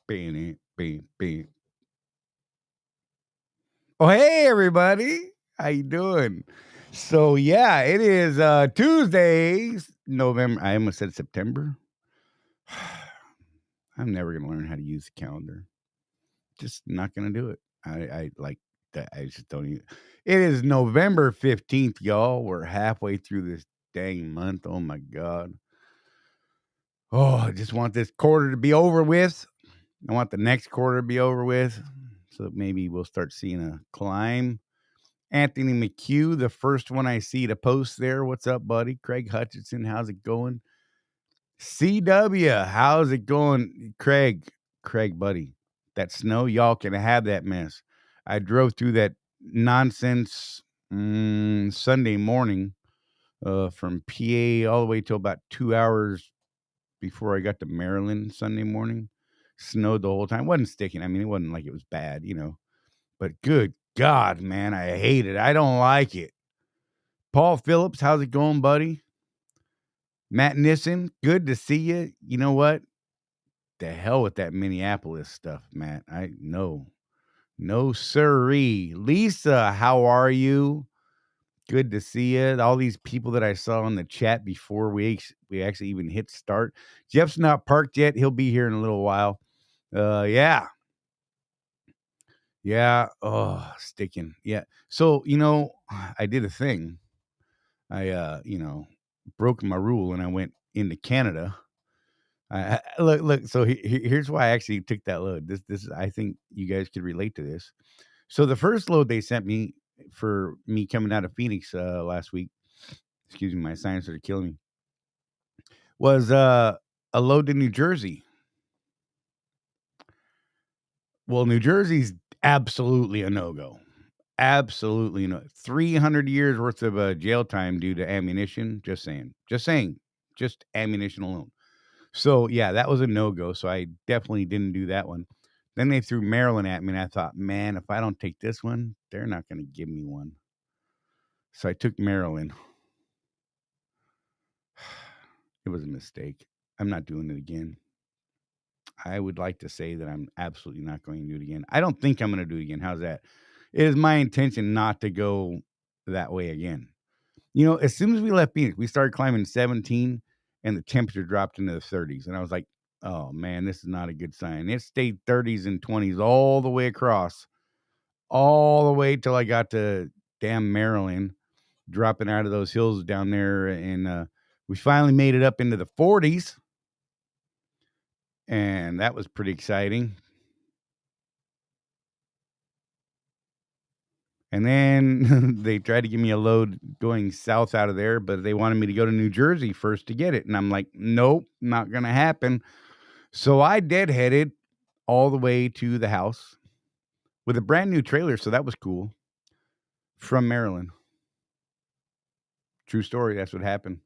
Bing, bing, bing. Oh, hey everybody. How you doing? So yeah, it is Tuesdays, November. I almost said September. I'm never gonna learn how to use the calendar. Just not gonna do it. I like that. I just don't even. It is November 15th, y'all. We're halfway through this dang month. Oh my god. Oh, I just want this quarter to be over with. I want the next quarter to be over with. So that maybe we'll start seeing a climb. Anthony McHugh, the first one I see to post there. What's up, buddy? Craig Hutchinson, how's it going? CW, how's it going? Craig, buddy, that snow, y'all can have that mess. I drove through that nonsense Sunday morning from PA all the way till about 2 hours before I got to Maryland Sunday morning. Snowed the whole time. Wasn't sticking. I mean, it wasn't like it was bad, but good God, man, I hate it. I don't like it. Paul Phillips, how's it going, buddy? Matt Nissen, good to see you. You know what? The hell with that Minneapolis stuff, Matt. No sirree. Lisa, how are you? Good to see you. All these people that I saw in the chat before we actually even hit start. Jeff's not parked yet. He'll be here in a little while. Yeah. Oh, sticking. Yeah. So, I did a thing. I broke my rule and I went into Canada. Look. So here's why I actually took that load. This I think you guys could relate to this. So the first load they sent me for me coming out of Phoenix last week. Excuse me, my sinuses are killing me. Was a load to New Jersey. Well, New Jersey's absolutely a no-go. Absolutely no. 300 years worth of jail time due to ammunition. Just saying. Just ammunition alone. So yeah, that was a no-go. So I definitely didn't do that one. Then they threw Maryland at me, and I thought, man, if I don't take this one, they're not going to give me one. So I took Maryland. It was a mistake. I'm not doing it again. I would like to say that I'm absolutely not going to do it again. I don't think I'm going to do it again. How's that? It is my intention not to go that way again. As soon as we left Phoenix, we started climbing 17 and the temperature dropped into the 30s. And I was like, oh man, this is not a good sign. It stayed 30s and 20s all the way across, all the way till I got to damn Maryland, dropping out of those hills down there. And we finally made it up into the 40s. And that was pretty exciting. And then they tried to give me a load going south out of there, but they wanted me to go to New Jersey first to get it. And I'm like, nope, not going to happen. So I deadheaded all the way to the house with a brand new trailer. So that was cool. From Maryland. True story. That's what happened.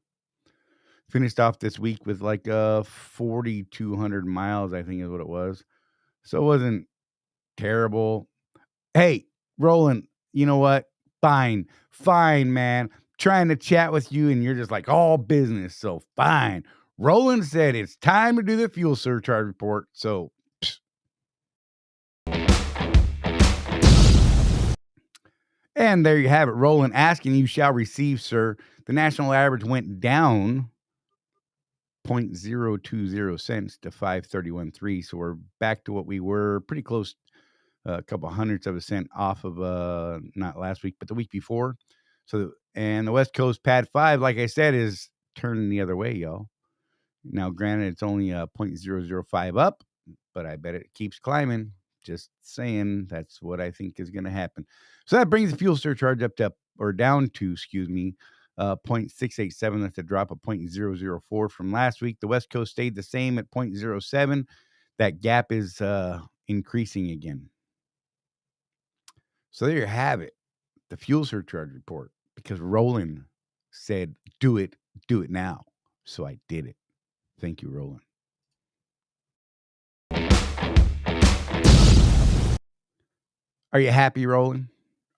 Finished off this week with like 4,200 miles, I think is what it was. So it wasn't terrible. Hey, Roland, you know what? Fine, man. Trying to chat with you and you're just like all business. So fine. Roland said it's time to do the fuel surcharge report. So and there you have it. Roland asking, you shall receive, sir. The national average went down 0.020 cents to 531.3. So we're back to what we were, pretty close, a couple hundredths of a cent off of not last week, but the week before. So and the West Coast Pad 5, like I said, is turning the other way, y'all. Now, granted, it's only 0.005 up, but I bet it keeps climbing. Just saying, that's what I think is going to happen. So that brings the fuel surcharge down to 0.687. That's a drop of 0.004 from last week. The West Coast stayed the same at 0.07. That gap is increasing again. So there you have it, the fuel surcharge report, because Roland said, do it now. So I did it. Thank you, Roland. Are you happy, Roland?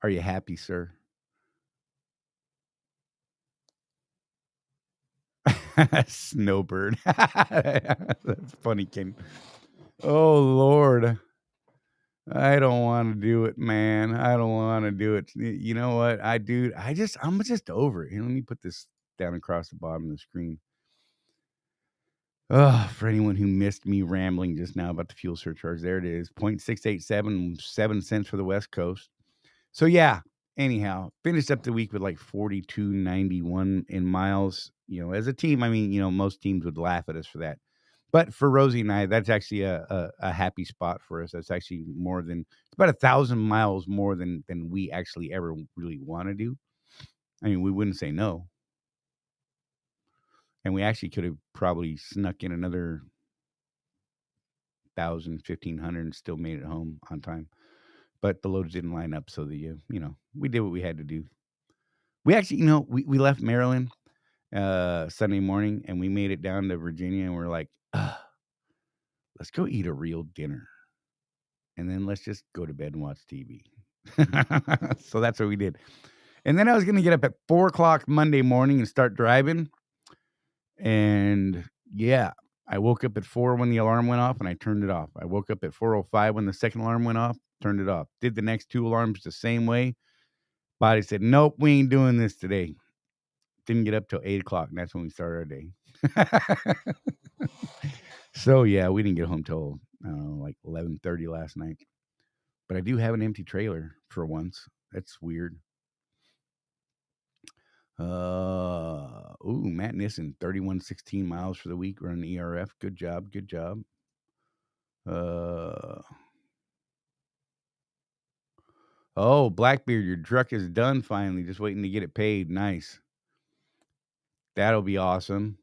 Are you happy, sir? Snowbird. That's funny, Ken. Oh Lord. I don't want to do it, man. I don't want to do it. You know what? I'm just over it. Here, let me put this down across the bottom of the screen. For anyone who missed me rambling just now about the fuel surcharge, there it is. 0.687, 7 cents for the West Coast. So yeah, anyhow, finished up the week with like 42.91 in miles. As a team, I mean, most teams would laugh at us for that. But for Rosie and I, that's actually a happy spot for us. That's actually it's about 1,000 miles more than we actually ever really want to do. I mean, we wouldn't say no. And we actually could have probably snuck in another 1,000, 1,500 and still made it home on time. But the loads didn't line up, so we did what we had to do. We actually, we left Maryland Sunday morning, and we made it down to Virginia, and we're like, let's go eat a real dinner. And then let's just go to bed and watch TV. So that's what we did. And then I was going to get up at 4 o'clock Monday morning and start driving. And yeah, I woke up at 4 when the alarm went off, and I turned it off. I woke up at 4:05 when the second alarm went off, turned it off. Did the next 2 alarms the same way. Body said, nope, we ain't doing this today. Didn't get up till 8 o'clock, and that's when we started our day. So yeah, we didn't get home till like 11:30 last night. But I do have an empty trailer for once. That's weird. Matt Nissen, 31.16 miles for the week. We're on the ERF. Good job. Blackbeard, your truck is done finally. Just waiting to get it paid. Nice. That'll be awesome.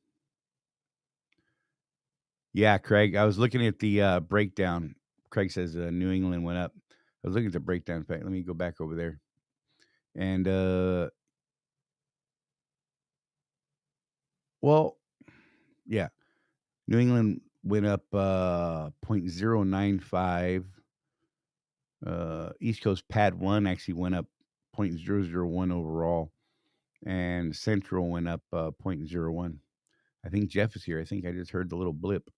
Yeah, Craig, I was looking at the breakdown. Craig says New England went up. I was looking at the breakdown. In fact, let me go back over there. And, yeah. New England went up 0.095. East Coast Pad 1 actually went up 0.001 overall. And Central went up 0.01. I think Jeff is here. I think I just heard the little blip.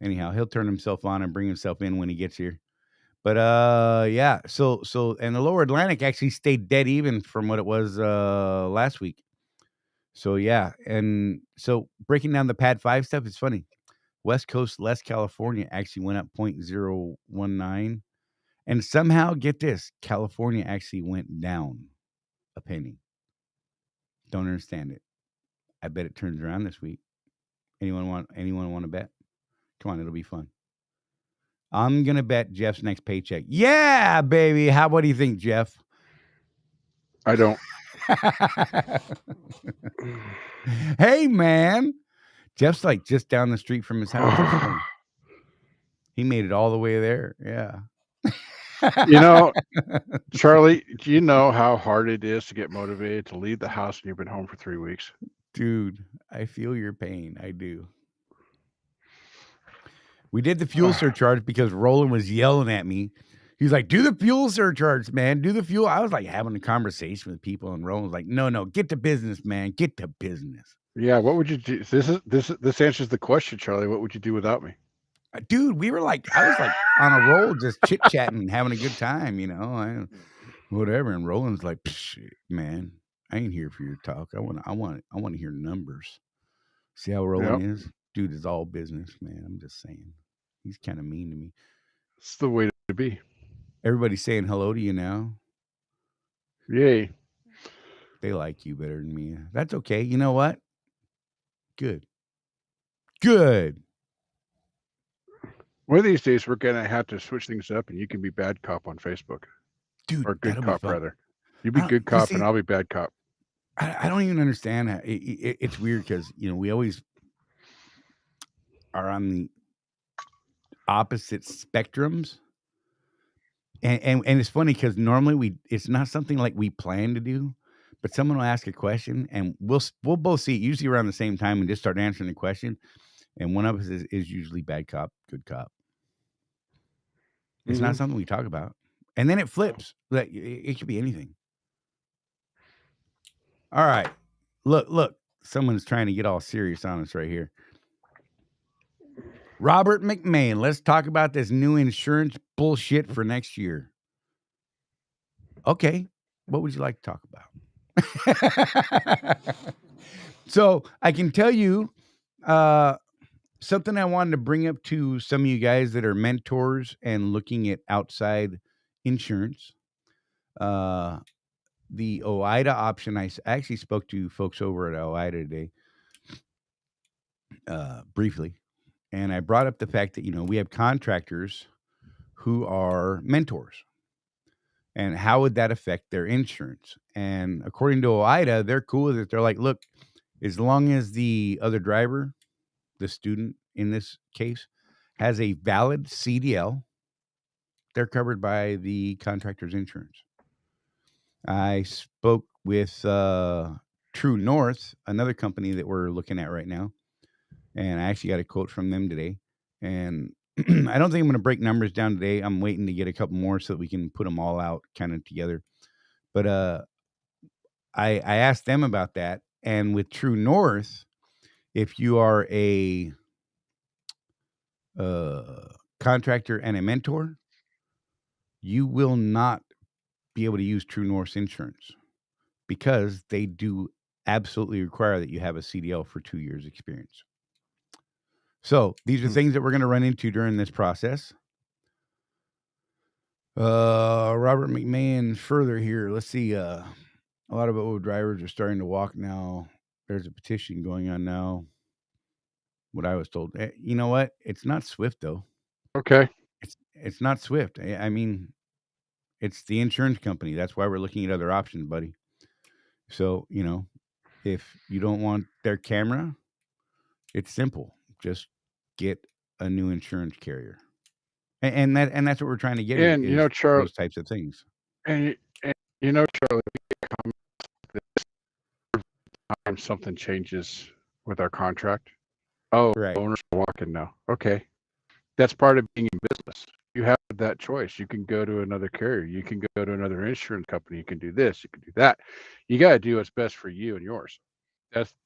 Anyhow, he'll turn himself on and bring himself in when he gets here. But yeah, so and the lower Atlantic actually stayed dead even from what it was last week. So yeah, and so breaking down the Pad 5 stuff, it's funny. West Coast less California actually went up 0.019. And somehow, get this, California actually went down a penny. Don't understand it. I bet it turns around this week. Anyone want to bet? Come on, it'll be fun. I'm gonna bet Jeff's next paycheck. Yeah, baby. What do you think, Jeff? I don't. Hey, man. Jeff's like just down the street from his house. He made it all the way there. Yeah. Charlie, do you know how hard it is to get motivated to leave the house when you've been home for 3 weeks? Dude, I feel your pain. I do. We did the fuel surcharge because Roland was yelling at me. He's like, do the fuel surcharge, man. Do the fuel. I was like having a conversation with people, and Roland was like, no, get to business, man. Get to business. Yeah, what would you do? This answers the question, Charlie. What would you do without me? Dude, I was like on a roll, just chit-chatting, having a good time, whatever. And Roland's like, man, I ain't here for your talk. I want to hear numbers. See how Roland is? Dude, is all business, man. I'm just saying. He's kind of mean to me. It's the way to be. Everybody's saying hello to you now. Yay. They like you better than me. That's okay. You know what? Good. One of these days, we're going to have to switch things up, and you can be bad cop on Facebook. Dude, or good cop, rather. You be good cop, and I'll be bad cop. I don't even understand how it's weird because, we always are on the opposite spectrums. And it's funny because normally it's not something like we plan to do, but someone will ask a question and we'll both see it usually around the same time and just start answering the question. And one of us is usually bad cop, good cop. It's not something we talk about. And then it flips. Like it could be anything. All right. Look. Someone's trying to get all serious on us right here. Robert McMahon, let's talk about this new insurance bullshit for next year. Okay, what would you like to talk about? So I can tell you something I wanted to bring up to some of you guys that are mentors and looking at outside insurance. The OIDA option, I actually spoke to folks over at OIDA today briefly, and I brought up the fact that, we have contractors who are mentors. And how would that affect their insurance? And according to OIDA, they're cool with it. They're like, look, as long as the other driver, the student in this case, has a valid CDL, they're covered by the contractor's insurance. I spoke with True North, another company that we're looking at right now, and I actually got a quote from them today. And I don't think I'm going to break numbers down today. I'm waiting to get a couple more so that we can put them all out kind of together. But I asked them about that, and with True North, if you are a contractor and a mentor, you will not be able to use True North's insurance because they do absolutely require that you have a CDL for 2 years experience. So these are things that we're going to run into during this process. Robert McMahon further here. Let's see. A lot of old drivers are starting to walk now. There's a petition going on now. What I was told. You know what? It's not Swift though. Okay. It's not Swift. I mean, it's the insurance company. That's why we're looking at other options, buddy. So, if you don't want their camera, it's simple. Just get a new insurance carrier. And that's what we're trying to get at, And is Charlie, those types of things. Charlie, time something changes with our contract. Oh, Right. owners are walking now. Okay. That's part of being in business. You have that choice. You can go to another carrier. You can go to another insurance company. You can do this. You can do that. You got to do what's best for you and yours.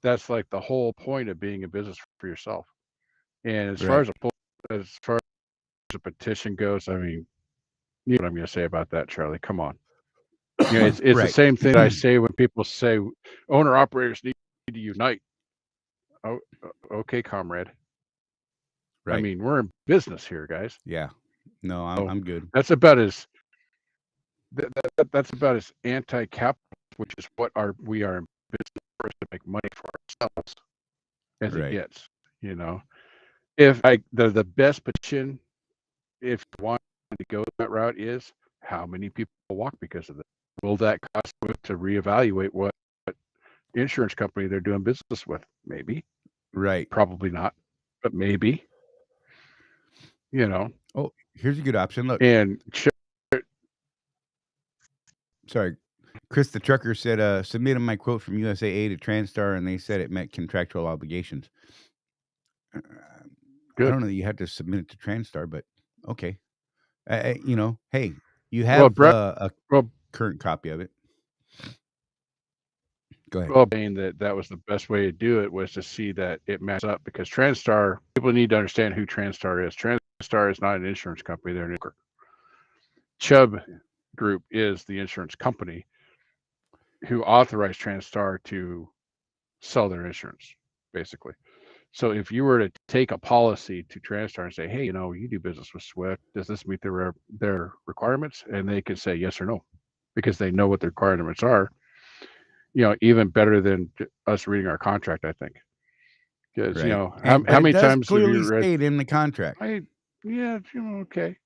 That's like the whole point of being in business for yourself. And as far Right. as a petition goes, I mean, you know what I'm going to say about that, Charlie. Come on. It's the Right. same thing I say when people say owner operators need to unite. Oh, okay, comrade. I Right. mean, we're in business here, guys. Yeah. No, I'm good. That's about as that's about as anti-capitalist, which is what we are in business for, is to make money for ourselves as it Right. gets. If the best petition, if you want to go that route, is how many people walk because of that. Will that cost to reevaluate what insurance company they're doing business with? Maybe. Right. Probably not, but maybe. Oh, here's a good option. Look. And Sorry. Chris the trucker said, submitted my quote from USAA to TransStar, and they said it met contractual obligations. I good. don't know that you have to submit it to TransStar, but okay. Hey, you have a current copy of it. Go ahead. Well, saying that was the best way to do it was to see that it matches up, because TransStar, people need to understand who TransStar is. TransStar is not an insurance company; they're an broker. Chubb Group is the insurance company who authorized TransStar to sell their insurance, basically. So if you were to take a policy to TransStar and say, hey, you do business with Swift, does this meet their requirements? And they can say yes or no, because they know what the requirements are. Even better than us reading our contract, I think. Because, Right. how many does times have clearly you read? state in the contract. Okay.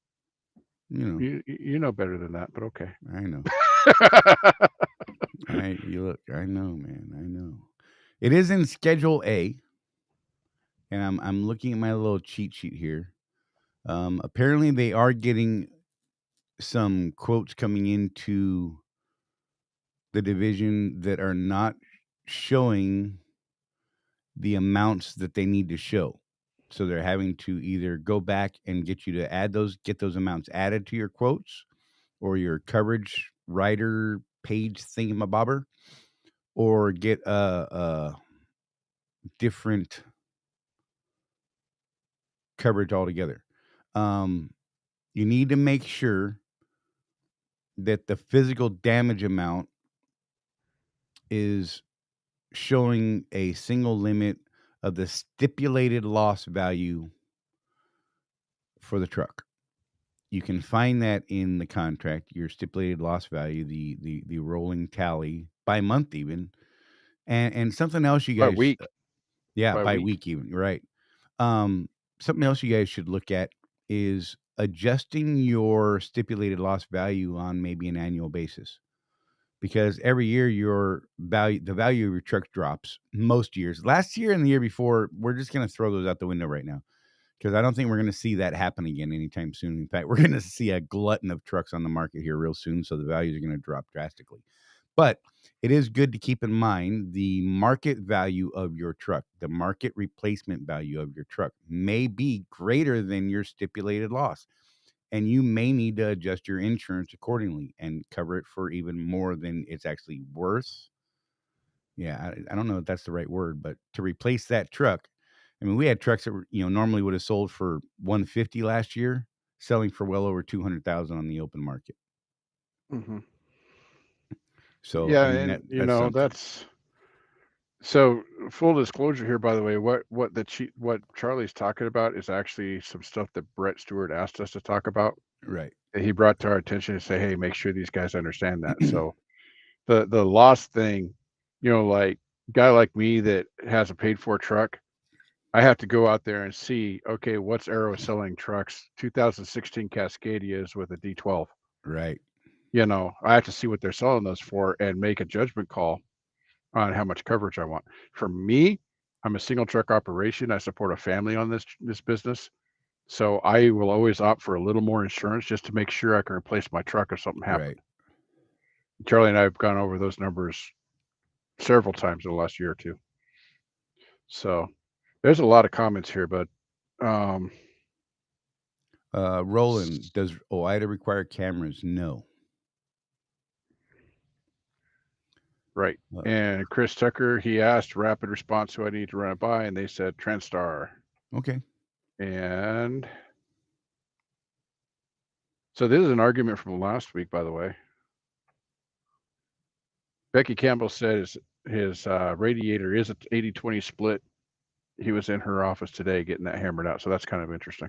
You know better than that, but okay. I know. I know, man. I know. It is in Schedule A, and I'm looking at my little cheat sheet here. Apparently, they are getting some quotes coming into the division that are not showing the amounts that they need to show. So they're having to either go back and get you to get those amounts added to your quotes or your coverage writer page thingamabobber, or get a different coverage altogether. You need to make sure that the physical damage amount is showing a single limit of the stipulated loss value for the truck. You can find that in the contract, your stipulated loss value, the rolling tally by month even, and something else you By guys, week. yeah, By by week. week even, right? Something else you guys should look at is adjusting your stipulated loss value on maybe an annual basis, because every year the value of your truck drops most years. Last year and the year before, we're just going to throw those out the window right now, because I don't think we're going to see that happen again anytime soon. In fact, we're going to see a glutton of trucks on the market here real soon, so the values are going to drop drastically. But it is good to keep in mind the market value of your truck, the market replacement value of your truck may be greater than your stipulated loss. And you may need to adjust your insurance accordingly and cover it for even more than it's actually worth. Yeah, I don't know if that's the right word, but to replace that truck, I mean, we had trucks that were, normally would have sold for 150 last year, selling for well over 200,000 on the open market. Mm-hmm. So, Yeah, I mean, and that's something. that's so full disclosure here. By the way, what Charlie's talking about is actually some stuff that Brett Stewart asked us to talk about. Right. That he brought to our attention to say, hey, make sure these guys understand that. So the loss thing, like guy like me that has a paid for truck, I have to go out there and see, okay, what's Arrow selling trucks? 2016 Cascadias with a D12. Right. I have to see what they're selling those for and make a judgment call on how much coverage I want. For me, I'm a single truck operation. I support a family on this business. So I will always opt for a little more insurance just to make sure I can replace my truck if something happened. Right. Charlie and I have gone over those numbers several times in the last year or two. So there's a lot of comments here, but Roland, does OIDA require cameras? No. right. And Chris Tucker, he asked rapid response who I need to run it by, and they said TrendStar. Okay. And so this is an argument from last week, by the way. Becky Campbell said his radiator is an 80-20 split. He was in her office today getting that hammered out. So that's kind of interesting.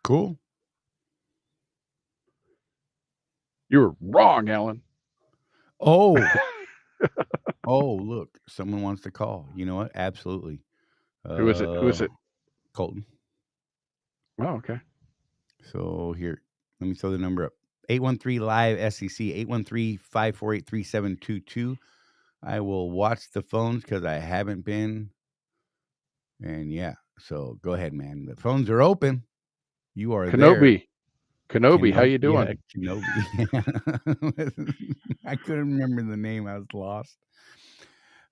Cool. You were wrong, Alan. Oh. Oh, look, someone wants to call. You know what? Absolutely. Who is it? Who is it? Colton. Oh, okay. So here, let me throw the number up. 813 live SEC 813-548-3722. I will watch the phones because I haven't been. And yeah, so go ahead, man. The phones are open. You are there. Kenobi, how you doing? Yeah, Kenobi. I couldn't remember the name. I was lost.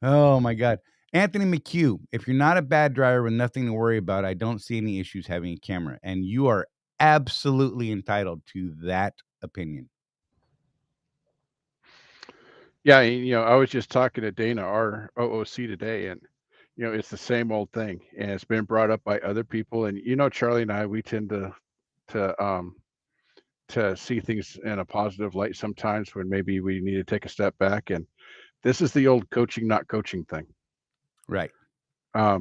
Oh my God. Anthony McHugh, if you're not a bad driver with nothing to worry about, I don't see any issues having a camera. And you are absolutely entitled to that opinion. Yeah, I was just talking to Dana, our OOC today, and it's the same old thing, and it's been brought up by other people. And Charlie and I, we tend to see things in a positive light sometimes when maybe we need to take a step back. And this is the old coaching, not coaching thing. Right.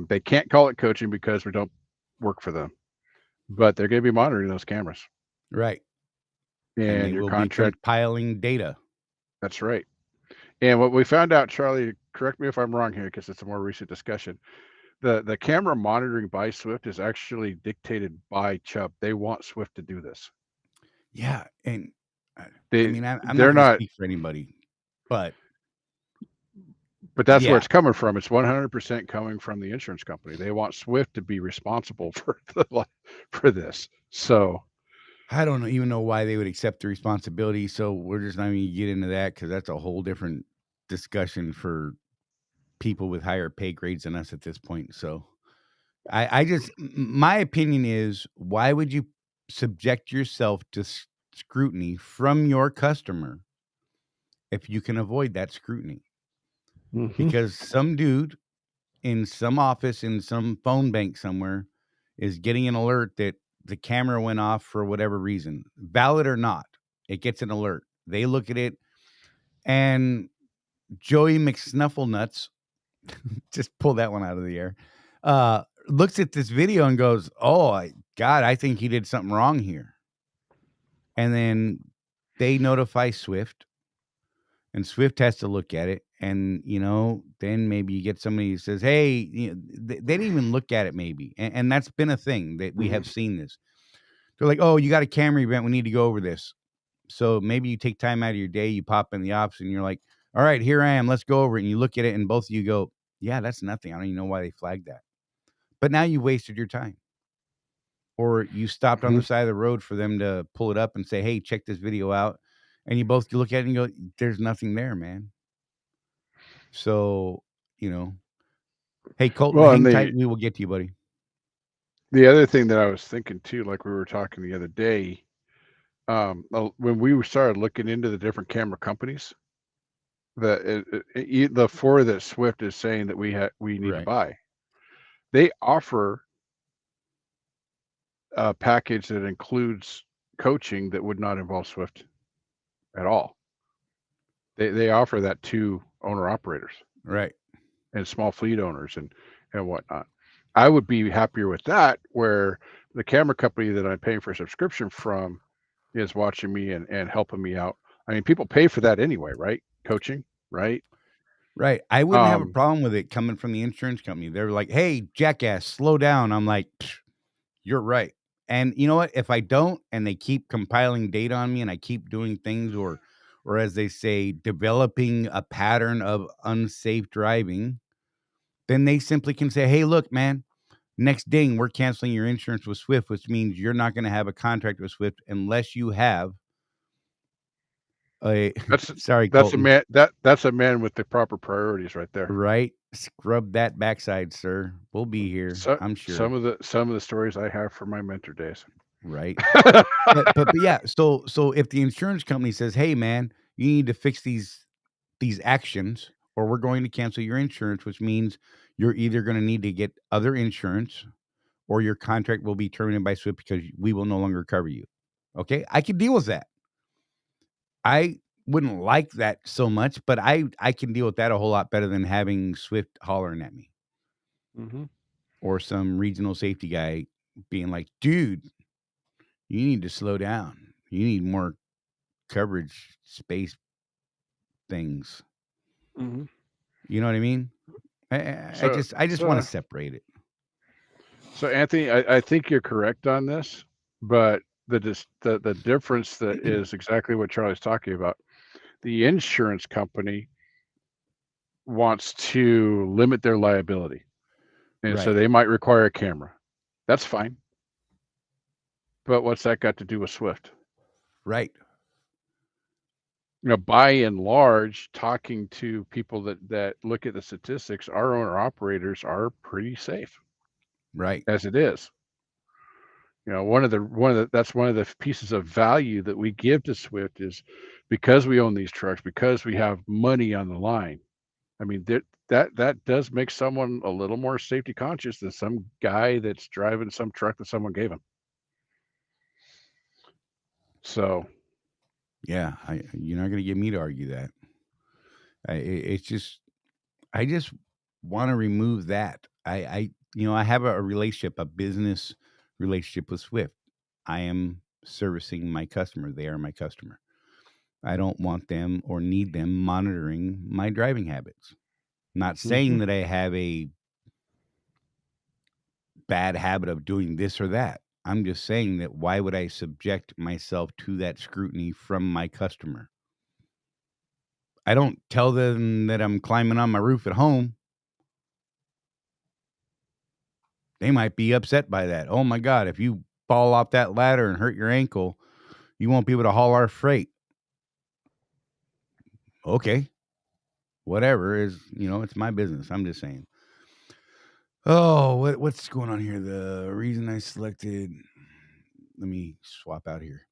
They can't call it coaching because we don't work for them, but they're going to be monitoring those cameras. Right. And they your will contract. be compiling data. That's right. And what we found out, Charlie, correct me if I'm wrong here because it's a more recent discussion. The camera monitoring by Swift is actually dictated by Chubb. They want Swift to do this. Yeah, and I'm not they're going to not speak for anybody, but that's where it's coming from. It's 100% coming from the insurance company. They want Swift to be responsible for this. So I don't even know why they would accept the responsibility. So we're just not even going to get into that because that's a whole different discussion for people with higher pay grades than us at this point. So my opinion is, why would you subject yourself to scrutiny from your customer if you can avoid that scrutiny? mm-hmm. Because some dude in some office in some phone bank somewhere is getting an alert that the camera went off for whatever reason, valid or not. It gets an alert. They look at it, and Joey McSnufflenuts, just pull that one out of the air, looks at this video and goes, "Oh, God, I think he did something wrong here." And then they notify Swift, and Swift has to look at it. And, then maybe you get somebody who says, "Hey," they didn't even look at it maybe. And that's been a thing that we have seen this. They're like, "Oh, you got a camera event. We need to go over this." So maybe you take time out of your day, you pop in the office and you're like, "All right, here I am. Let's go over it." And you look at it and both of you go, "Yeah, that's nothing. I don't even know why they flagged that." But now you wasted your time. Or you stopped on the side of the road for them to pull it up and say, "Hey, check this video out." And you both look at it and go, "There's nothing there, man." So, hey, Colton, Well, and hang tight. We will get to you, buddy. the other thing that I was thinking too, like we were talking the other day, when we started looking into the different camera companies, the four that Swift is saying that we need to Right. buy, they offer a package that includes coaching that would not involve Swift at all. They offer that to owner operators Right. and small fleet owners and whatnot. I would be happier with that, where the camera company that I'm paying for a subscription from is watching me and helping me out. I mean, people pay for that anyway, right? Coaching, right? Right. I wouldn't have a problem with it coming from the insurance company. They're like, "Hey, jackass, slow down." I'm like, "You're right." And you know what? If I don't, and they keep compiling data on me and I keep doing things, or as they say, developing a pattern of unsafe driving, then they simply can say, "Hey, look, man, next ding, we're canceling your insurance with Swift," which means you're not going to have a contract with Swift unless you have a That's sorry, that's a Colton. man that's a man with the proper priorities right there. Right? Scrub that backside, sir. We'll be here, So I'm sure. some of the stories I have from my mentor days. Right? But yeah, so if the insurance company says, "Hey, man, you need to fix these actions, or we're going to cancel your insurance," which means you're either gonna need to get other insurance, or your contract will be terminated by Swift because we will no longer cover you. Okay? I can deal with that. I wouldn't like that so much, but I can deal with that a whole lot better than having Swift hollering at me, Mhm. or some regional safety guy being like, "Dude, you need to slow down. You need more coverage space things." Mhm. You know what I mean? I So just wanna so separate it. so Anthony, I think you're correct on this, but the difference that is exactly what Charlie's talking about. The insurance company wants to limit their liability, and so Right, they might require a camera. That's fine, but what's that got to do with Swift? right, By and large, talking to people that look at the statistics, our owner operators are pretty safe right, as it is. That's one of the pieces of value that we give to Swift is because we own these trucks, because we have money on the line. I mean, that does make someone a little more safety conscious than some guy that's driving some truck that someone gave him. So, yeah, you're not gonna get me to argue that. It's just I just wanna remove that. I have a relationship, a business relationship with Swift. I am servicing my customer. They are my customer. I don't want them or need them monitoring my driving habits. Not saying mhm, that I have a bad habit of doing this or that. I'm just saying that why would I subject myself to that scrutiny from my customer? I don't tell them that I'm climbing on my roof at home. They might be upset by that. "Oh my God, if you fall off that ladder and hurt your ankle, you won't be able to haul our freight." Okay, whatever is, it's my business. I'm just saying. Oh, what's going on here? The reason I selected, let me swap out here.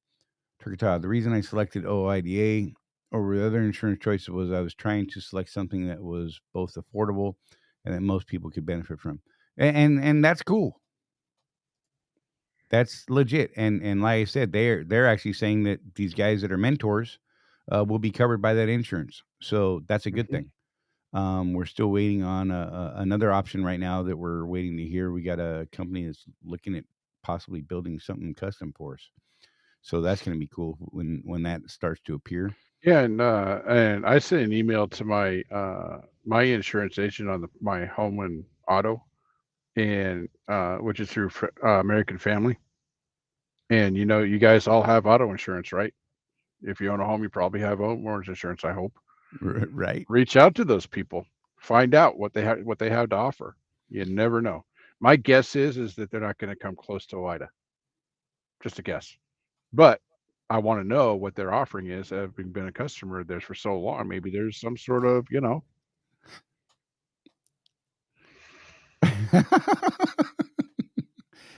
Turkey Todd. The reason I selected OIDA over the other insurance choices was I was trying to select something that was both affordable and that most people could benefit from. And that's cool. That's legit. And like I said, they're actually saying that these guys that are mentors will be covered by that insurance. So that's a good Mhm. thing. We're still waiting on another option right now that we're waiting to hear. We got a company that's looking at possibly building something custom for us. So that's going to be cool when that starts to appear. Yeah, and I sent an email to my insurance agent on my home and auto, and which is through American Family. And you guys all have auto insurance, right? If you own a home, you probably have homeowners insurance, I hope. Right? Reach out to those people. Find out what they have to offer. You never know. My guess is that they're not going to come close to OIDA. Just a guess. But I want to know what their offering is. Having been a customer of theirs for so long, maybe there's some sort of,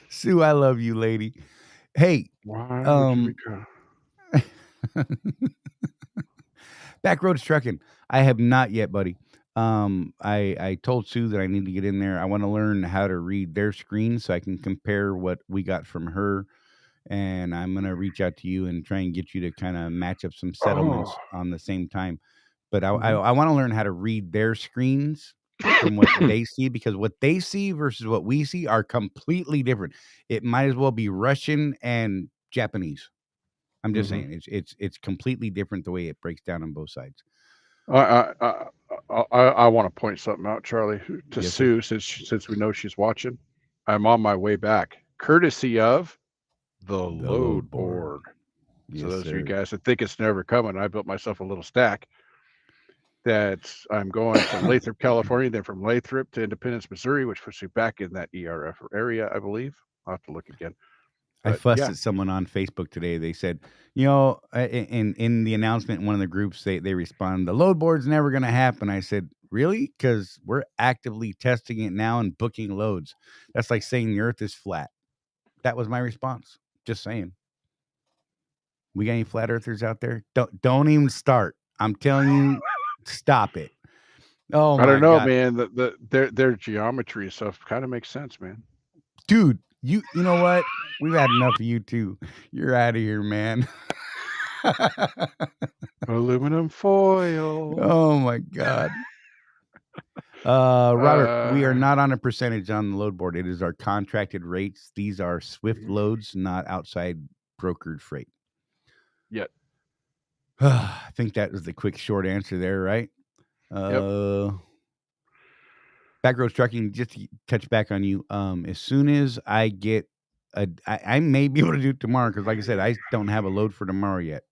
Sue, I love you, lady. Hey, why would you um, become? Backroads Trucking. I have not yet, buddy. I told Sue that I need to get in there. I want to learn how to read their screen so I can compare what we got from her. And I'm gonna reach out to you and try and get you to kind of match up some Oh, settlements on the same time. But mhm. I want to learn how to read their screens from what they see, because what they see versus what we see are completely different. It might as well be Russian and Japanese. I'm just Mhm. saying it's completely different the way it breaks down on both sides. I want to point something out, Charlie, to Yes, sir. Sue, since we know she's watching. I'm on my way back, courtesy of the The load load board. board. So Yes, those of you sir. guys that think it's never coming, I built myself a little stack that I'm going from Lathrop, California, then from Lathrop to Independence, Missouri, which puts me back in that ERF area, I believe. I'll have to look again. I But fussed yeah. at someone on Facebook today. They said, in the announcement in one of the groups, they respond, the load board's never going to happen. I said, really? Because we're actively testing it now and booking loads. That's like saying the Earth is flat. That was my response. Just saying. We got any flat earthers out there? Don't even start. I'm telling you, stop it. Oh I don't my know, god, man. Their geometry stuff kind of makes sense, man. dude! You know what? We've had enough of you too. You're out of here, man. Aluminum foil. Oh my god. Robert, we are Uh, not on a percentage on the load board. It is our contracted rates. These are Swift loads, not outside brokered freight. yep, I think that was the quick, short answer there, right? yep. Uh, Backroads Trucking, just to touch back on you. As soon as I get I may be able to do it tomorrow because, like I said, I don't have a load for tomorrow yet,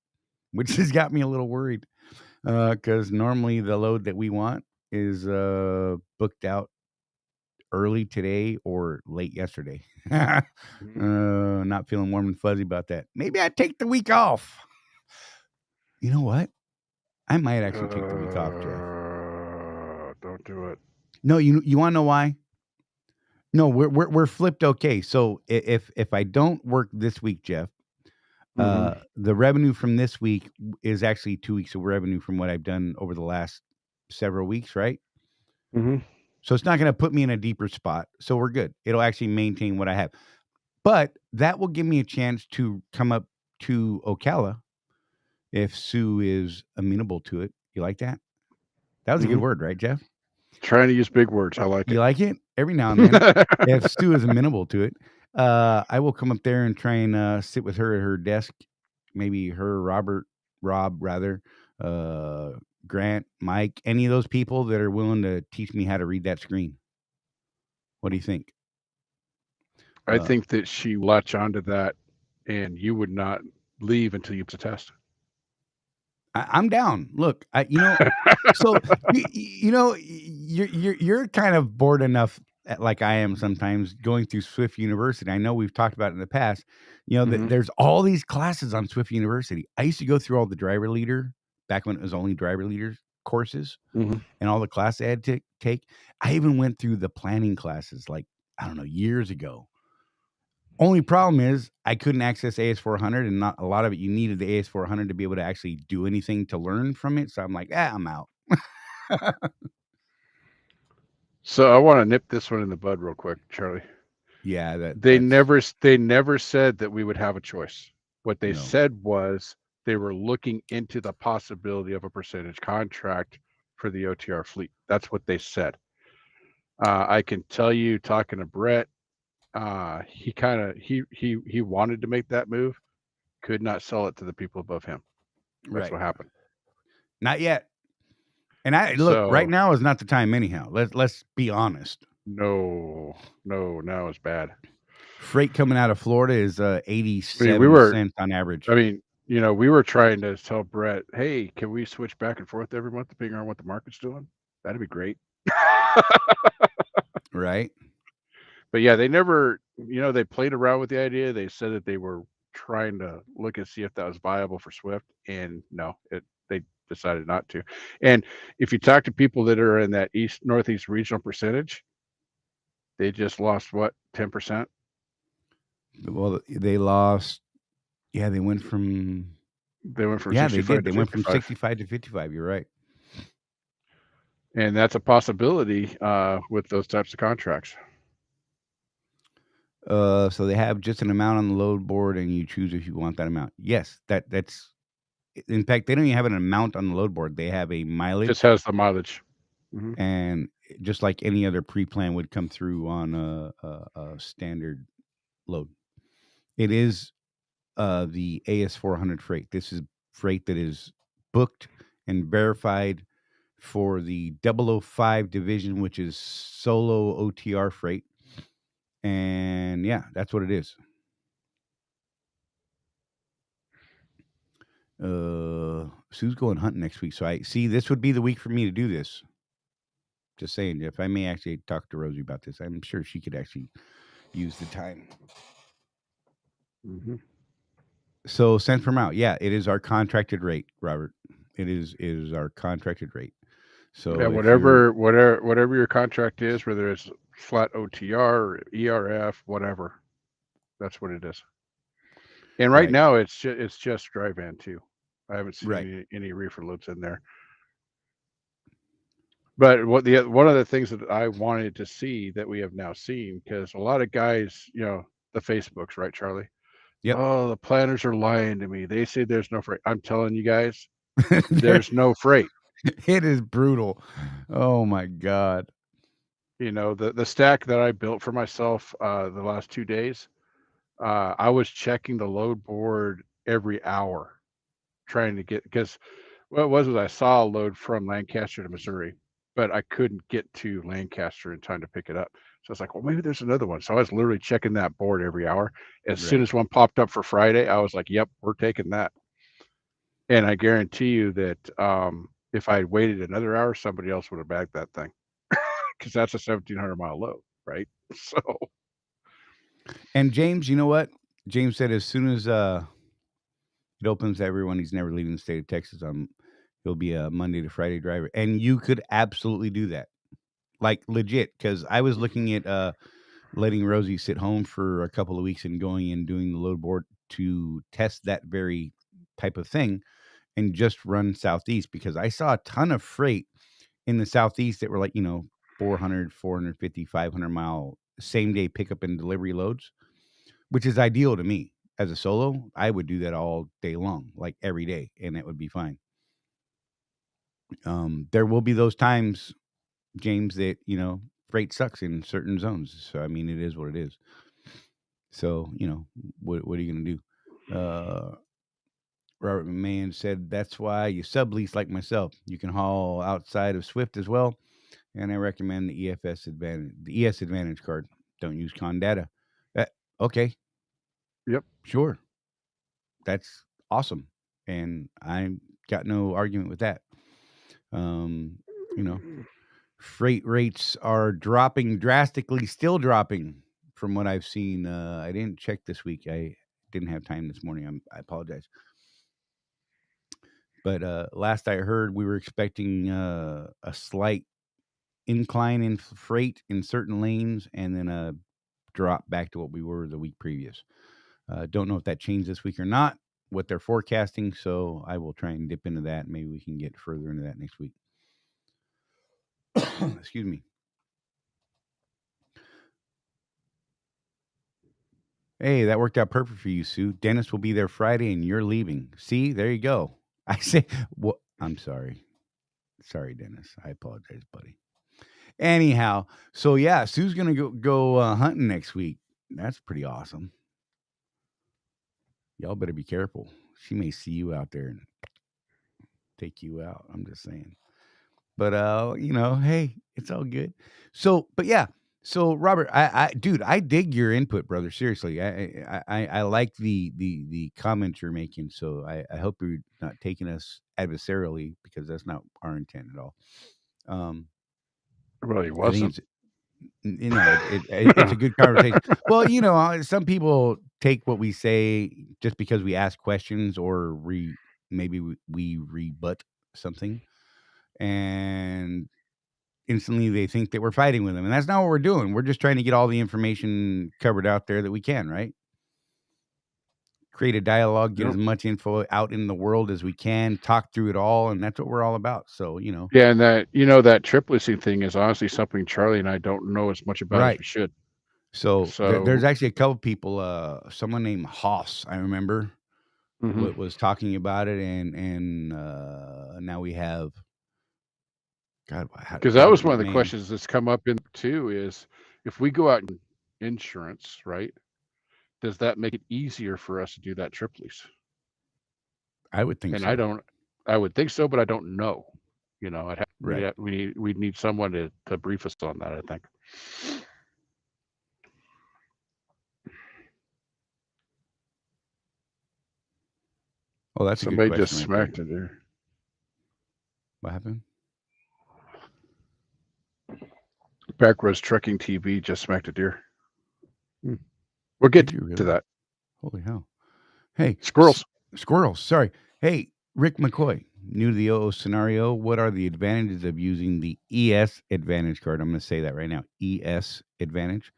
which has got me a little worried. Because normally the load that we want is booked out early today or late yesterday. Mhm. Not feeling warm and fuzzy about that. Maybe I take the week off. You know what? I might actually take the week off, Jeff. Don't do it. No, you want to know why? No, we're flipped. Okay, so if I don't work this week, Jeff, Hmm. the revenue from this week is actually 2 weeks of revenue from what I've done over the last several weeks, right? Hmm. So it's not going to put me in a deeper spot. So we're good. It'll actually maintain what I have. But that will give me a chance to come up to Ocala if Sue is amenable to it. You like that? That was a good Hmm. word, right, Jeff? Trying to use big words. I like You it. like it? Every now and then. If Sue is amenable to it, I will come up there and try and sit with her at her desk. Maybe her, Rob, rather, uh, Grant, Mike, any of those people that are willing to teach me how to read that screen. What do you think? I Uh, think that she will latch onto that, and you would not leave until you pass the test. I'm down. Look, so you're kind of bored enough, like I am sometimes, going through Swift University. I know we've talked about it in the past. Hmm. There's all these classes on Swift University. I used to go through all the driver leader back when it was only driver leaders courses Hmm. and all the classes I had to take. I even went through the planning classes, like, I don't know, years ago. Only problem is I couldn't access AS400, and not a lot of it. You needed the AS400 to be able to actually do anything to learn from it. So I'm like, I'm out. So I want to nip this one in the bud real quick, Charlie. Yeah, They that's never said that we would have a choice. What they no. said was they were looking into the possibility of a percentage contract for the OTR fleet. That's what they said. I can tell you, talking to Brett, he kind of he wanted to make that move, could not sell it to the people above him. That's Right. what happened. Not yet. And I look, right So now is not the time anyhow. Let's be honest. no, now it's bad. Freight coming out of Florida is I mean, 87 cents on average. we were trying to tell Brett, hey, can we switch back and forth every month depending on what the market's doing? That'd be great. Right? But yeah, they never, they played around with the idea. They said that they were trying to look and see if that was viable for Swift, and no, they decided not to. And if you talk to people that are in that northeast regional percentage, they just lost what, 10%? Well, they lost. Yeah, they went from. They went from Yeah, they 65 did. to They went from 55, 65 to 55. You're right. and that's a possibility with those types of contracts. So they have just an amount on the load board, and you choose if you want that amount. Yes, that's. In fact, they don't even have an amount on the load board. They have a Just mileage, has the mileage. Hmm. and just like any other pre-plan would come through on a standard load. It is the AS400 freight. This is freight that is booked and verified for the 005 division, which is solo OTR freight. And yeah, that's what it is. Sue's going hunting next week. So I see this would be the week for me to do this. Just saying, if I may actually talk to Rosie about this, I'm sure she could actually use the time. Hmm. So cent per mile, yeah, it is our contracted rate, Robert. It is our contracted rate. Yeah, So if you're whatever your contract is, whether it's flat OTR or ERF, whatever, that's what it is. And right right, now, it's just dry van too. I haven't seen right, any reefer loads in there. But one of the things that I wanted to see that we have now seen, because a lot of guys, the Facebooks, right, Charlie? yep. Oh, the planners are lying to me. They say there's no freight. I'm telling you guys, There, there's no freight. it is brutal. Oh my god. The stack that I built for myself the last 2 days, I was checking the load board every hour, trying to get, because what it was I saw a load from Lancaster to Missouri, but I couldn't get to Lancaster in time to pick it up. So I was like, well, maybe there's another one. So I was literally checking that board every hour. As soon Right. as one popped up for Friday, I was like, yep, we're taking that. And I guarantee you that if I had waited another hour, somebody else would have bagged that thing, because that's a 1,700-mile load, right? So And James, you know what? James said as soon as it opens to everyone, he's never leaving the state of Texas. He'll be a Monday to Friday driver, and you could absolutely do that, like legit. Because I was looking at letting Rosie sit home for a couple of weeks and going and doing the load board to test that very type of thing, and just run southeast because I saw a ton of freight in the southeast that were like 400, 450, 500-mile same day pickup and delivery loads, which is ideal to me. As a solo, I would do that all day long, like every day, and it would be fine. There will be those times, James, that freight sucks in certain zones. So I mean, it is what it is. So what are you gonna do? Robert Mahon said that's why you sublease like myself. You can haul outside of Swift as well, and I recommend the ES Advantage card. Don't use Condata. Okay, yep. sure, that's awesome, and I got no argument with that. Um, you know, freight rates are dropping drastically, still dropping from what I've seen. I didn't check this week. I didn't have time this morning. I apologize. But last I heard, we were expecting a slight incline in freight in certain lanes, and then a drop back to what we were the week previous. Don't know if that changed this week or not. What they're forecasting, so I will try and dip into that. Maybe we can get further into that next week. Excuse me. Hey, that worked out perfect for you, Sue. Dennis will be there Friday and you're leaving. See, there you go. I say, well, I'm sorry. Sorry, Dennis. I apologize, buddy. Anyhow, so yeah, Sue's gonna go hunting next week. That's pretty awesome. Y'all better be careful. She may see you out there and take you out. I'm just saying. But hey, it's all good. So, but yeah. So, Robert, dude, I dig your input, brother. Seriously, I like the comments you're making. So, I hope you're not taking us adversarially because that's not our intent at all. It really I think wasn't. it's a good conversation. Well, some people take what we say just because we ask questions or maybe we rebut something, and instantly they think that we're fighting with them, and that's not what we're doing. We're just trying to get all the information covered out there that we can, right? Create a dialogue, get Yep. as much info out in the world as we can, talk through it all, and that's what we're all about. So, Yeah, and that trip listing thing is honestly something Charlie and I don't know as much about as right. we should. So there's So, actually a couple people, someone named Haas, I remember, mhm. was talking about it, and now we have God. Because that What was is one his of the name? questions that's come up in too is if we go out in insurance, right? Does that make it easier for us to do that trip lease? I would think And so. I would think so, but I don't know. Right. We'd need someone to brief us on that, I think. Oh, that's a good Somebody just question right there. smacked it there. What happened? Backwards Trucking TV just smacked a deer. We'll get Did you to really? that. Holy hell! Hey, Squirrels. squirrels. Sorry. Hey, Rick McCoy, new to the OO scenario. What are the advantages of using the ES Advantage card? I'm going to say that right now. ES Advantage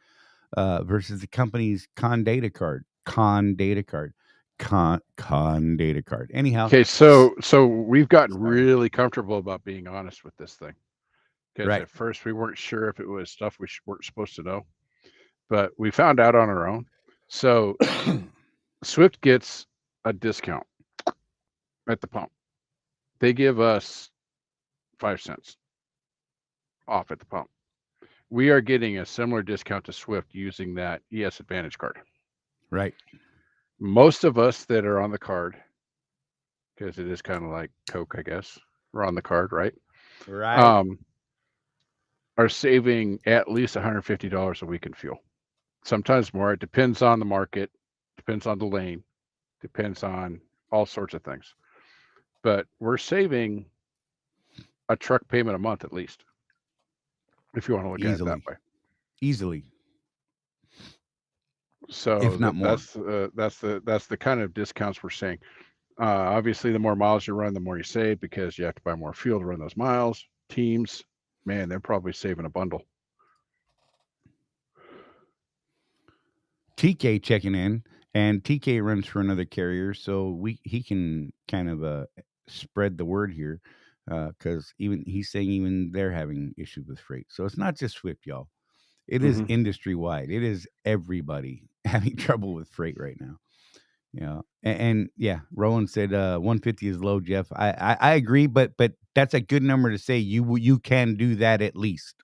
versus the company's Con Data card. Con Data card. Con Data card. Anyhow. Okay, so we've gotten Sorry. really comfortable about being honest with this thing. Because Right. at first we weren't sure if it was stuff we weren't supposed to know, but we found out on our own. So Swift gets a discount at the pump. They give us 5 cents off at the pump. We are getting a similar discount to Swift using that ES Advantage card. Right. Most of us that are on the card, because it is kind of like Coke, I guess, we're on the card, right? Right. Are saving at least $150 a week in fuel. Sometimes more. It depends on the market, depends on the lane, depends on all sorts of things. But we're saving a truck payment a month at least, if you want to look at it that way. Easily. So If not more. that's the kind of discounts we're seeing. Obviously, the more miles you run, the more you save because you have to buy more fuel to run those miles. Teams, man, they're probably saving a bundle. TK checking in, and TK runs for another carrier, so he can kind of spread the word here because he's saying even they're having issues with freight. So it's not just Swift, y'all. It is industry wide. It is everybody having trouble with freight right now. Yeah, and yeah, Rowan said 150 is low, Jeff. I agree, but that's a good number to say you can do that at least.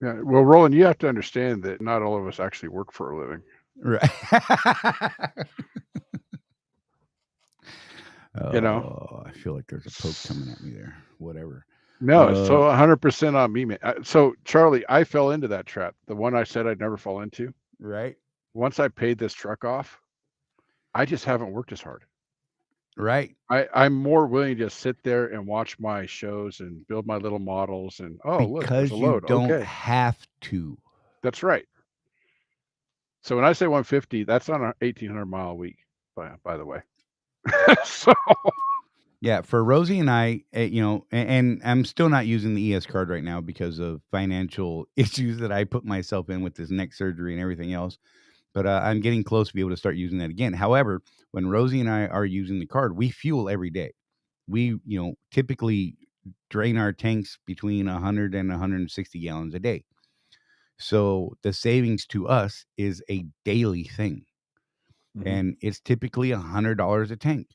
Yeah, well, Roland, you have to understand that not all of us actually work for a living. Right. I feel like there's a poke coming at me there. Whatever. No, it's so 100% on me, man. So, Charlie, I fell into that trap. The one I said I'd never fall into. Right. Once I paid this truck off, I just haven't worked as hard. Right. I'm more willing to just sit there and watch my shows and build my little models and look, there's Because a you load. don't Okay, have to. that's right. So when I say 150, that's on an 1,800 mile a week. By the way. So Yeah, for Rosie and I, and I'm still not using the ES card right now because of financial issues that I put myself in with this neck surgery and everything else. But I'm getting close to be able to start using that again. However, when Rosie and I are using the card, we fuel every day. We, typically drain our tanks between 100 and 160 gallons a day. So the savings to us is a daily thing. and it's typically $100 a tank.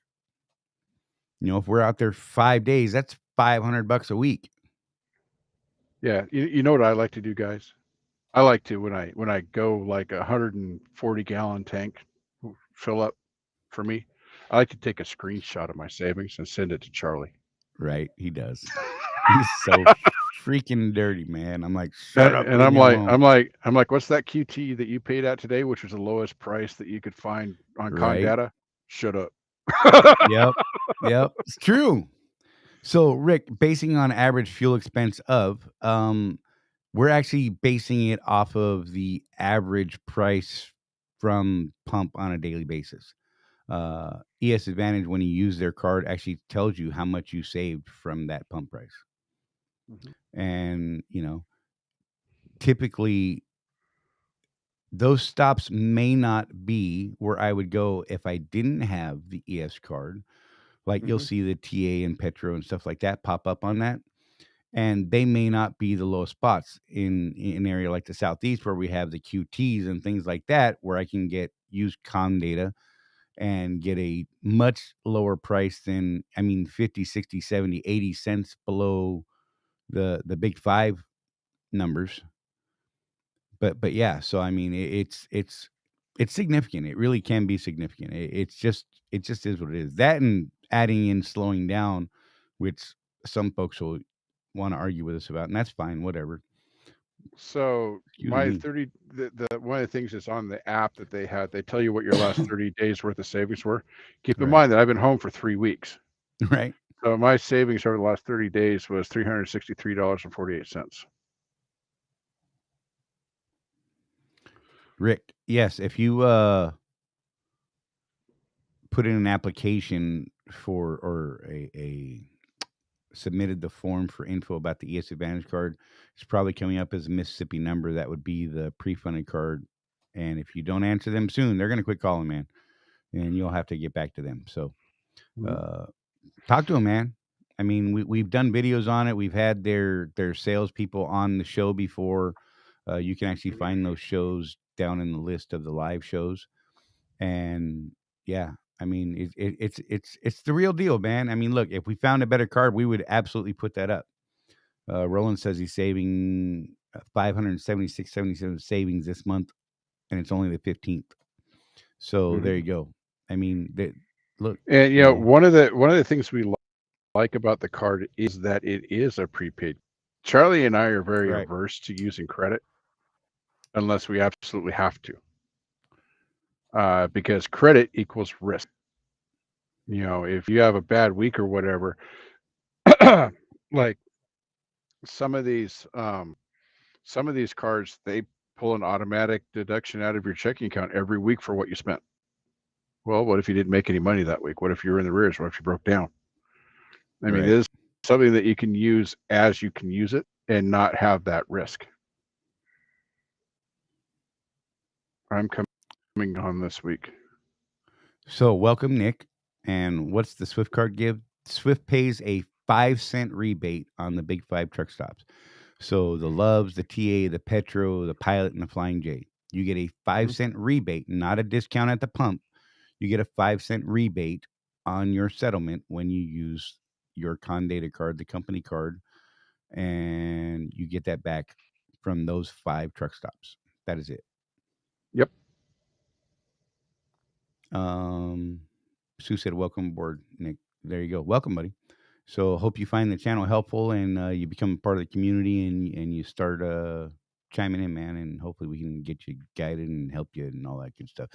If we're out there 5 days, that's $500 a week. Yeah, you know what I like to do, guys? I like to when I go like 140-gallon tank fill up for me. I like to take a screenshot of my savings and send it to Charley. Right? He does. He's so freaking dirty, man. I'm like, shut up, And leave me alone. I'm like, what's that QT that you paid out today, which was the lowest price that you could find on Right? Condata? Shut up. Yep. Yep. It's true. So, Rick, basing on average fuel expense we're actually basing it off of the average price from pump on a daily basis. ES Advantage, when you use their card, actually tells you how much you saved from that pump price. And, typically those stops may not be where I would go if I didn't have the ES card. Like you'll see the TA and Petro and stuff like that pop up on that. And they may not be the lowest spots in an area like the Southeast where we have the QTs and things like that, where I can use com data and get a much lower price than, 50, 60, 70, 80 cents below the big five numbers. But yeah, so it's significant. It really can be significant. It just is what it is. That and adding in slowing down, which some folks will want to argue with us about, and that's fine, whatever. So my 30, the one of the things that's on the app that they tell you what your last 30 days worth of savings were. Keep in mind that I've been home for 3 weeks. Right. So my savings over the last 30 days was $363.48. Rick, yes, if you put in an application for or a submitted the form for info about the ES Advantage card, it's probably coming up as a Mississippi number. That would be the pre-funded card. And if you don't answer them soon, they're going to quit calling, man. And you'll have to get back to them. So talk to them, man. We've done videos on it. We've had their salespeople on the show before. You can actually find those shows down in the list of the live shows. And yeah, it's the real deal, man. Look, if we found a better card, we would absolutely put that up. Roland says he's saving 576.77 savings this month, and it's only the 15th. So there you go. Look, and one of the things we like about the card is that it is a prepaid. Charley and I are very averse to using credit unless we absolutely have to, because credit equals risk. If you have a bad week or whatever, like some of these cards, they pull an automatic deduction out of your checking account every week for what you spent. Well, what if you didn't make any money that week? What if you were in the rears? What if you broke down? It is something that you can use as you can use it and not have that risk. I'm coming on this week. So welcome, Nick. And what's the Swift card give? Swift pays a 5-cent rebate on the big 5 truck stops. So the Loves, the TA, the Petro, the Pilot, and the Flying J. You get a 5-cent rebate, not a discount at the pump. You get a 5-cent rebate on your settlement when you use your Condata card, the company card, and you get that back from those 5 truck stops. That is it. Yep. Sue said, welcome aboard, Nick. There you go. Welcome, buddy. So hope you find the channel helpful and you become part of the community and you start chiming in, man. And hopefully we can get you guided and help you and all that good stuff.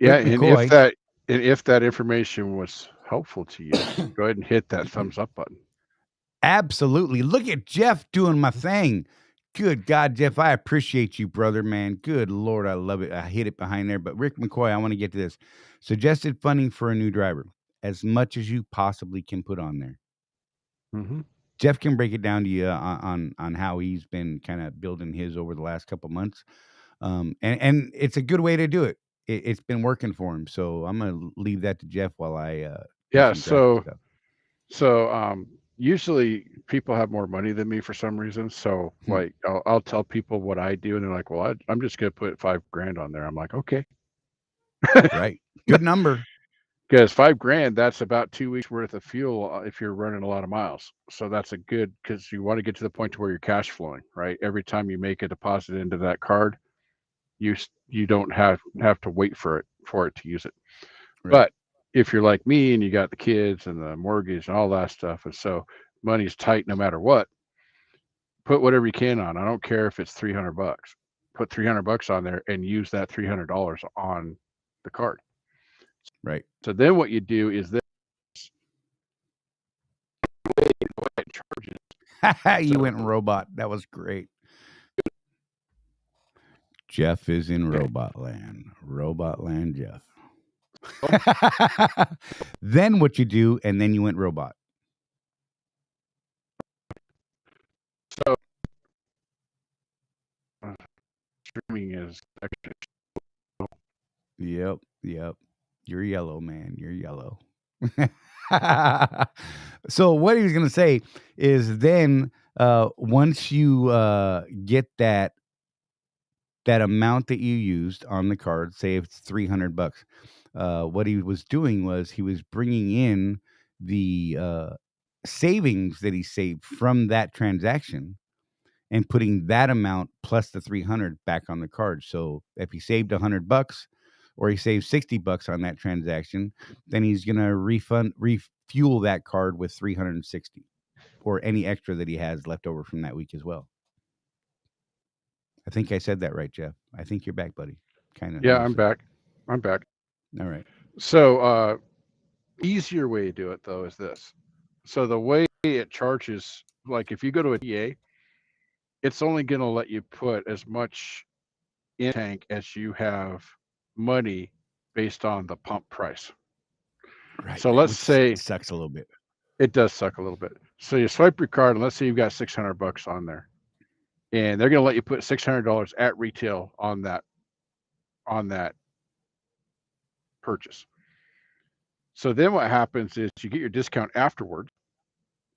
Yeah, and if that information was helpful to you, go ahead and hit that thumbs up button. Absolutely. Look at Jeff doing my thing. Good God, Jeff, I appreciate you, brother, man. Good Lord, I love it. I hit it behind there. But Rick McCoy, I want to get to this. Suggested funding for a new driver, as much as you possibly can put on there. Jeff can break it down to you on how he's been kind of building his over the last couple months. And it's a good way to do it. It's been working for him. So I'm going to leave that to Jeff while I usually people have more money than me for some reason. So like I'll tell people what I do and they're like, well, I'm just going to put $5,000 on there. I'm like, okay. Right. Good number. Because $5,000, that's about 2 weeks worth of fuel if you're running a lot of miles. So that's a good, because you want to get to the point to where you're cash flowing, right? Every time you make a deposit into that card, you don't have to wait for it to use it. Right. But if you're like me and you got the kids and the mortgage and all that stuff, and so money's tight no matter what, put whatever you can on. I don't care if it's $300. Put $300 on there and use that $300 on the card. Right. So then what you do is this way it charges. You So went robot. That was great. Jeff is in okay. robot land. Robot land, Jeff. Then what you do, and then you went robot. So streaming is actually Yep. You're yellow, man. You're yellow. So what he was gonna say is then once you get that amount that you used on the card, say if it's $300, what he was doing was he was bringing in the savings that he saved from that transaction and putting that amount plus the 300 back on the card. So if he saved $100 or he saved $60 on that transaction, then he's going to refuel that card with 360 or any extra that he has left over from that week as well. I think I said that right, Jeff. I think you're back, buddy. Kind of. Yeah, I'm back. All right. So easier way to do it though is this. So the way it charges, like if you go to a TA, it's only going to let you put as much in tank as you have money based on the pump price. Right. So let's say it sucks a little bit. it does suck a little bit. So you swipe your card and let's say you've got $600 on there, and they're going to let you put $600 at retail on that purchase. So then what happens is you get your discount afterwards,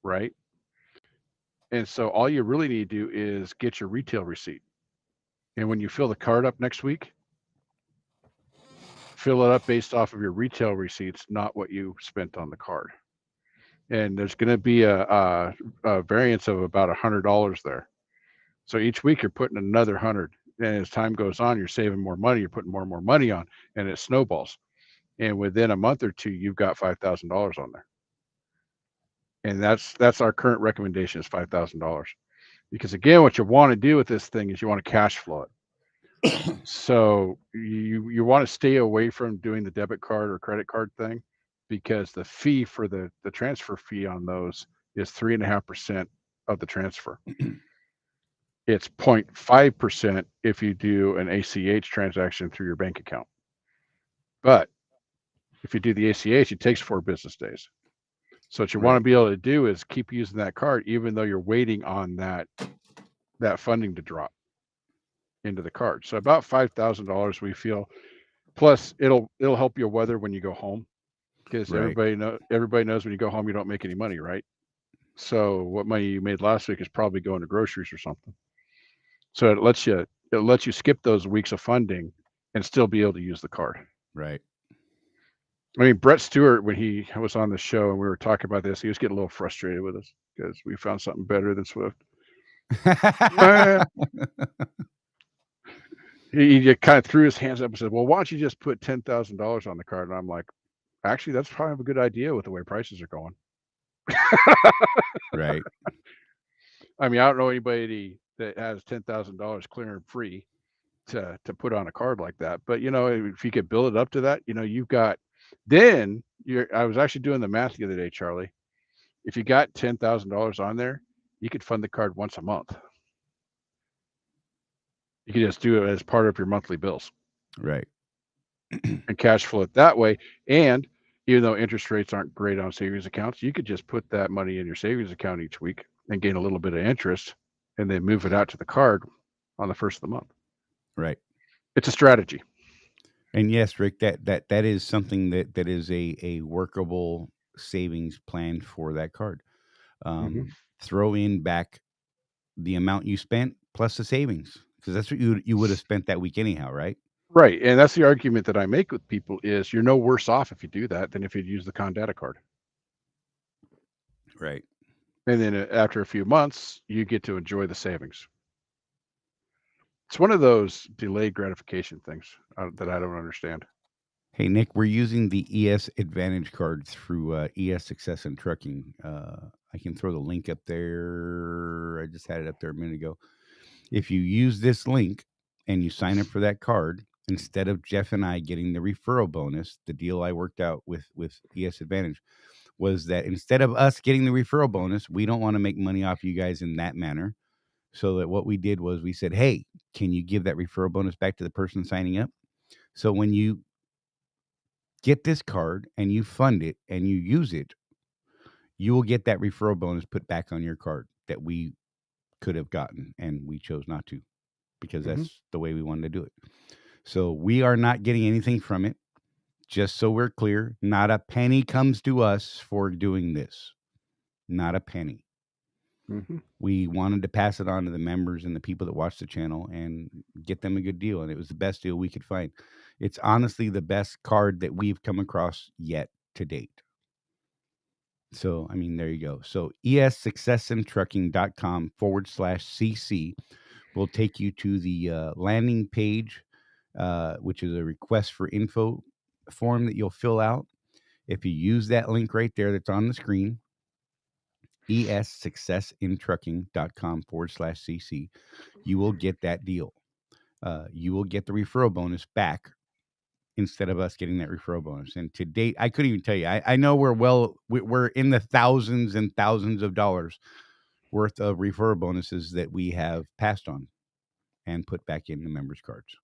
right? And so all you really need to do is get your retail receipt. And when you fill the card up next week, fill it up based off of your retail receipts, not what you spent on the card. And there's going to be a variance of about $100 there. So each week you're putting another 100, and as time goes on, you're saving more money. You're putting more and more money on, and it snowballs. And within a month or two, you've got $5,000 on there. And that's our current recommendation is $5,000. Because again, what you want to do with this thing is you want to cash flow it. So you want to stay away from doing the debit card or credit card thing, because the fee for the transfer fee on those is 3.5% of the transfer. It's 0.5% if you do an ACH transaction through your bank account. But if you do the ACH, it takes 4 business days. So what you want to be able to do is keep using that card, even though you're waiting on that funding to drop into the card. So about $5,000 we feel. Plus it'll help you weather when you go home, because everybody knows when you go home you don't make any money, right? So what money you made last week is probably going to groceries or something. So it lets you skip those weeks of funding and still be able to use the card. Right. I mean, Brett Stewart, when he was on the show and we were talking about this, he was getting a little frustrated with us because we found something better than Swift. He kind of threw his hands up and said, well, why don't you just put $10,000 on the card? And I'm like, actually, that's probably a good idea with the way prices are going. Right. I mean, I don't know anybody that has $10,000 clear and free to put on a card like that. But, if you could build it up to that, you've got, then I was actually doing the math the other day, Charlie. If you got $10,000 on there, you could fund the card once a month. You could just do it as part of your monthly bills. Right. And cash flow it that way. And even though interest rates aren't great on savings accounts, you could just put that money in your savings account each week and gain a little bit of interest and then move it out to the card on the first of the month. Right. It's a strategy. And yes, Rick, that is something that is a workable savings plan for that card. Throw in back the amount you spent plus the savings, because that's what you would have spent that week anyhow, right? Right. And that's the argument that I make with people is you're no worse off if you do that than if you'd use the Condata card. Right. And then after a few months, you get to enjoy the savings. It's one of those delayed gratification things that I don't understand. Hey, Nick, we're using the ES Advantage card through ES Success and Trucking. I can throw the link up there. I just had it up there a minute ago. If you use this link and you sign up for that card, instead of Jeff and I getting the referral bonus, the deal I worked out with ES Advantage was that instead of us getting the referral bonus, we don't want to make money off you guys in that manner. So that what we did was we said, hey, can you give that referral bonus back to the person signing up? So when you get this card and you fund it and you use it, you will get that referral bonus put back on your card that we could have gotten and we chose not to because that's the way we wanted to do it. So we are not getting anything from it. Just so we're clear, not a penny comes to us for doing this. Not a penny. We wanted to pass it on to the members and the people that watch the channel and get them a good deal. And it was the best deal we could find. It's honestly the best card that we've come across yet to date. So, I mean, there you go. So essuccessintrucking.com/CC will take you to the landing page, which is a request for info form that you'll fill out. If you use that link right there that's on the screen, essuccessintrucking.com/CC, you will get that deal. You will get the referral bonus back instead of us getting that referral bonus. And to date, I couldn't even tell you. I know we're in the thousands and thousands of dollars worth of referral bonuses that we have passed on and put back in the members' cards.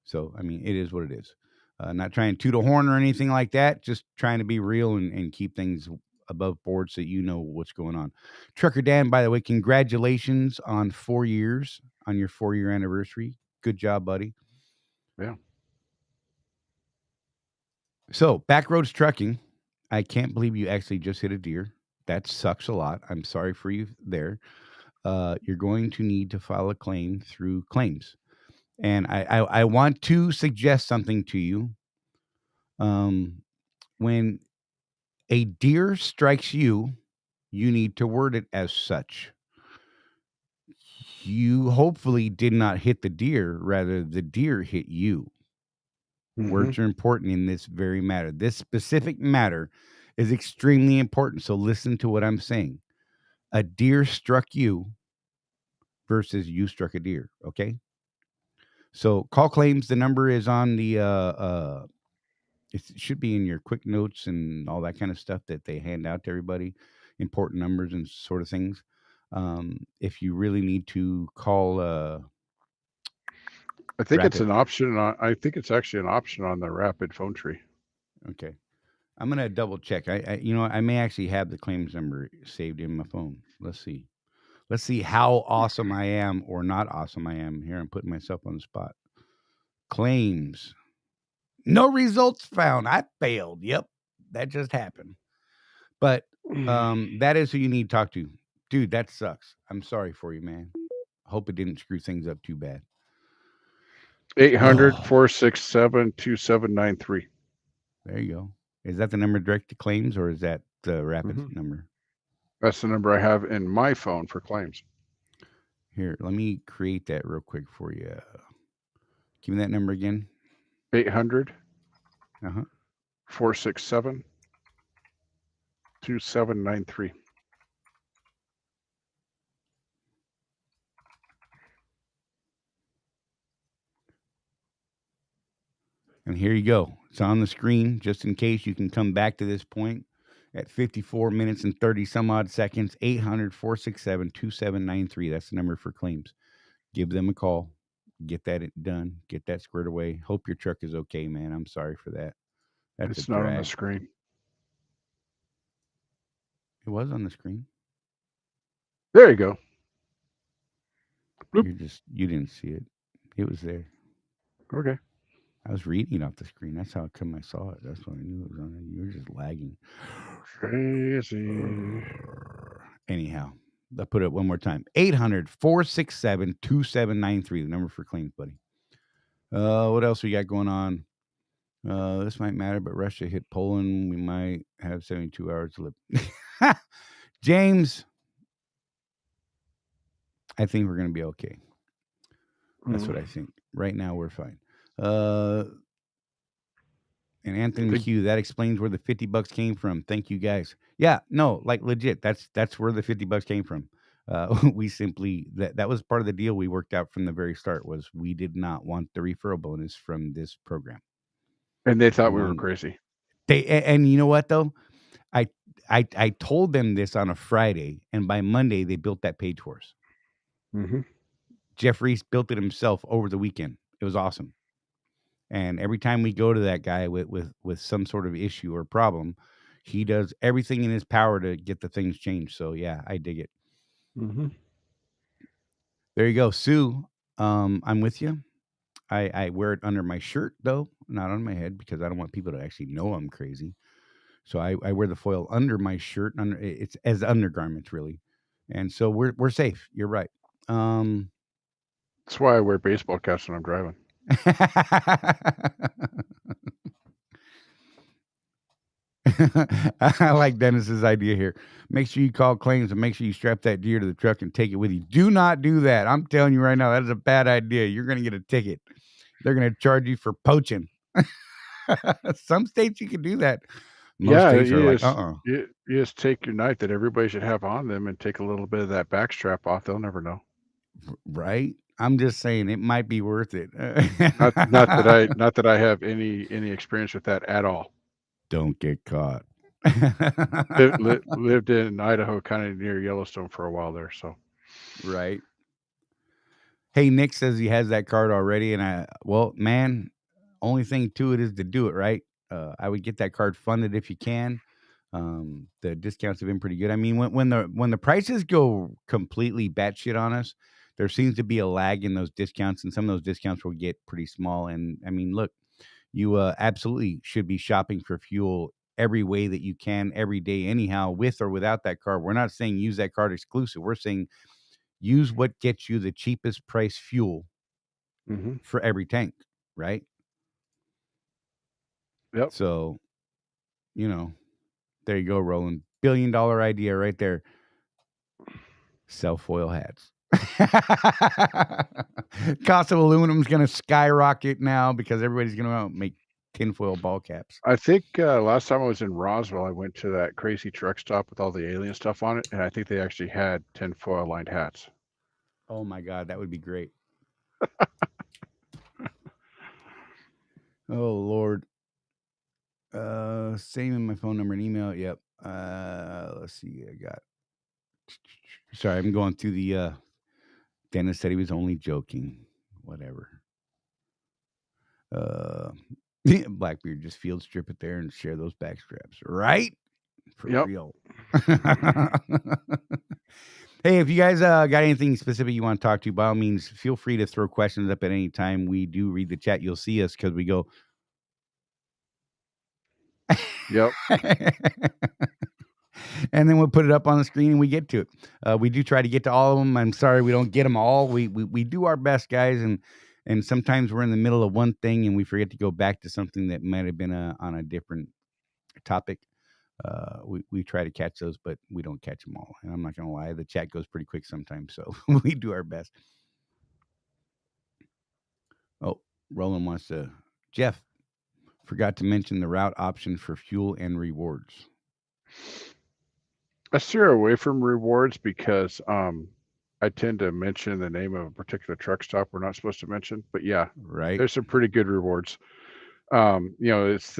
So, I mean, it is what it is. Not trying to toot a horn or anything like that. Just trying to be real and keep things above board so you know what's going on. Trucker Dan, by the way, congratulations on 4 years, on your 4-year anniversary. Good job, buddy. Yeah. So, Backroads Trucking, I can't believe you actually just hit a deer. That sucks a lot. I'm sorry for you there. You're going to need to file a claim through claims. And I want to suggest something to you. When a deer strikes you, you need to word it as such. You hopefully did not hit the deer, rather the deer hit you. Words are important in this very matter. This specific matter is extremely important. So listen to what I'm saying. A deer struck you versus you struck a deer. Okay. So call claims. The number is on the it should be in your quick notes and all that kind of stuff that they hand out to everybody. Important numbers and sort of things. If you really need to call I think it's Rapid. an option. I think it's actually an option on the Rapid phone tree. Okay. I'm gonna double check. I may actually have the claims number saved in my phone. Let's see. Let's see how awesome I am or not awesome I am. Here I'm putting myself on the spot. Claims. No results found. I failed. Yep. That just happened. But that is who you need to talk to. Dude, that sucks. I'm sorry for you, man. Hope it didn't screw things up too bad. 800-467-2793. There you go. Is that the number direct to claims or is that the Rapid number? That's the number I have in my phone for claims. Here, let me create that real quick for you. Give me that number again. 800 Uh-huh. 467 2793. And here you go. It's on the screen just in case you can come back to this point at 54 minutes and 30 some odd seconds. 800-467-2793. That's the number for claims. Give them a call. Get that done. Get that squared away. Hope your truck is okay, man. I'm sorry for that. That's It's a not drag. on the screen. It was on the screen. There you go. You didn't see it. It was there. Okay. I was reading off the screen. That's how come I saw it. That's when I knew it was on it. You were just lagging. Crazy. Anyhow, I'll put it one more time. 800-467-2793, the number for claims, buddy. What else we got going on? This might matter, but Russia hit Poland. We might have 72 hours to live. James, I think we're going to be okay. That's what I think. Right now, we're fine. And Anthony McHugh, that explains where the $50 came from. Thank you, guys. Yeah, no, like legit. That's where the $50 came from. We simply that was part of the deal we worked out from the very start. Was we did not want the referral bonus from this program, and they thought we were crazy. And you know what though, I told them this on a Friday, and by Monday they built that page for us. Mm-hmm. Jeff Reese built it himself over the weekend. It was awesome. And every time we go to that guy with some sort of issue or problem, he does everything in his power to get the things changed. So yeah, I dig it. Mm-hmm. There you go, Sue. I'm with you. I wear it under my shirt though, not on my head, because I don't want people to actually know I'm crazy. So I wear the foil under my shirt. It's as undergarments really, and so we're safe. You're right. That's why I wear baseball caps when I'm driving. I like Dennis's idea here. Make sure you call claims and make sure you strap that deer to the truck and take it with you. Do not do that. I'm telling you right now, that is a bad idea. You're going to get a ticket. They're going to charge you for poaching. Some states you can do that. Most states are like, You just take your knife that everybody should have on them and take a little bit of that back strap off. They'll never know. Right? I'm just saying it might be worth it. not that I have any experience with that at all. Don't get caught. Lived in Idaho, kind of near Yellowstone for a while there. So, right. Hey, Nick says he has that card already, and man, only thing to it is to do it right. I would get that card funded if you can. The discounts have been pretty good. I mean, when the prices go completely batshit on us, there seems to be a lag in those discounts, and some of those discounts will get pretty small. And I mean, look, you absolutely should be shopping for fuel every way that you can every day, anyhow, with or without that card. We're not saying use that card exclusive. We're saying use what gets you the cheapest price fuel for every tank, right? Yep. So, there you go, Roland. $1 billion idea right there. Sell foil hats. Cost of aluminum is going to skyrocket now because everybody's going to make tinfoil ball caps. I think last time I was in Roswell, I went to that crazy truck stop with all the alien stuff on it, and I think they actually had tinfoil lined hats. Oh my God, that would be great. Oh Lord. Same in my phone number and email. Yep. Let's see. Sorry, I'm going through the Dennis said he was only joking. Whatever. Blackbeard, just field strip it there and share those back straps, right? For real. Hey, if you guys got anything specific you want to talk to, by all means, feel free to throw questions up at any time. We do read the chat. You'll see us because we go. Yep. And then we'll put it up on the screen and we get to it. We do try to get to all of them. I'm sorry we don't get them all. We do our best, guys, and sometimes we're in the middle of one thing and we forget to go back to something that might have been on a different topic. We try to catch those, but we don't catch them all. And I'm not going to lie, the chat goes pretty quick sometimes, so we do our best. Oh, Roland wants to. Jeff, forgot to mention the route option for fuel and rewards. I steer away from rewards because I tend to mention the name of a particular truck stop we're not supposed to mention. But yeah, right. There's some pretty good rewards. It's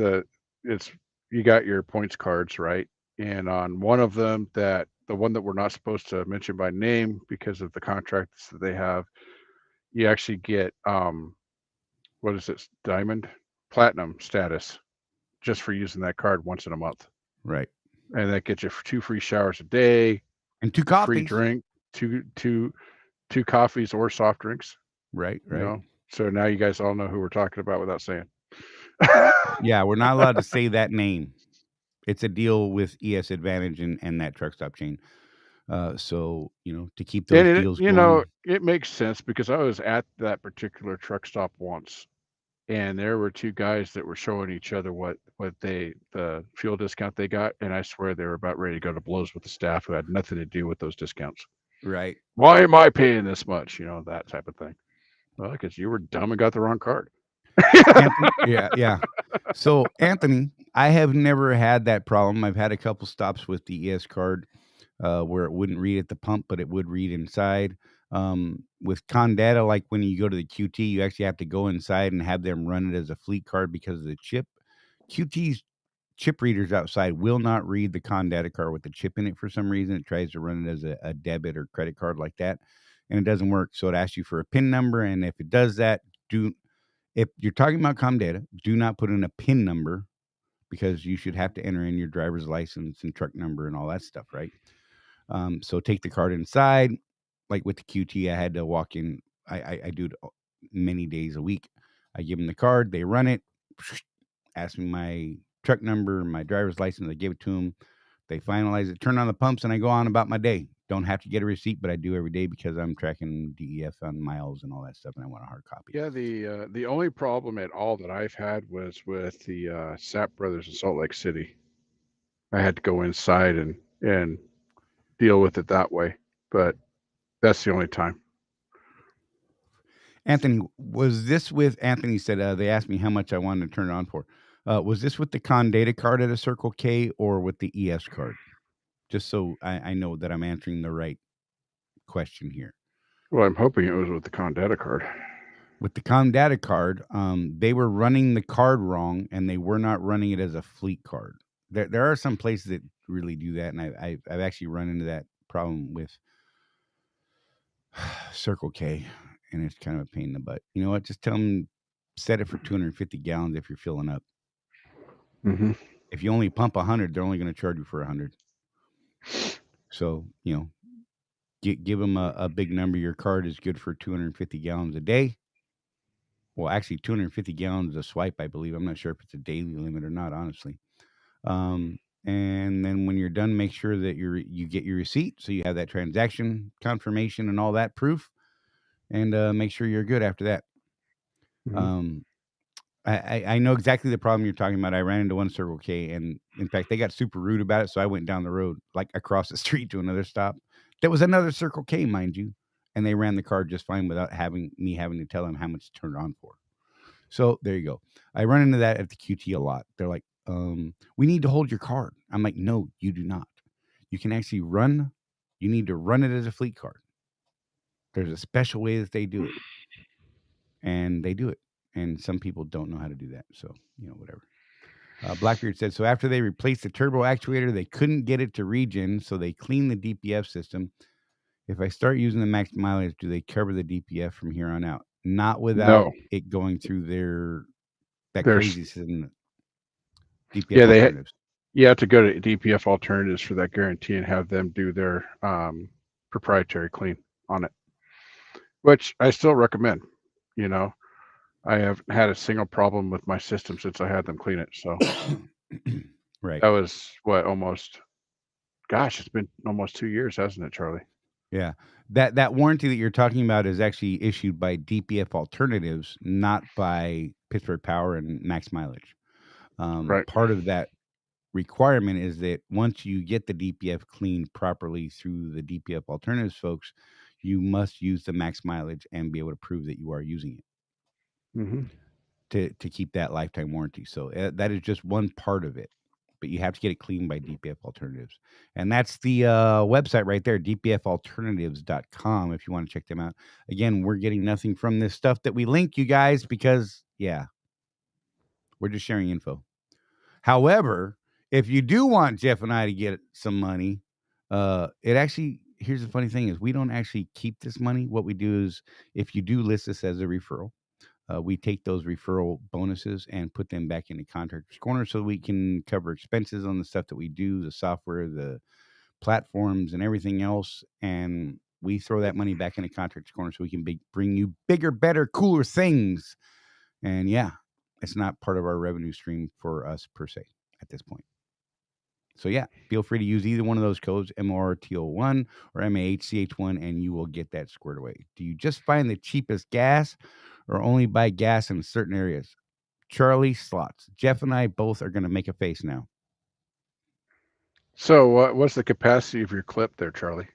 you got your points cards, right? And on one of them, the one that we're not supposed to mention by name because of the contracts that they have, you actually get what is it, diamond, platinum status just for using that card once in a month. Right. And that gets you 2 free showers a day and 2 coffees, free drink, two coffees or soft drinks. Right. So now you guys all know who we're talking about without saying. Yeah, we're not allowed to say that name. It's a deal with ES Advantage and that truck stop chain. So to keep those deals going. It makes sense because I was at that particular truck stop once, and there were two guys that were showing each other what the fuel discount they got, and I swear they were about ready to go to blows with the staff who had nothing to do with those discounts. Right. Why am I paying this much? You know, that type of thing. Well, because you were dumb and got the wrong card. Anthony, yeah. So, Anthony, I have never had that problem. I've had a couple stops with the ES card where it wouldn't read at the pump, but it would read inside. With Condata, like when you go to the QT, you actually have to go inside and have them run it as a fleet card because of the chip. QT's chip readers outside will not read the Condata card with the chip in it for some reason. It tries to run it as a debit or credit card like that, and it doesn't work. So it asks you for a PIN number, and if it does that, if you're talking about Comdata, do not put in a PIN number because you should have to enter in your driver's license and truck number and all that stuff, right? So take the card inside. Like with the QT, I had to walk in. I do it many days a week. I give them the card, they run it, ask me my truck number, my driver's license. I give it to them. They finalize it, turn on the pumps, and I go on about my day. Don't have to get a receipt, but I do every day because I'm tracking DEF on miles and all that stuff, and I want a hard copy. Yeah, the only problem at all that I've had was with the Sapp Brothers in Salt Lake City. I had to go inside and deal with it that way, but that's the only time. Anthony, was this with Anthony said they asked me how much I wanted to turn it on for. Was this with the Condata card at a Circle K or with the ES card? Just so I know that I'm answering the right question here. Well, I'm hoping it was with the Condata card. With the Condata card, they were running the card wrong, and they were not running it as a fleet card. There are some places that really do that, and I've actually run into that problem with Circle K, and it's kind of a pain in the butt. You know what? Just tell them set it for 250 gallons if you're filling up. Mm-hmm. If you only pump 100, they're only going to charge you for 100. So, you know, give them a big number. Your card is good for 250 gallons a day. Well, actually, 250 gallons a swipe, I believe. I'm not sure if it's a daily limit or not, honestly. And then when you're done, make sure that you get your receipt, so you have that transaction confirmation and all that proof, and make sure you're good after that. Mm-hmm. I know exactly the problem you're talking about. I ran into one Circle K, and in fact, they got super rude about it. So I went down the road, like across the street to another stop. There was another Circle K, mind you, and they ran the card just fine without having to tell them how much to turn it on for. So there you go. I run into that at the QT a lot. They're like, we need to hold your card. I'm like, no, you do not. You can actually you need to run it as a fleet card. There's a special way that they do it. And they do it. And some people don't know how to do that. So, you know, whatever. Blackbeard said, so after they replaced the turbo actuator, they couldn't get it to regen. So they cleaned the DPF system. If I start using the max mileage, do they cover the DPF from here on out? Not without it going through that crazy system. DPF alternatives. You have to go to DPF alternatives for that guarantee and have them do their proprietary clean on it, which I still recommend. You know, I haven't had a single problem with my system since I had them clean it. So right. That was it's been almost 2 years, hasn't it, Charlie? Yeah. That warranty that you're talking about is actually issued by DPF Alternatives, not by Pittsburgh Power and Max Mileage. Right. Part of that requirement is that once you get the DPF cleaned properly through the DPF Alternatives folks, you must use the max mileage and be able to prove that you are using it to keep that lifetime warranty. So that is just one part of it, but you have to get it cleaned by DPF Alternatives. And that's the website right there, dpfalternatives.com, if you want to check them out. Again, we're getting nothing from this stuff that we link, you guys, because, yeah, we're just sharing info. However, if you do want Jeff and I to get some money, here's the funny thing is we don't actually keep this money. What we do is if you do list this as a referral, we take those referral bonuses and put them back into Contractors Corner so we can cover expenses on the stuff that we do, the software, the platforms, and everything else. And we throw that money back into Contractors Corner so we can bring you bigger, better, cooler things. And yeah, it's not part of our revenue stream for us per se at this point. So yeah, feel free to use either one of those codes, MORTO1 or MAHCH1, and you will get that squared away. Do you just find the cheapest gas, or only buy gas in certain areas? Charley slots. Jeff and I both are going to make a face now. So what's the capacity of your clip there, Charlie?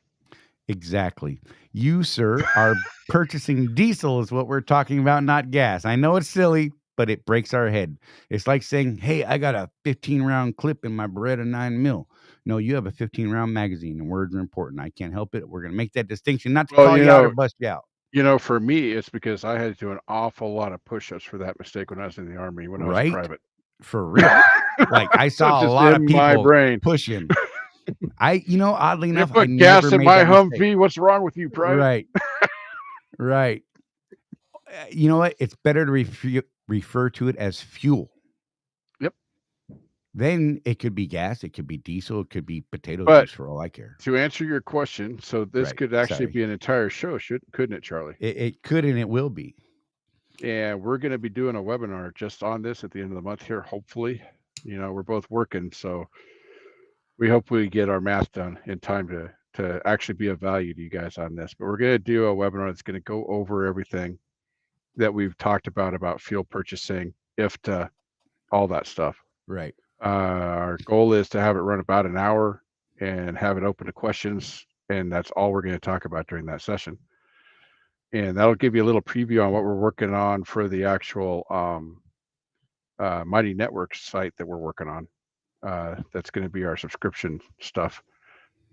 Exactly. You, sir, are purchasing diesel is what we're talking about, not gas. I know it's silly, but it breaks our head. It's like saying, hey, I got a 15-round clip in my Beretta 9mm. No, you have a 15-round magazine, and words are important. I can't help it. We're going to make that distinction, not to Well, call you out or bust you out. For me, it's because I had to do an awful lot of push-ups for that mistake when I was in the Army, when I was private. For real. Like, I saw a lot of people pushing. Oddly enough, I put never gas in made my that Humvee. mistake. What's wrong with you, private? Right. Right. You know what? It's better to refer to it as fuel. Yep. Then it could be gas, it could be diesel, it could be potato juice for all I care. To answer your question, so this could actually be an entire show, couldn't it, Charlie? It could, and it will be. And we're going to be doing a webinar just on this at the end of the month here, hopefully. We're both working, so we hope we get our math done in time to actually be of value to you guys on this. But we're going to do a webinar that's going to go over everything that we've talked about fuel purchasing, IFTA, all that stuff. Right. Our goal is to have it run about an hour and have it open to questions, and that's all we're going to talk about during that session. And that'll give you a little preview on what we're working on for the actual Mighty Networks site that we're working on. That's going to be our subscription stuff.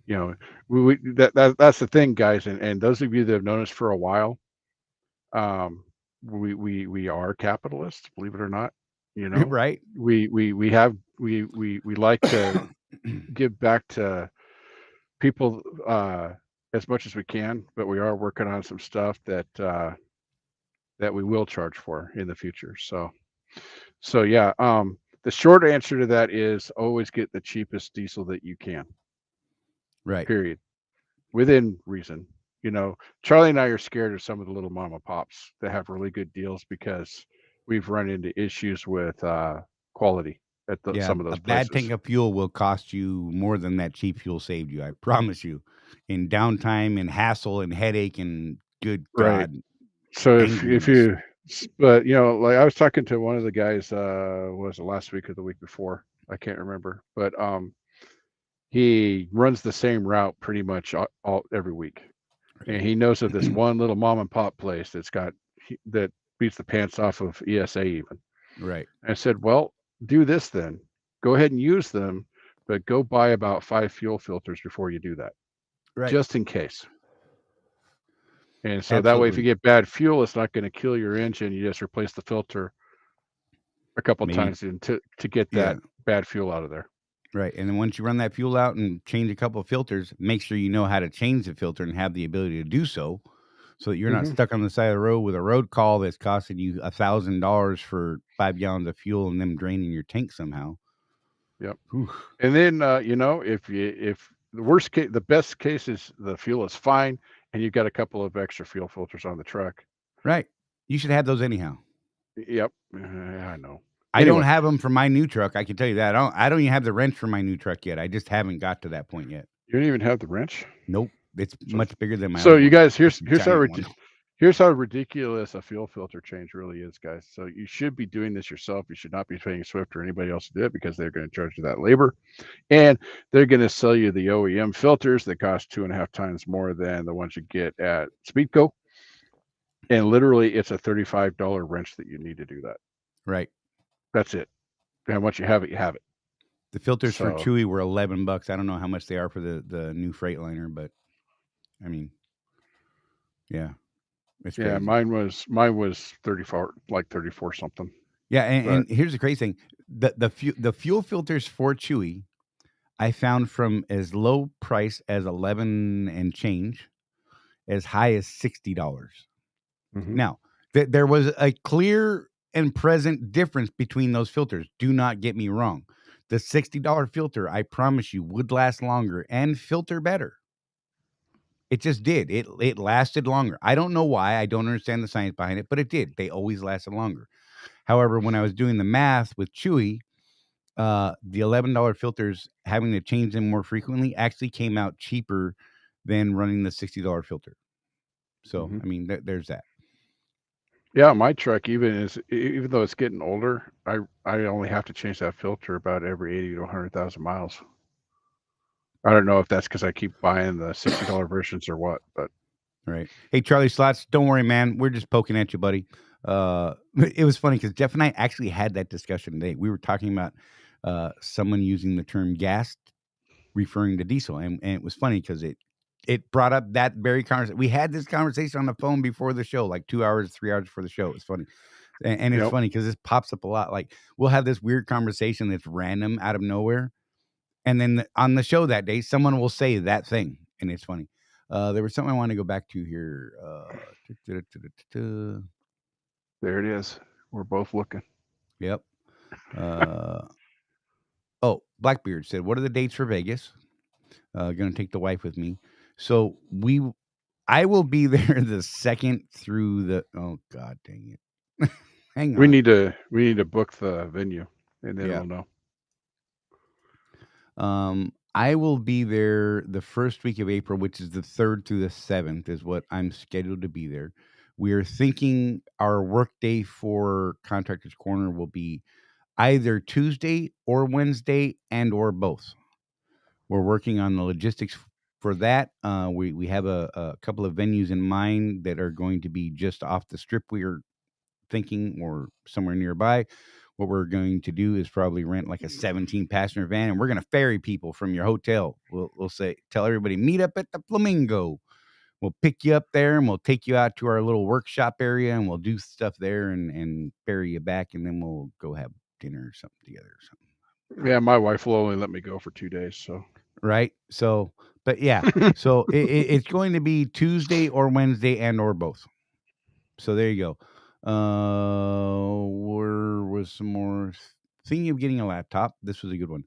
That's the thing, guys, and those of you that have known us for a while, we are capitalists, believe it or not. Right. We like to give back to people as much as we can, but we are working on some stuff that we will charge for in the future. So yeah, the short answer to that is always get the cheapest diesel that you can. Right. Period. Within reason. Charlie and I are scared of some of the little mom and pops that have really good deals because we've run into issues with quality at some of those places. A bad tank of fuel will cost you more than that cheap fuel saved you. I promise you, in downtime and hassle and headache and good God. So but like I was talking to one of the guys, was it last week or the week before? I can't remember, but he runs the same route pretty much all every week. And he knows of this one little mom and pop place that beats the pants off of ESA even. Right. I said, well, do this then. Go ahead and use them, but go buy about 5 fuel filters before you do that. Right. Just in case. And so that way, if you get bad fuel, it's not going to kill your engine. You just replace the filter a couple times to get that bad fuel out of there. Right. And then once you run that fuel out and change a couple of filters, make sure you know how to change the filter and have the ability to do so that you're not stuck on the side of the road with a road call that's costing you $1,000 for 5 gallons of fuel and them draining your tank somehow. Yep. Whew. And then, if the worst case, the best case is the fuel is fine and you've got a couple of extra fuel filters on the truck. Right. You should have those anyhow. Yep. I know. I don't have them for my new truck. I can tell you that. I don't even have the wrench for my new truck yet. I just haven't got to that point yet. You don't even have the wrench? Nope. It's much bigger than my So you guys, here's how ridiculous a fuel filter change really is, guys. So you should be doing this yourself. You should not be paying Swift or anybody else to do it because they're going to charge you that labor. And they're going to sell you the OEM filters that cost 2.5 times more than the ones you get at Speedco. And literally, it's a $35 wrench that you need to do that. Right. That's it. And once you have it, you have it. The filters for Chewy were $11. I don't know how much they are for the new Freightliner, but I mean, yeah, it's crazy. Yeah, mine was 34, like 34 something. Yeah, and here's the crazy thing: the fuel filters for Chewy, I found from as low price as 11 and change, as high as $60. Now, there was a clear and present difference between those filters. Do not get me wrong. The $60 filter, I promise you, would last longer and filter better. It just did. It lasted longer. I don't know why. I don't understand the science behind it, but it did. They always lasted longer. However, when I was doing the math with Chewy, the $11 filters, having to change them more frequently, actually came out cheaper than running the $60 filter. So, I mean, there's that. Yeah, my truck even though it's getting older, I only have to change that filter about every 80 to 100,000 miles. I don't know if that's because I keep buying the $60 versions or what, but Right. Hey, Charlie Slots, don't worry, man. We're just poking at you, buddy. It was funny because Jeff and I actually had that discussion today. We were talking about someone using the term gas referring to diesel, and it was funny because it brought up that very conversation. We had this conversation on the phone before the show, like 2 hours, 3 hours before the show. It was funny. And it's yep, funny because this pops up a lot. Like we'll have this weird conversation that's random out of nowhere. And then on the show that day, someone will say that thing. And it's funny. There was something I wanted to go back to here. there it is. We're both looking. Yep. Uh, oh, Blackbeard said, "What are the dates for Vegas? Going to take the wife with me. So I will be there the second through the. Oh God, dang it! Hang We on. need to book the venue, and then Yeah. we'll know. I will be there the first week of April, which is the 3rd through the 7th, is what I'm scheduled to be there. We are thinking our work day for Contractors Corner will be either Tuesday or Wednesday and or both. We're working on the logistics for that. We have a couple of venues in mind that are going to be just off the strip. We are thinking, or somewhere nearby. What we're going to do is probably rent like a 17 passenger van, and we're going to ferry people from your hotel. We'll tell everybody meet up at the Flamingo. We'll pick you up there, and we'll take you out to our little workshop area, and we'll do stuff there, and ferry you back, and then we'll go have dinner or something together or something. Yeah, my wife will only let me go for 2 days, so Right. So, but yeah, so it's going to be Tuesday or Wednesday and or both. So there you go. Where was some more? Thinking of getting a laptop. This was a good one.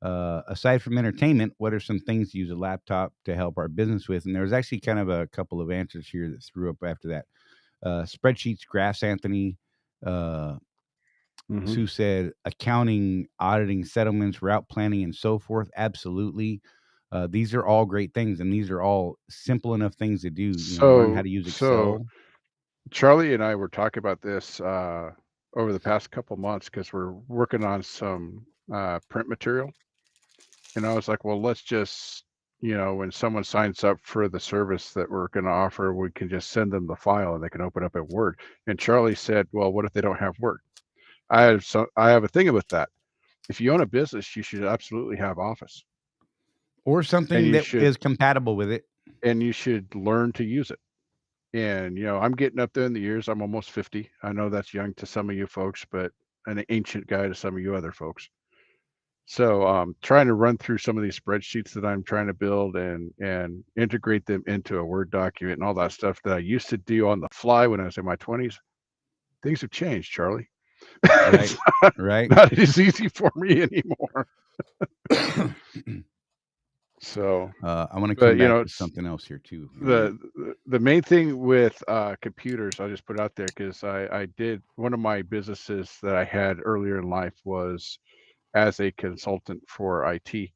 Aside from entertainment, what are some things to use a laptop to help our business with? And there was actually kind of a couple of answers here that threw up after that. Spreadsheets, graphs, Anthony. Uh, mhm. Sue said accounting, auditing, settlements, route planning, and so forth. Absolutely. These are all great things, and these are all simple enough things to do. Learn how So to use so Excel. Charlie and I were talking about this over the past couple months because we're working on some print material, and I was like, well, let's just when someone signs up for the service that we're going to offer, we can just send them the file and they can open up at Word. And Charlie said, well, what if they don't have Word? I have a thing with that. If you own a business, you should absolutely have Office, Or and something that is compatible with it. you should learn to use it. And I'm getting up there in the years. I'm almost 50. I know that's young to some of you folks, but an ancient guy to some of you other folks. So trying to run through some of these spreadsheets that I'm trying to build and integrate them into a Word document and all that stuff that I used to do on the fly when I was in my 20s. Things have changed, Charlie. Right. It's Right. not as easy for me anymore. So, I want to come but back to something else here too in a minute. the main thing with computers, I'll just put out there because I did one of my businesses that I had earlier in life was as a consultant for IT.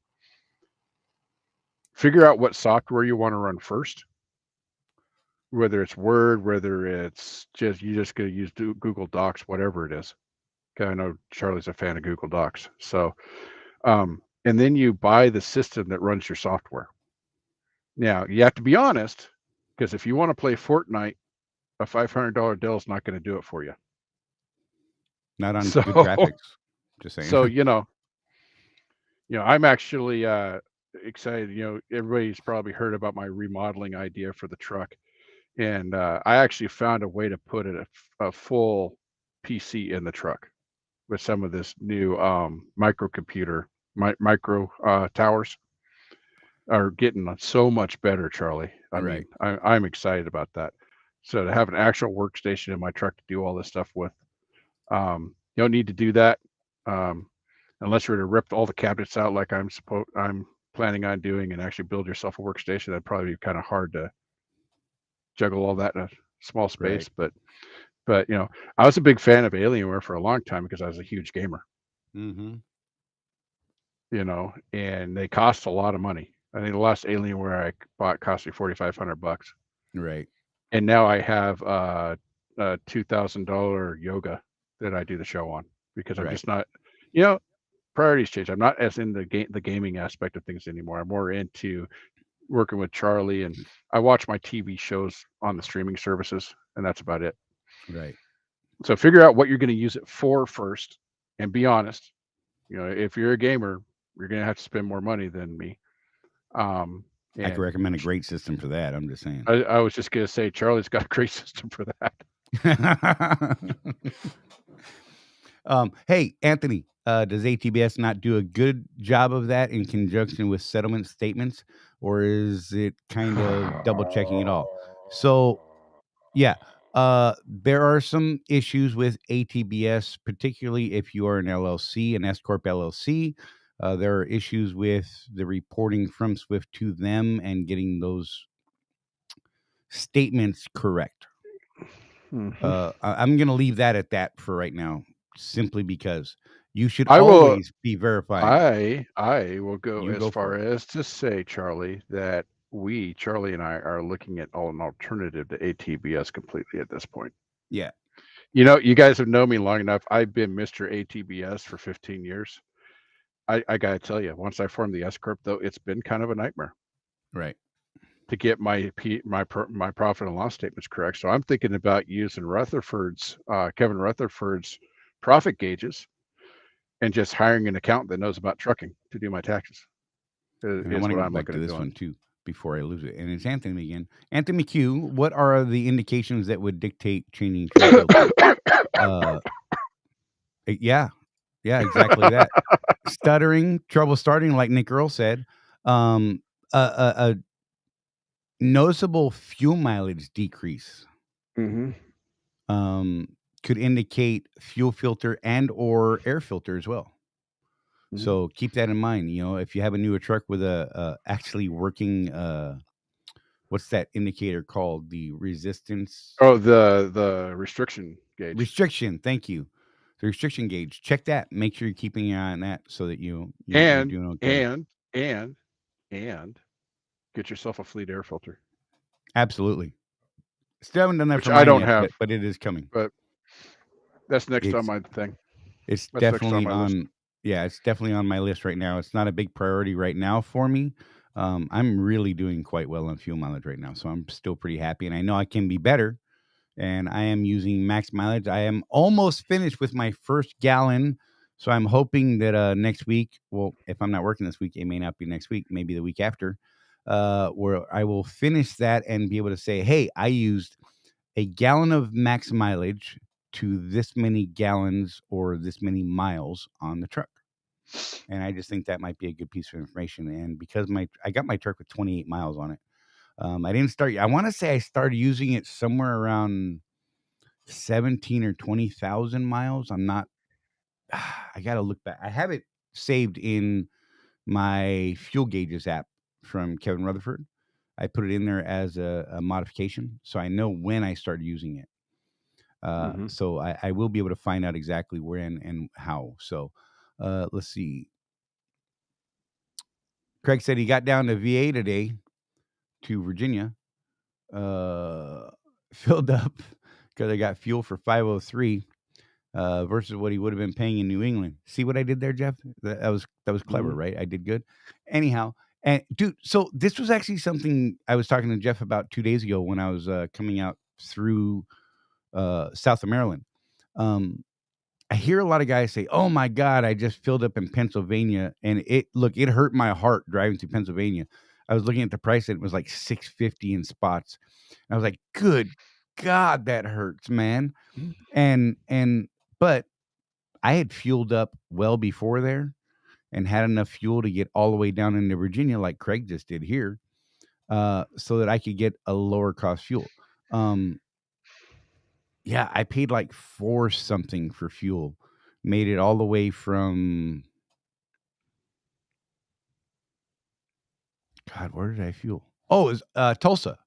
Figure out what software you want to run first, whether it's Word, whether it's just going to use Google Docs, whatever it is. Okay, I know Charlie's a fan of Google Docs, so and then you buy the system that runs your software. Now you have to be honest, because if you want to play Fortnite, a $500 Dell is not going to do it for you. Not on So, good graphics. Just saying. so I'm actually excited. Everybody's probably heard about my remodeling idea for the truck, and I actually found a way to put a full PC in the truck with some of this new microcomputer micro towers are getting so much better, Charlie. I Right. mean, I'm excited about that. So to have an actual workstation in my truck to do all this stuff with, you don't need to do that unless you're to rip all the cabinets out like I'm planning on doing and actually build yourself a workstation. That'd probably be kind of hard to juggle all that in a small Right. space. But I was a big fan of Alienware for a long time because I was a huge gamer. Mm-hmm. And they cost a lot of money. I think the last Alienware I bought cost me $4,500, Right. and now I have $2,000 yoga that I do the show on, because I'm Right. just not, priorities change. I'm not as in the gaming aspect of things anymore. I'm more into working with Charley, and I watch my TV shows on the streaming services, and that's about it. Right. So figure out what you're going to use it for first, and be honest. If you're a gamer, you're going to have to spend more money than me. I could And recommend a great system for that. I'm just saying. I was just going to say, Charlie's got a great system for that. Hey, Anthony, does ATBS not do a good job of that in conjunction with settlement statements, or is it kind of double checking it all? So, yeah, there are some issues with ATBS, particularly if you are an LLC, an S corp LLC. There are issues with the reporting from Swift to them and getting those statements correct. I'm going to leave that at that for right now, simply because you should always be verifying. I will go You as go for far it. as to say, Charlie, that Charlie and I, are looking at an alternative to ATBS completely at this point. Yeah. You guys have known me long enough. I've been Mr. ATBS for 15 years. I got to tell you, once I formed the S corp, though, it's been kind of a nightmare Right. to get my profit and loss statements correct. So I'm thinking about using Kevin Rutherford's profit gauges, and just hiring an accountant that knows about trucking to do my taxes. And I Is want to what go I'm back looking to at this doing. one too before I lose it. And it's Anthony again. Anthony Q, what are the indications that would dictate changing fuel filter? Yeah, exactly that. Stuttering, trouble starting, like Nick Earl said. A noticeable fuel mileage decrease could indicate fuel filter and or air filter as well. So keep that in mind. If you have a newer truck with a actually working, what's that indicator called? The resistance. Oh, the restriction gauge. Restriction. Thank you. The restriction gauge. Check that. Make sure you're keeping your eye on that so that you're And doing okay. and get yourself a fleet air filter. Absolutely. Still haven't done that Which for I mine don't yet, have, but it is coming. but that's next on It's my thing. it's That's next definitely on my list. it's definitely on my list right now. It's not a big priority right now for me. I'm really doing quite well on fuel mileage right now, so I'm still pretty happy, and I know I can be better. And I am using max mileage. I am almost finished with my first gallon, so I'm hoping that next week, well, if I'm not working this week, it may not be next week, maybe the week after, where I will finish that and be able to say, hey, I used a gallon of max mileage to this many gallons or this many miles on the truck. And I just think that might be a good piece of information. And because I got my truck with 28 miles on it. I didn't start. I want to say I started using it somewhere around 17 or 20,000 miles. I'm not. I got to look back. I have it saved in my fuel gauges app from Kevin Rutherford. I put it in there as a modification, so I know when I started using it. So I will be able to find out exactly when and how. So let's see. Craig said he got down to VA today, to Virginia. Filled up because I got fuel for 503 versus what he would have been paying in New England. See what I did there, Jeff? That was clever, right? I did good. Anyhow, and dude, so this was actually something I was talking to Jeff about 2 days ago when I was coming out through south of Maryland. I hear a lot of guys say, "Oh my God, I just filled up in Pennsylvania," and it hurt my heart driving through Pennsylvania. I was looking at the price and it was like $6.50 in spots. I was like, "Good God, that hurts, man." But I had fueled up well before there and had enough fuel to get all the way down into Virginia, like Craig just did here, so that I could get a lower cost fuel. Yeah, I paid like $4 something for fuel. Made it all the way from, God, where did I fuel? Oh, it was Tulsa.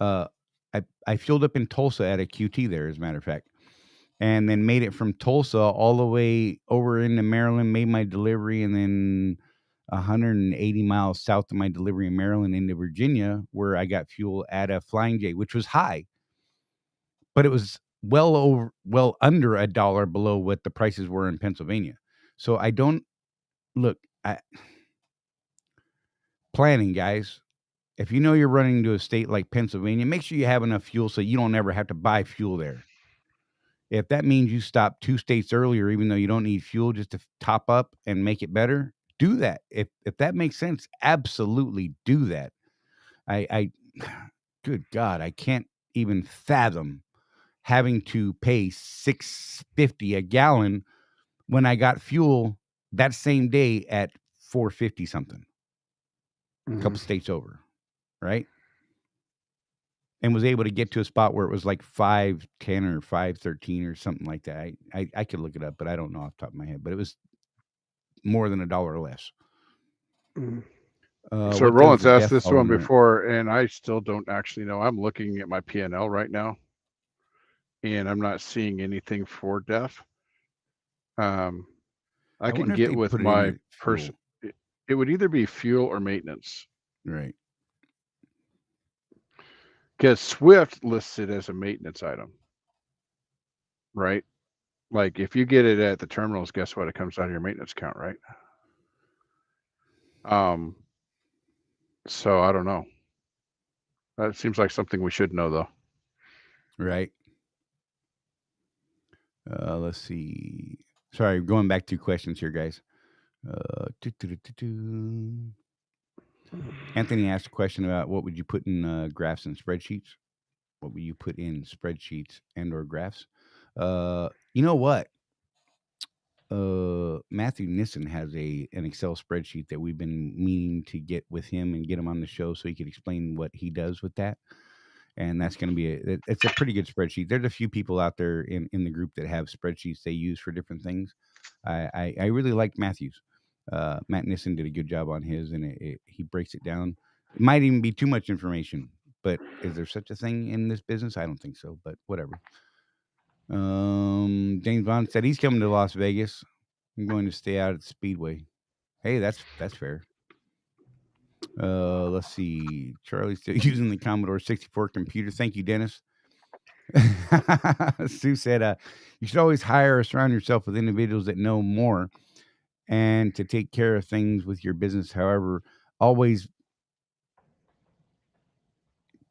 I fueled up in Tulsa at a QT there, as a matter of fact, and then made it from Tulsa all the way over into Maryland, made my delivery, and then 180 miles south of my delivery in Maryland into Virginia, where I got fuel at a Flying J, which was high, but it was well under $1 below what the prices were in Pennsylvania. So I don't look. Planning, guys. If you know you're running to a state like Pennsylvania, make sure you have enough fuel so you don't ever have to buy fuel there. If that means you stop 2 states earlier, even though you don't need fuel, just to top up and make it better, do that. If that makes sense, absolutely do that. I good God, I can't even fathom having to pay $6.50 a gallon when I got fuel that same day at $4.50 something, a couple states over, right? And was able to get to a spot where it was like 5.10 or 5.13 or something like that. I could look it up, but I don't know off the top of my head. But it was more than $1 less. So What does Roland's the asked deaf this fall one under? before, and I still don't actually know. I'm looking at my P&L right now, and I'm not seeing anything for deaf. I can wonder if get they with put it my in person. fuel. It would either be fuel or maintenance, Right. because Swift lists it as a maintenance item, right? Like if you get it at the terminals, guess what? It comes out of your maintenance account, right? So I don't know. That seems like something we should know, though. Right. Let's see. Sorry, going back 2 questions here, guys. Anthony asked a question about what would you put in graphs and spreadsheets? What would you put in spreadsheets and or graphs? You know what? Matthew Nissen has an Excel spreadsheet that we've been meaning to get with him and get him on the show so he could explain what he does with that. And that's going to be it's a pretty good spreadsheet. There's a few people out there in the group that have spreadsheets they use for different things. I really like Matthew's. Matt Nissen did a good job on his, and he breaks it down. It might even be too much information, but is there such a thing in this business? I don't think so, but whatever. James Bond said he's coming to Las Vegas. I'm going to stay out at the Speedway. Hey, that's fair. Let's see. Charlie's still using the Commodore 64 computer. Thank you, Dennis. Sue said, you should always hire or surround yourself with individuals that know more and to take care of things with your business. However, always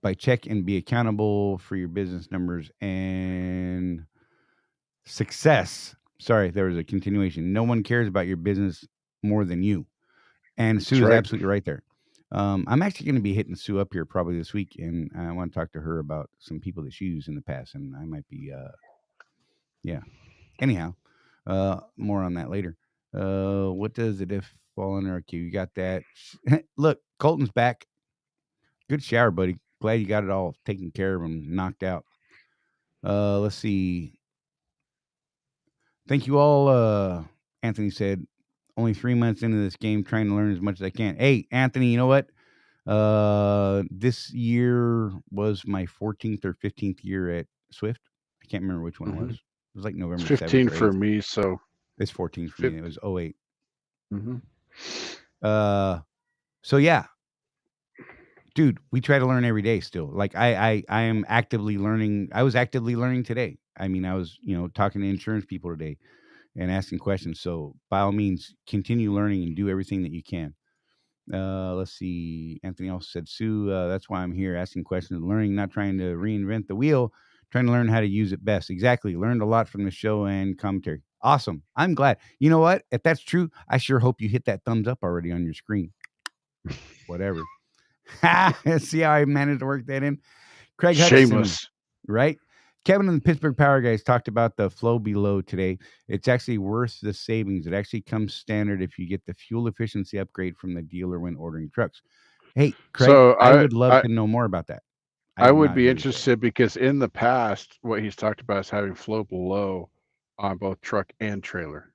by check and be accountable for your business numbers and success. Sorry, there was a continuation. No one cares about your business more than you. And Sue is absolutely right there. I'm actually going to be hitting Sue up here probably this week, and I want to talk to her about some people that she used in the past, and I might be, yeah. Anyhow, more on that later. What does it if fall under our queue? You got that? Look, Colton's back. Good shower, buddy. Glad you got it all taken care of and knocked out. Let's see. Thank you all. Anthony said, only 3 months into this game, trying to learn as much as I can. Hey, Anthony, you know what? This year was my 14th or 15th year at Swift. I can't remember which one it was. It was like November 7th or 15 for 8th. me, so It's 14 for me. And it was 08. Mm-hmm. So yeah, dude, we try to learn every day still. Like I am actively learning. I was actively learning today. I mean, I was, talking to insurance people today and asking questions. So by all means, continue learning and do everything that you can. Let's see. Anthony also said, Sue, that's why I'm here asking questions and learning, not trying to reinvent the wheel, trying to learn how to use it best. Exactly. Learned a lot from the show and commentary. Awesome. I'm glad. You know what? If that's true, I sure hope you hit that thumbs up already on your screen. Whatever. See how I managed to work that in? Craig Shameless. Hudson, right? Kevin and the Pittsburgh Power guys talked about the flow below today. It's actually worth the savings. It actually comes standard if you get the fuel efficiency upgrade from the dealer when ordering trucks. Hey, Craig, So I would love to know more about that. I would be interested because in the past, what he's talked about is having flow below on both truck and trailer.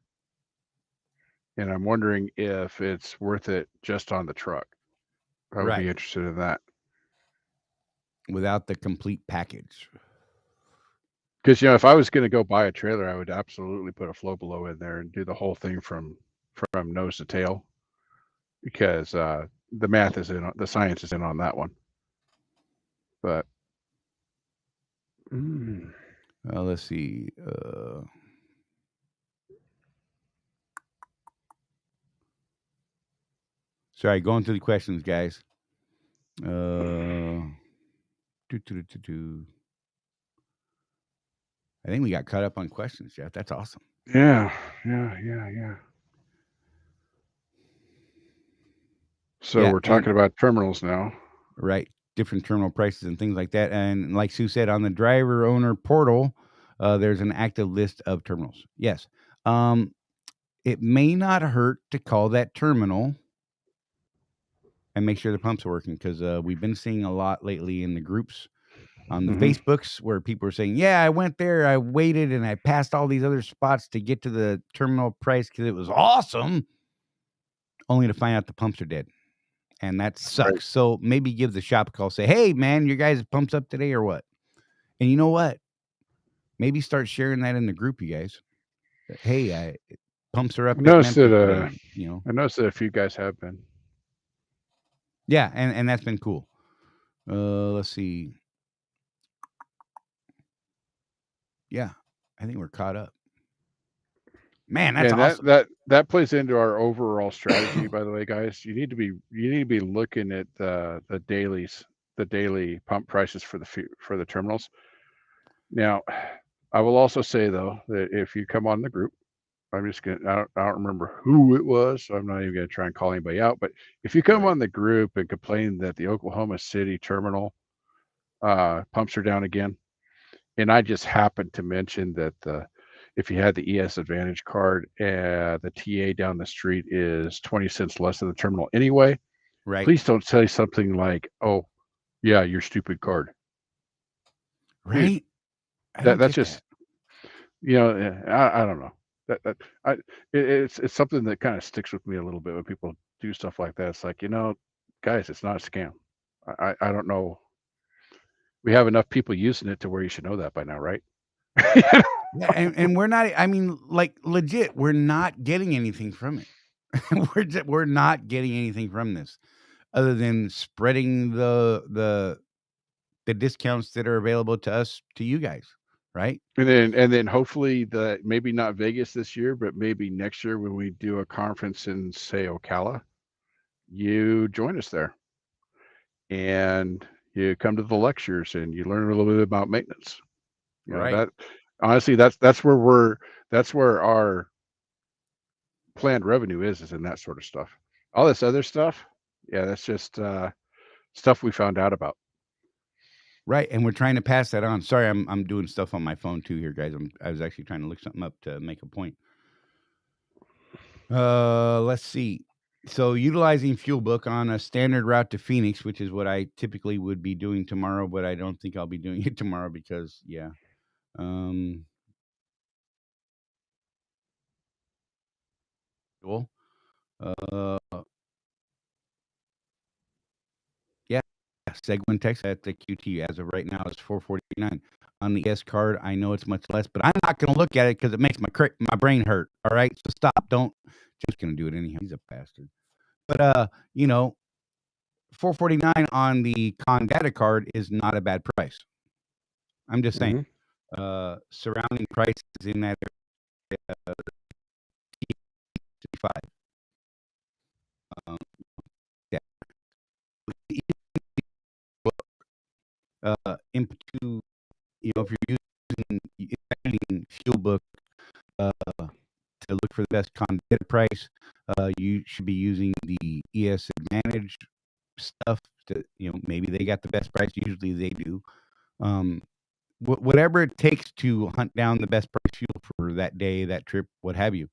And I'm wondering if it's worth it just on the truck. I would be interested in that. Without the complete package. Because, if I was going to go buy a trailer, I would absolutely put a flow below in there and do the whole thing from nose to tail. Because the math is in, the science is in on that one. But Let's see. Sorry, going through the questions, guys. I think we got caught up on questions, Jeff. That's awesome. Yeah. So Yeah, we're talking about terminals now. Right. Different terminal prices and things like that. And like Sue said, on the driver owner portal, there's an active list of terminals. Yes. It may not hurt to call that terminal and make sure the pumps are working, because we've been seeing a lot lately in the groups on the Facebooks where people are saying, yeah, I went there, I waited, and I passed all these other spots to get to the terminal price because it was awesome, only to find out the pumps are dead. And that sucks. Right. So maybe give the shop a call, say, hey, man, your guys' pumps up today or what? And you know what? Maybe start sharing that in the group, you guys. Hey, pumps are up I at noticed Memphis that, today, I noticed that a few guys have been. Yeah, and that's been cool. Let's see. Yeah, I think we're caught up. Man, that's awesome. That plays into our overall strategy, by the way, guys. You need to be looking at the daily pump prices for the terminals. Now, I will also say though that if you come on the group, I don't remember who it was, so I'm not even gonna try and call anybody out. But if you come on the group and complain that the Oklahoma City terminal pumps are down again, and I just happened to mention that if you had the ES Advantage card, the TA down the street is 20 cents less than the terminal anyway. Right. Please don't say something like, "Oh, yeah, your stupid card." Right. Dude, that's just I don't know. It's something that kind of sticks with me a little bit when people do stuff like that. It's like, guys, it's not a scam. I don't know. We have enough people using it to where you should know that by now, right? Yeah, and we're not. I mean, like legit, we're not getting anything from it. we're not getting anything from this, other than spreading the discounts that are available to us to you guys, right? And then hopefully maybe not Vegas this year, but maybe next year when we do a conference in, say, Ocala, you join us there and you come to the lectures and you learn a little bit about maintenance. Right. That honestly, that's where our planned revenue is in that sort of stuff. All this other stuff, yeah, that's just stuff we found out about. Right, and we're trying to pass that on. Sorry, I'm doing stuff on my phone too here, guys. I was actually trying to look something up to make a point. Let's see. So utilizing fuel book on a standard route to Phoenix, which is what I typically would be doing tomorrow, but I don't think I'll be doing it tomorrow because cool. Seguin text at the QT as of right now is $4.49 on the S card. I know it's much less, but I'm not going to look at it because it makes my brain hurt. All right, so stop. Don't. Just going to do it anyhow. He's a bastard. But $4.49 on the Data card is not a bad price. I'm just saying. Surrounding prices in that area, input to, if you're using fuel book to look for the best Data price, you should be using the ES Advantage stuff to, maybe they got the best price. Usually they do. Whatever it takes to hunt down the best price fuel for that day, that trip, what have you.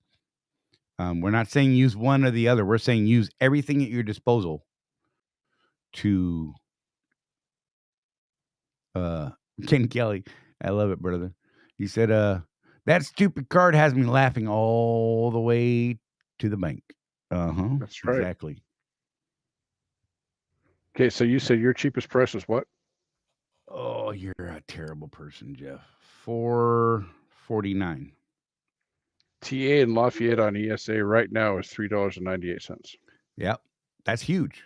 We're not saying use one or the other. We're saying use everything at your disposal to Ken Kelly. I love it, brother. He said, that stupid card has me laughing all the way to the bank. That's right. Exactly. Okay, so you said your cheapest price was what? Oh, you're a terrible person, Jeff. $4.49. TA in Lafayette on ESA right now is $3.98. Yep, that's huge.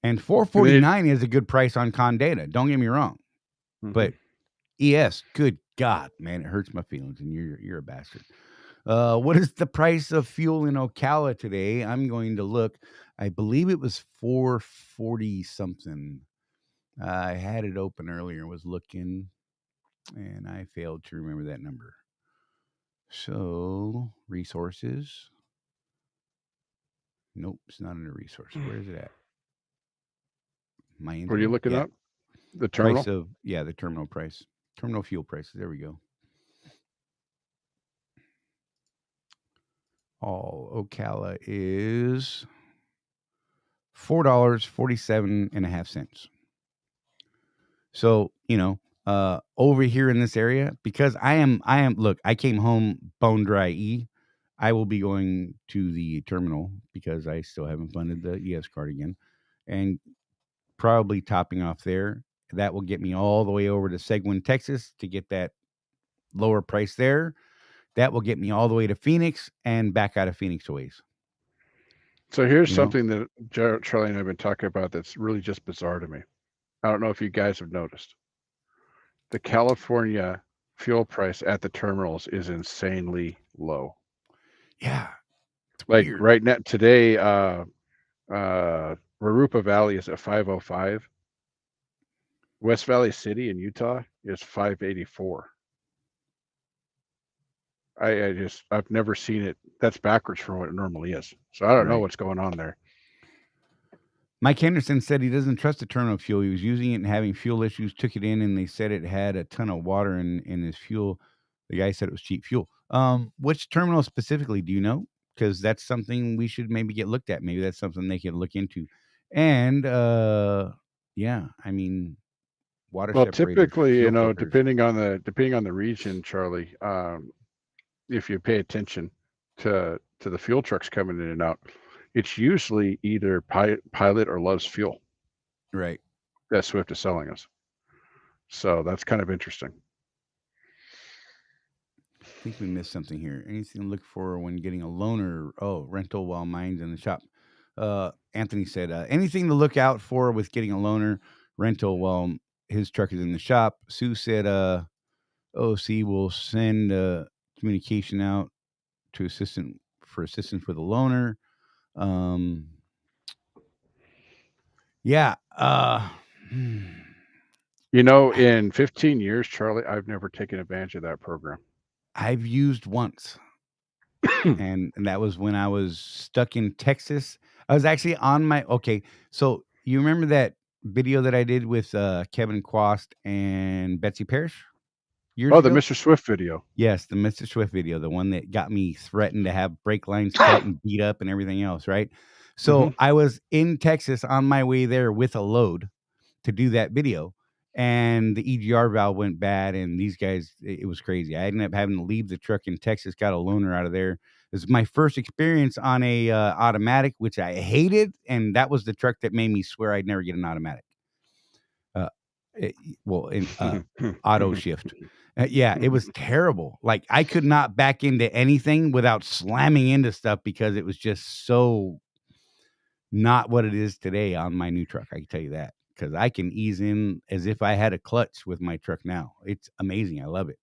And $4.49 is a good price on Data. Don't get me wrong, but ES, good God, man, it hurts my feelings, and you're a bastard. What is the price of fuel in Ocala today? I'm going to look. I believe it was 440 something. I had it open earlier, was looking, and I failed to remember that number. So resources. Nope, it's not under resources. Where is it at? My What are you info. looking Yeah, up? The price terminal? of the terminal price, terminal fuel prices. There we go. All Ocala is $4.47.5. So, over here in this area, because I am look, I came home bone dry I will be going to the terminal because I still haven't funded the ES card again, and probably topping off there. That will get me all the way over to Seguin, Texas to get that lower price there. That will get me all the way to Phoenix and back out of Phoenix a ways. So here's You know? something that Charlie and I have been talking about that's really just bizarre to me. I don't know if you guys have noticed. The California fuel price at the terminals is insanely low. Yeah, it's Like weird. right now today, Warupa Valley is at 505. West Valley City in Utah is 584. I've never seen it. That's backwards from what it normally is. So I don't know Right. what's going on there. Mike Henderson said he doesn't trust the terminal fuel. He was using it and having fuel issues, took it in, and they said it had a ton of water in his fuel. The guy said it was cheap fuel. Which terminal specifically do you know? Because that's something we should maybe get looked at. Maybe that's something they can look into. And yeah, I mean, water Well, separators, typically, fuel filters. depending on the region, Charlie, if you pay attention to the fuel trucks coming in and out, it's usually either Pilot or Love's Fuel Right. that Swift is selling us. So that's kind of interesting. I think we missed something here. Anything to look for when getting a loaner? Oh, rental while mine's in the shop. Anthony said, anything to look out for with getting a loaner rental while his truck is in the shop. Sue said, OC will send communication out to assistance with a loaner. Yeah. In 15 years, Charlie, I've never taken advantage of that program. I've used once. and that was when I was stuck in Texas. I was actually on my so you remember that video that I did with Kevin Quast and Betsy Parrish years Oh, the ago? Mr. Swift video. Yes, the Mr. Swift video, the one that got me threatened to have brake lines cut and beat up and everything else, right? hmm So I was in Texas on my way there with a load to do that video, and the EGR valve went bad, and these guys, it was crazy. I ended up having to leave the truck in Texas, got a loaner out of there. It was my first experience on a automatic, which I hated, and that was the truck that made me swear I'd never get an automatic. In auto shift. Yeah, it was terrible. Like I could not back into anything without slamming into stuff because it was just so not what it is today on my new truck. I can tell you that because I can ease in as if I had a clutch with my truck now. It's amazing. I love it.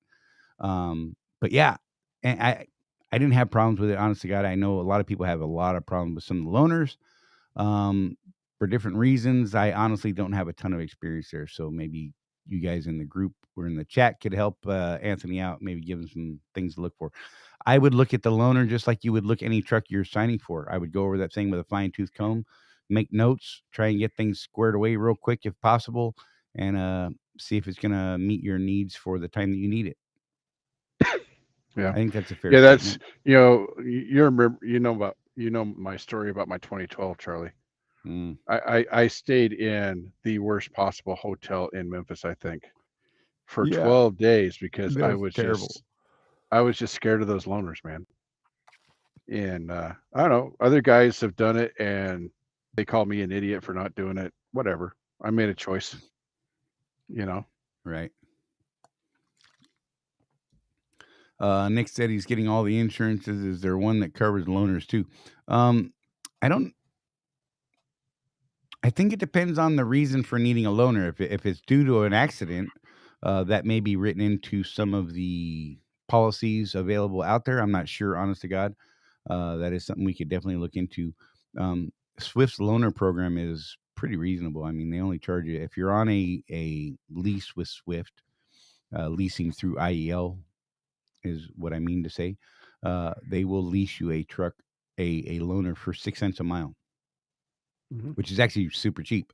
But yeah, and I didn't have problems with it. Honest to God, I know a lot of people have a lot of problems with some of the loaners for different reasons. I honestly don't have a ton of experience there, so maybe you guys in the group or in the chat could help Anthony out. Maybe give him some things to look for. I would look at the loaner just like you would look any truck you're signing for. I would go over that thing with a fine tooth comb, make notes, try and get things squared away real quick if possible, and see if it's going to meet your needs for the time that you need it. Yeah, I think that's a fair yeah. That's statement. you remember my story about my 2012, Charlie. Mm. I stayed in the worst possible hotel in Memphis, I think, for Yeah, 12 days because I that's was terrible. just scared of those loaners, man. And I don't know, other guys have done it and they call me an idiot for not doing it. Whatever. I made a choice, you know. Right. Nick said he's getting all the insurances. Is there one that covers loaners too? I don't. I think it depends on the reason for needing a loaner. If it's due to an accident, That may be written into some of the policies available out there. I'm not sure, honest to God. That is something we could definitely look into. Swift's loaner program is pretty reasonable. I mean, they only charge you if you're on a lease with Swift, leasing through IEL is what I mean to say. They will lease you a truck, a loaner for 6 cents a mile, Mhm. which is actually super cheap.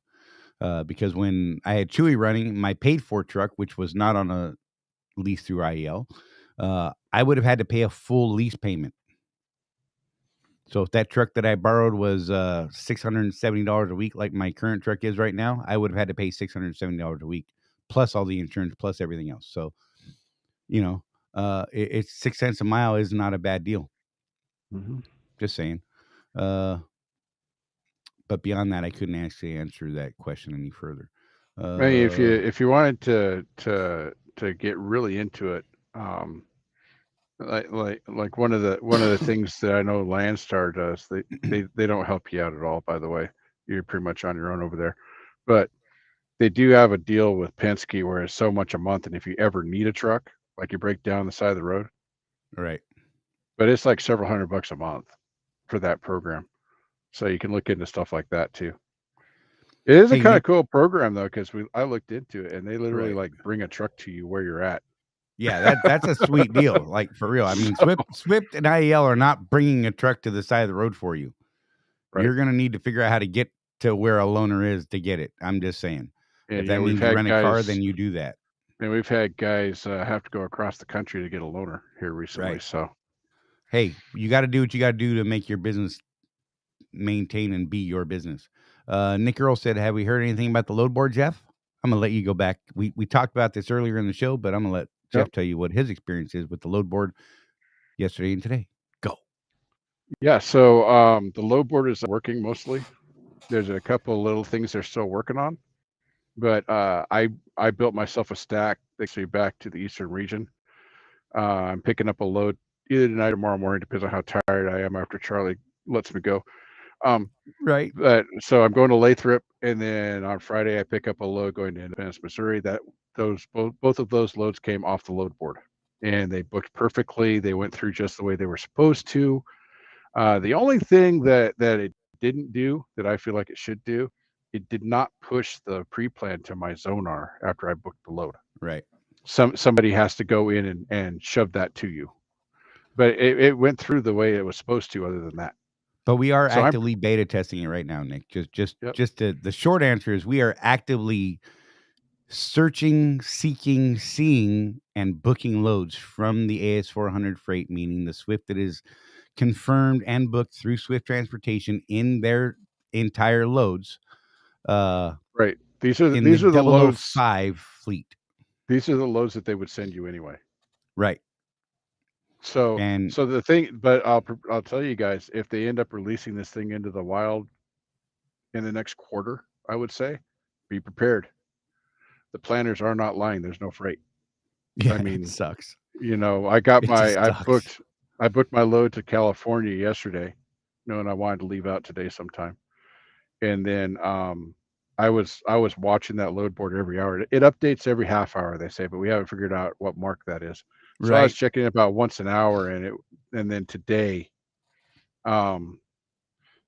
Because when I had Chewy running my paid for truck, which was not on a lease through IEL, I would have had to pay a full lease payment. So if that truck that I borrowed was $670 a week, like my current truck is right now, I would have had to pay $670 a week, plus all the insurance, plus everything else. So, you know, it's 6 cents a mile is not a bad deal. Mhm. Just saying. But beyond that, I couldn't actually answer that question any further. I mean, if you wanted to get really into it, like one of the things that I know Landstar does, they don't help you out at all. By the way, you're pretty much on your own over there, but they do have a deal with Penske where it's so much a month, and if you ever need a truck, like you break down the side of the road, Right. but it's like several $100 a month for that program. So you can look into stuff like that too. It is a Hey, kind Nick. of cool program though, because I looked into it and they literally Right. like bring a truck to you where you're at. Yeah, that's a sweet deal. Like for real. I mean, So, Swift and IEL are not bringing a truck to the side of the road for you. right. You're gonna need to figure out how to get to where a loaner is to get it. I'm just saying. If And that we've means you had rent a car, guys then you do that. have to go across the country to get a loaner here recently. Right. So Hey, you got to do what you got to do to make your business maintain and be your business. Nick Earl said, "Have we heard anything about the load board, Jeff?" I'm gonna let you go back. We talked about this earlier in the show, but I'm gonna let yep. Jeff tell you what his experience is with the load board yesterday and today. Go. Yeah. So the load board is working mostly. There's a couple of little things they're still working on, but I built myself a stack that takes me back to the eastern region. I'm picking up a load either tonight or tomorrow morning, depends on how tired I am after Charley lets me go. Um, Right. but so I'm going to Lathrop, and then on Friday I pick up a load going to Independence, Missouri. That those both of those loads came off the load board, and they booked perfectly. They went through just the way they were supposed to. The only thing that it didn't do that I feel like it should do, it did not push the pre-plan to my Zonar after I booked the load. Right. Somebody has to go in and shove that to you, but it went through the way it was supposed to. Other than that, But we are so I'm actively beta testing it right now, Nick. yep. The short answer is we are actively searching, seeking, seeing, and booking loads from the AS400 freight, meaning the Swift that is confirmed and booked through Swift Transportation in their entire loads. Right. In the These are the double O loads. five fleet. These are the loads that they would send you anyway. Right. So And the thing, but I'll tell you guys, if they end up releasing this thing into the wild in the next quarter, I would say, be prepared. The planners are not lying. There's no freight. I yeah, it mean, sucks. I got It just sucks. I booked my load to California yesterday, knowing I wanted to leave out today sometime. And then I was watching that load board every hour. It updates every half hour, they say, but we haven't figured out what mark that is. So I was Right. checking it about once an hour, and then um,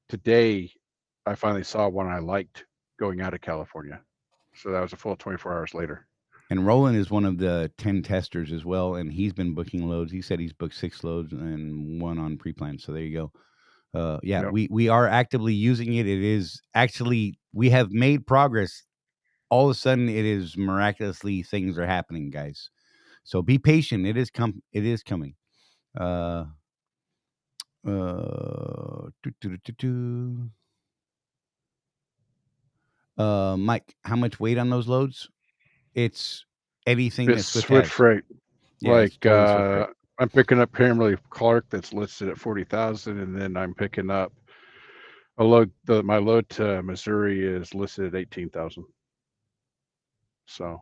today I finally saw one I liked going out of California. So that was a full 24 hours later. And Roland is one of the 10 testers as well, and he's been booking loads. He said he's booked 6 loads and 1 on pre-plan. So there you go. Yeah, Yep. we are actively using it. It is actually we have made progress. All of a sudden, it is miraculously things are happening, guys. So be patient. It is coming. Uh, doo, doo, doo, doo, Mike, how much weight on those loads? It's anything that It's Swift Swift has. Freight. Yeah, it's Like totally Swift freight. I'm picking up Pamela Clark that's listed at 40,000, and then I'm picking up a load. My load to Missouri is listed at 18,000. So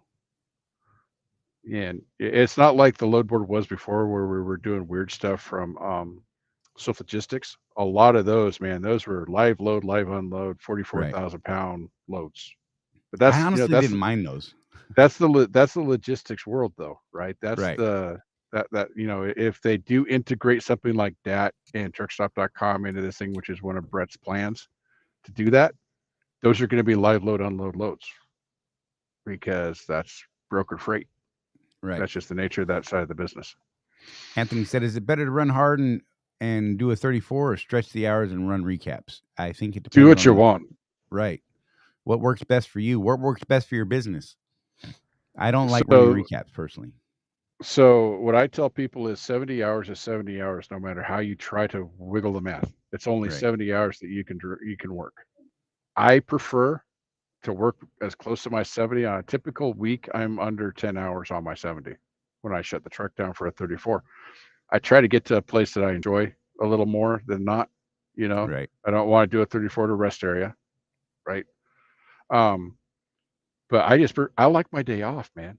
yeah, and it's not like the load board was before, where we were doing weird stuff from Swift Logistics. A lot of those, man, those were live load, live unload, Right. 44,000 pound loads. But I that's honestly didn't mind those. That's the logistics world, though, right? That's Right. the that if they do integrate something like that and truckstop.com into this thing, which is one of Brett's plans to do that, those are going to be live load unload loads because that's brokered freight. Right. That's just the nature of that side of the business. Anthony said, "Is it better to run hard and do a 34 or stretch the hours and run recaps?" I think it Do depends what on you the want. right. What works best for you? What works best for your business? I don't like running So recaps personally. so what I tell people is 70 hours is 70 hours, no matter how you try to wiggle the math. It's only Right. 70 hours that you can work. I prefer to work as close to my 70 on a typical week. I'm under 10 hours on my 70 when I shut the truck down for a 34. I try to get to a place that I enjoy a little more than not. You know, Right. I don't want to do a 34 to rest area, right? Um, but I like my day off, man.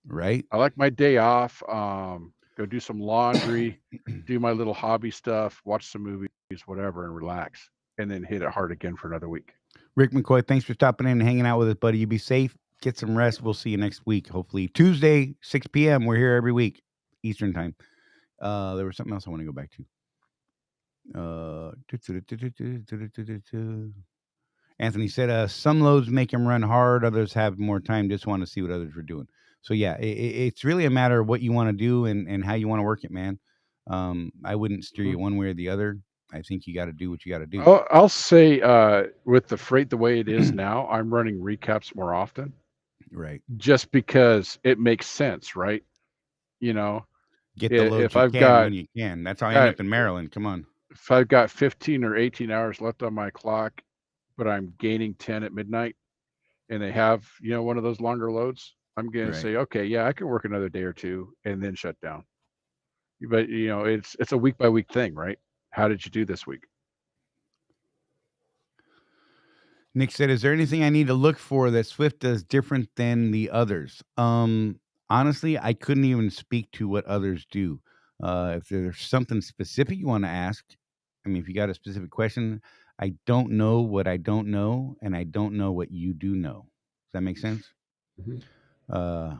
Right. I like my day off. Go do some laundry, do my little hobby stuff, watch some movies, whatever, and relax, and then hit it hard again for another week. Rick McCoy, thanks for stopping in and hanging out with us, buddy. You be safe. Get some rest. We'll see you next week. Hopefully Tuesday, 6 p.m. We're here every week, Eastern time. There was something else I want to go back to. Anthony said, some loads make him run hard. Others have more time. Just want to see what others were doing. So yeah, it's really a matter of what you want to do and how you want to work it, man. I wouldn't steer Mhm. you one way or the other. I think you got to do what you got to do. I'll say with the freight the way it is now, I'm running recaps more often Right. just because it makes sense, right? You know, Get the loads if you I've can got when you can. That's how I end got up in Maryland. Come on. if I've got 15 or 18 hours left on my clock, but I'm gaining 10 at midnight, and they have one of those longer loads, I'm gonna Right. say, okay, yeah, I can work another day or two and then shut down. But it's a week by week thing, right? How did you do this week? Nick said, "Is there anything I need to look for that Swift does different than the others?" Honestly, I couldn't even speak to what others do. If there's something specific you want to ask, I mean, if you got a specific question, I don't know what I don't know, and I don't know what you do know. Does that make sense? Mhm. Uh,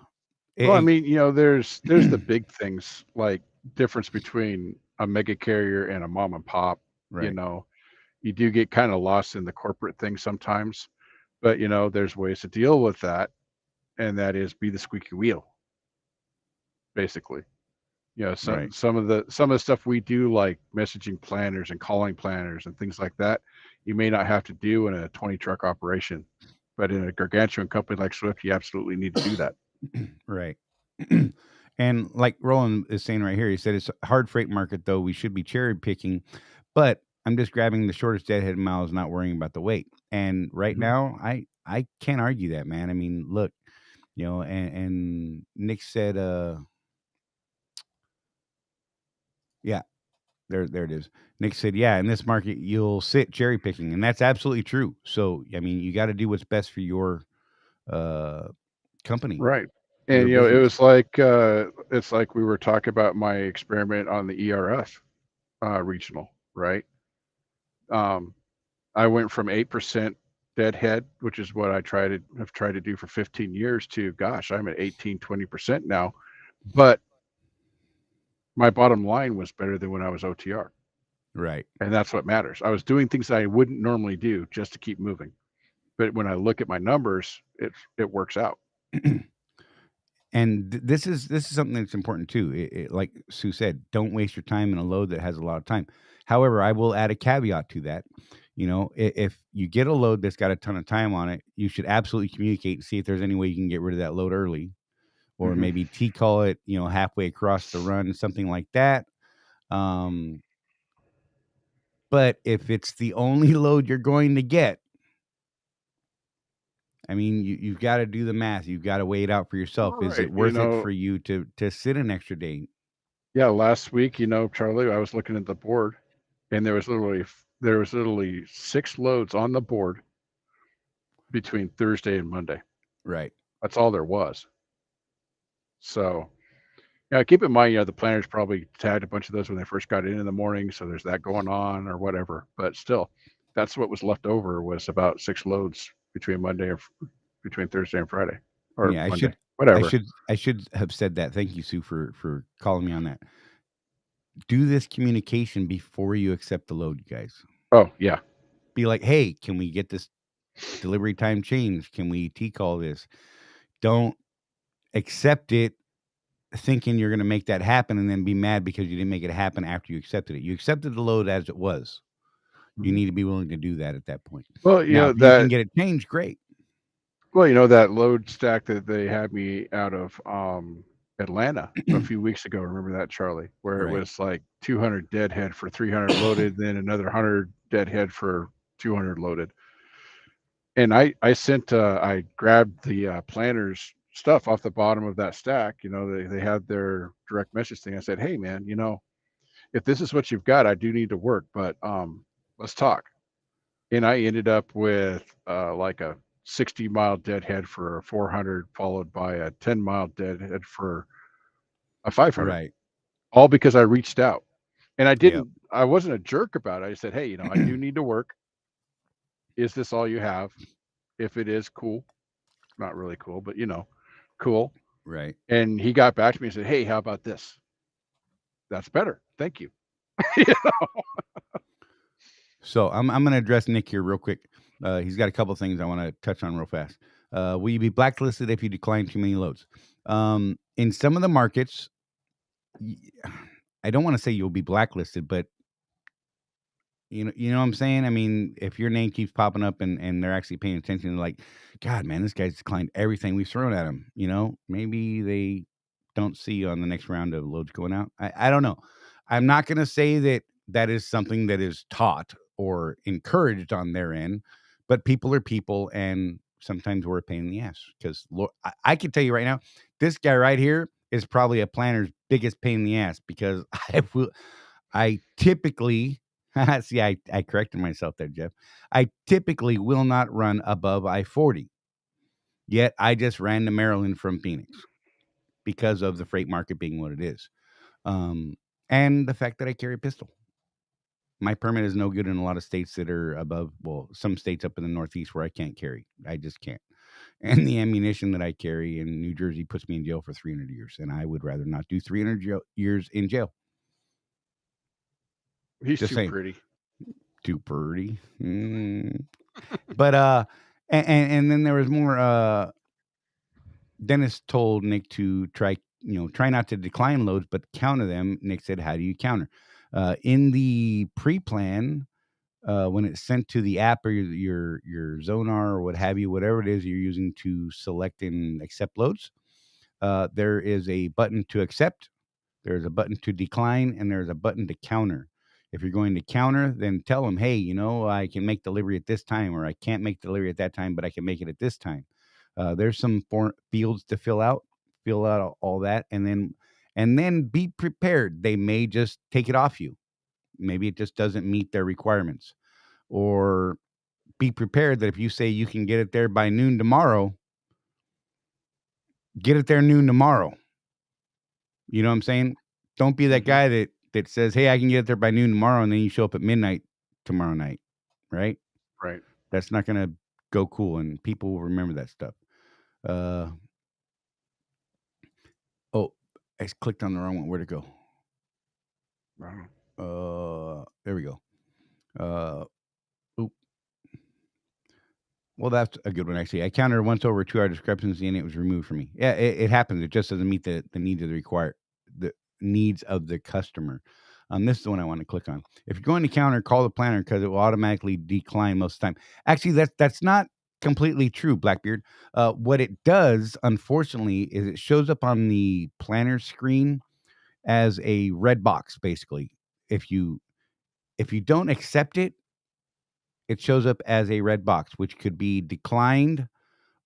Well, I it, mean, there's the big things like difference between a mega carrier and a mom and pop. You right, know, you do get kind of lost in the corporate thing sometimes, but there's ways to deal with that, and that is be the squeaky wheel, basically. right, Some of the stuff we do, like messaging planners and calling planners and things like that, you may not have to do in a 20 truck operation, but in a gargantuan company like Swift, you absolutely need to do that. right. And like Roland is saying right here, he said it's a hard freight market, though we should be cherry picking, but I'm just grabbing the shortest deadhead miles, not worrying about the weight. And right Mhm. now, I can't argue that, man. I mean, look, and Nick said, yeah, there it is. Nick said, yeah, in this market, you'll sit cherry picking, and that's absolutely true. So, I mean, you got to do what's best for your uh company, Right. And your business. it's like we were talking about my experiment on the ERF regional, right? Um, I went from 8% deadhead, which is what have tried to do for 15 years, to gosh, I'm at 18, 20% now. But my bottom line was better than when I was OTR. Right. And that's what matters. I was doing things I wouldn't normally do just to keep moving. But when I look at my numbers, it works out. And this is something that's important too. Like Sue said, don't waste your time in a load that has a lot of time. However, I will add a caveat to that. If you get a load that's got a ton of time on it, you should absolutely communicate and see if there's any way you can get rid of that load early, or Hmm. maybe T-call it, halfway across the run, something like that. Um, but if it's the only load you're going to get, I mean, you've got to do the math. You've got to weigh it out for yourself. Is Right. it worth it for you to sit an extra day? Yeah, last week, Charlie, I was looking at the board, and there was literally 6 loads on the board between Thursday and Monday. Right. That's all there was. So, yeah, keep in mind, the planners probably tagged a bunch of those when they first got in the morning, so there's that going on or whatever. But still, that's what was left over was about 6 loads between between Thursday and Friday. or Yeah, Monday, I whatever. should have said that. Thank you, Sue, for calling me on that. Do this communication before you accept the load, you guys. Oh yeah. Be like, "Hey, can we get this delivery time changed? Can we T-call this?" Don't accept it thinking you're gonna make that happen and then be mad because you didn't make it happen after you accepted it. You accepted the load as it was. You Mhm. need to be willing to do that at that point. Well, Now, if you can get it changed, great. that load stack that they had me out of Atlanta a few weeks ago. Remember that, Charlie? Where it Right. was like 200 deadhead for 300 loaded, then another 100 deadhead for 200 loaded. And I grabbed the planner's stuff off the bottom of that stack. They had their direct message thing. I said, "Hey, man, if this is what you've got, I do need to work, but let's talk." And I ended up with like a 60-mile deadhead for a 400, followed by a 10-mile deadhead for a 500, Right. all because I reached out. And Yep. I wasn't a jerk about it. I said, "Hey, I do need to work. Is this all you have? If it is, cool. Not really cool, but cool." Right. And he got back to me and said, "Hey, how about this? That's better. Thank you." Yeah. So I'm gonna address Nick here real quick. He's got a couple things I want to touch on real fast. Will you be blacklisted if you decline too many loads? In some of the markets, y- I don't want to say you'll be blacklisted, but you know what I'm saying? I mean, if your name keeps popping up and they're actually paying attention, they're like, God, man, this guy's declined everything we've thrown at him. Maybe they don't see you on the next round of loads going out. I don't know. I'm not going to say that that is something that is taught or encouraged on their end, but people are people, and sometimes we're a pain in the ass because I can tell you right now, this guy right here is probably a planner's biggest pain in the ass because I typically see, I corrected myself there, Jeff. I typically will not run above I-40. Yet I just ran to Maryland from Phoenix because of the freight market being what it is. Um, and the fact that I carry a pistol. My permit is no good in a lot of states that are above, well, some states up in the Northeast where I can't carry. I just can't. And the ammunition that I carry in New Jersey puts me in jail for 300 years. And I would rather not do 300 years in jail. He's Just too saying. pretty. Too pretty. But and then there was more. Dennis told Nick to try not to decline loads, but counter them. Nick said, "How do you counter?" In the pre-plan, when it's sent to the app or your Zonar or what have you, whatever it is you're using to select and accept loads, there is a button to accept, there's a button to decline, and there's a button to counter. If you're going to counter, then tell them, hey, I can make delivery at this time, or I can't make delivery at that time, but I can make it at this time. There's some fields to fill out all that, and then be prepared. They may just take it off you. Maybe it just doesn't meet their requirements. Or be prepared that if you say you can get it there by noon tomorrow, get it there noon tomorrow. You know what I'm saying? Don't be that Hmm. guy that says, "Hey, I can get there by noon tomorrow," and then you show up at midnight tomorrow night, right? Right. That's not gonna go cool, and people will remember that stuff. Uh, oh, I clicked on the wrong one. Where'd it go? Wow. There we go. Uh, oop. Well, that's a good one, actually. I counted once over a 2-hour discrepancy, and it was removed from me. Yeah, it happens. It just doesn't meet the needs of the needs of the customer. This is the one I want to click on. If you're going to counter, call the planner because it will automatically decline most of the time. Actually, that's not completely true, Blackbeard. What it does, unfortunately, is it shows up on the planner screen as a red box, basically. If you don't accept it, it shows up as a red box, which could be declined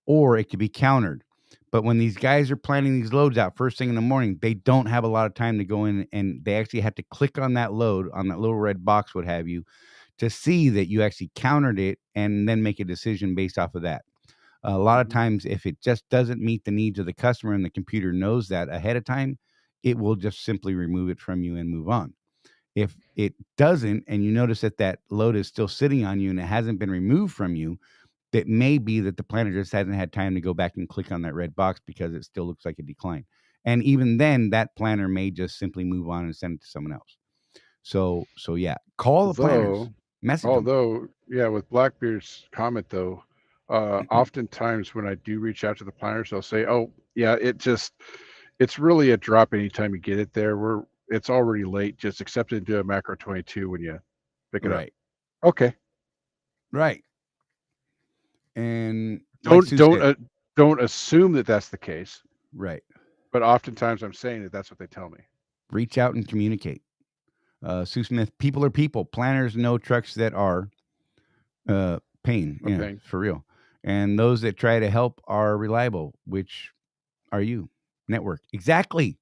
or it could be countered. But when these guys are planning these loads out first thing in the morning, they don't have a lot of time to go in, and they actually have to click on that load on that little red box, what have you, to see that you actually countered it and then make a decision based off of that. A lot of Hmm. times, if it just doesn't meet the needs of the customer and the computer knows that ahead of time, it will just simply remove it from you and move on. If it doesn't, and you notice that that load is still sitting on you and it hasn't been removed from you, that may be that the planner just hasn't had time to go back and click on that red box because it still looks like a decline. And even then, that planner may just simply move on and send it to someone else. So yeah, call the planners, message them. Although, yeah, with Blackbeard's comment though, oftentimes when I do reach out to the planners, they'll say, "Oh, yeah, it's really a drop anytime you get it there. It's already late. Just accept it and do a macro 22 when you pick it up." Right. Okay. Right. And like Sue Don't said, don't assume that that's the case, right. but oftentimes I'm saying that that's what they tell me. Reach out and communicate. Sue Smith, people are people. Planners know trucks that are pain. A Yeah, thing. for real. And those that try to help are reliable, which are you. Network. Exactly.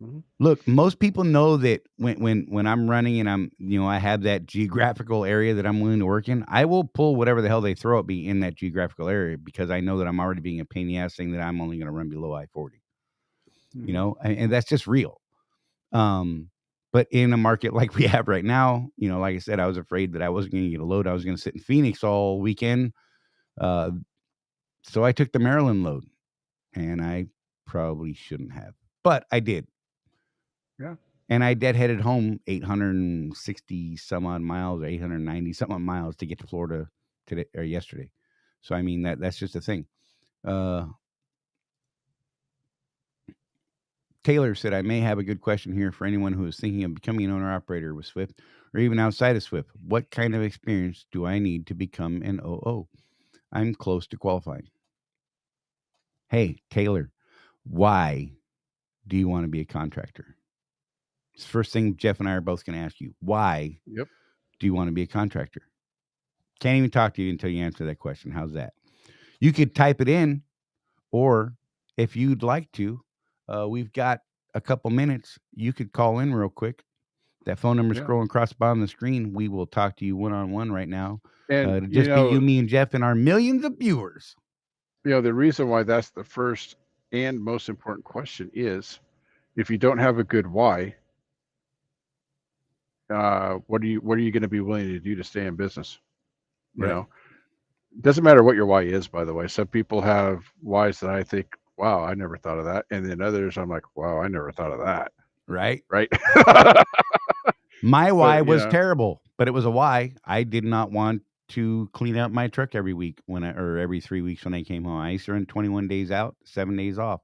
Mhm. Look, most people know that when I'm running and I have that geographical area that I'm willing to work in, I will pull whatever the hell they throw at me in that geographical area because I know that I'm already being a pain in the ass saying that I'm only going to run below I-40. Mhm. And that's just real. But in a market like we have right now, like I said, I was afraid that I wasn't going to get a load. I was going to sit in Phoenix all weekend. So I took the Maryland load, and I probably shouldn't have, but I did. Yeah. And I deadheaded home 860 some odd miles, or 890 some odd miles to get to Florida today or yesterday. So I mean that's just a thing. Taylor said, I may have a good question here for anyone who is thinking of becoming an owner-operator with Swift or even outside of Swift. What kind of experience do I need to become an OO? I'm close to qualifying. Hey, Taylor, why do you want to be a contractor? It's the first thing Jeff and I are both going to ask you. Why Yep. do you want to be a contractor? Can't even talk to you until you answer that question. How's that? You could type it in, or if you'd like to, we've got a couple minutes. You could call in real quick. That phone number Yeah. scrolling across the bottom of the screen. We will talk to you one-on-one right now. And It'll just be you, me, and Jeff, and our millions of viewers. the reason why that's the first and most important question is if you don't have a good why, what are you going to be willing to do to stay in business? You Right. know, it doesn't matter what your why is, by the way. Some people have whys that I think, wow, I never thought of that. And then others, I'm like, wow, I never thought of that. Right. Right. My why But, was terrible, but it was a why. I did not want to clean out my truck every week or every 3 weeks when I came home. I used to run 21 days out, 7 days off.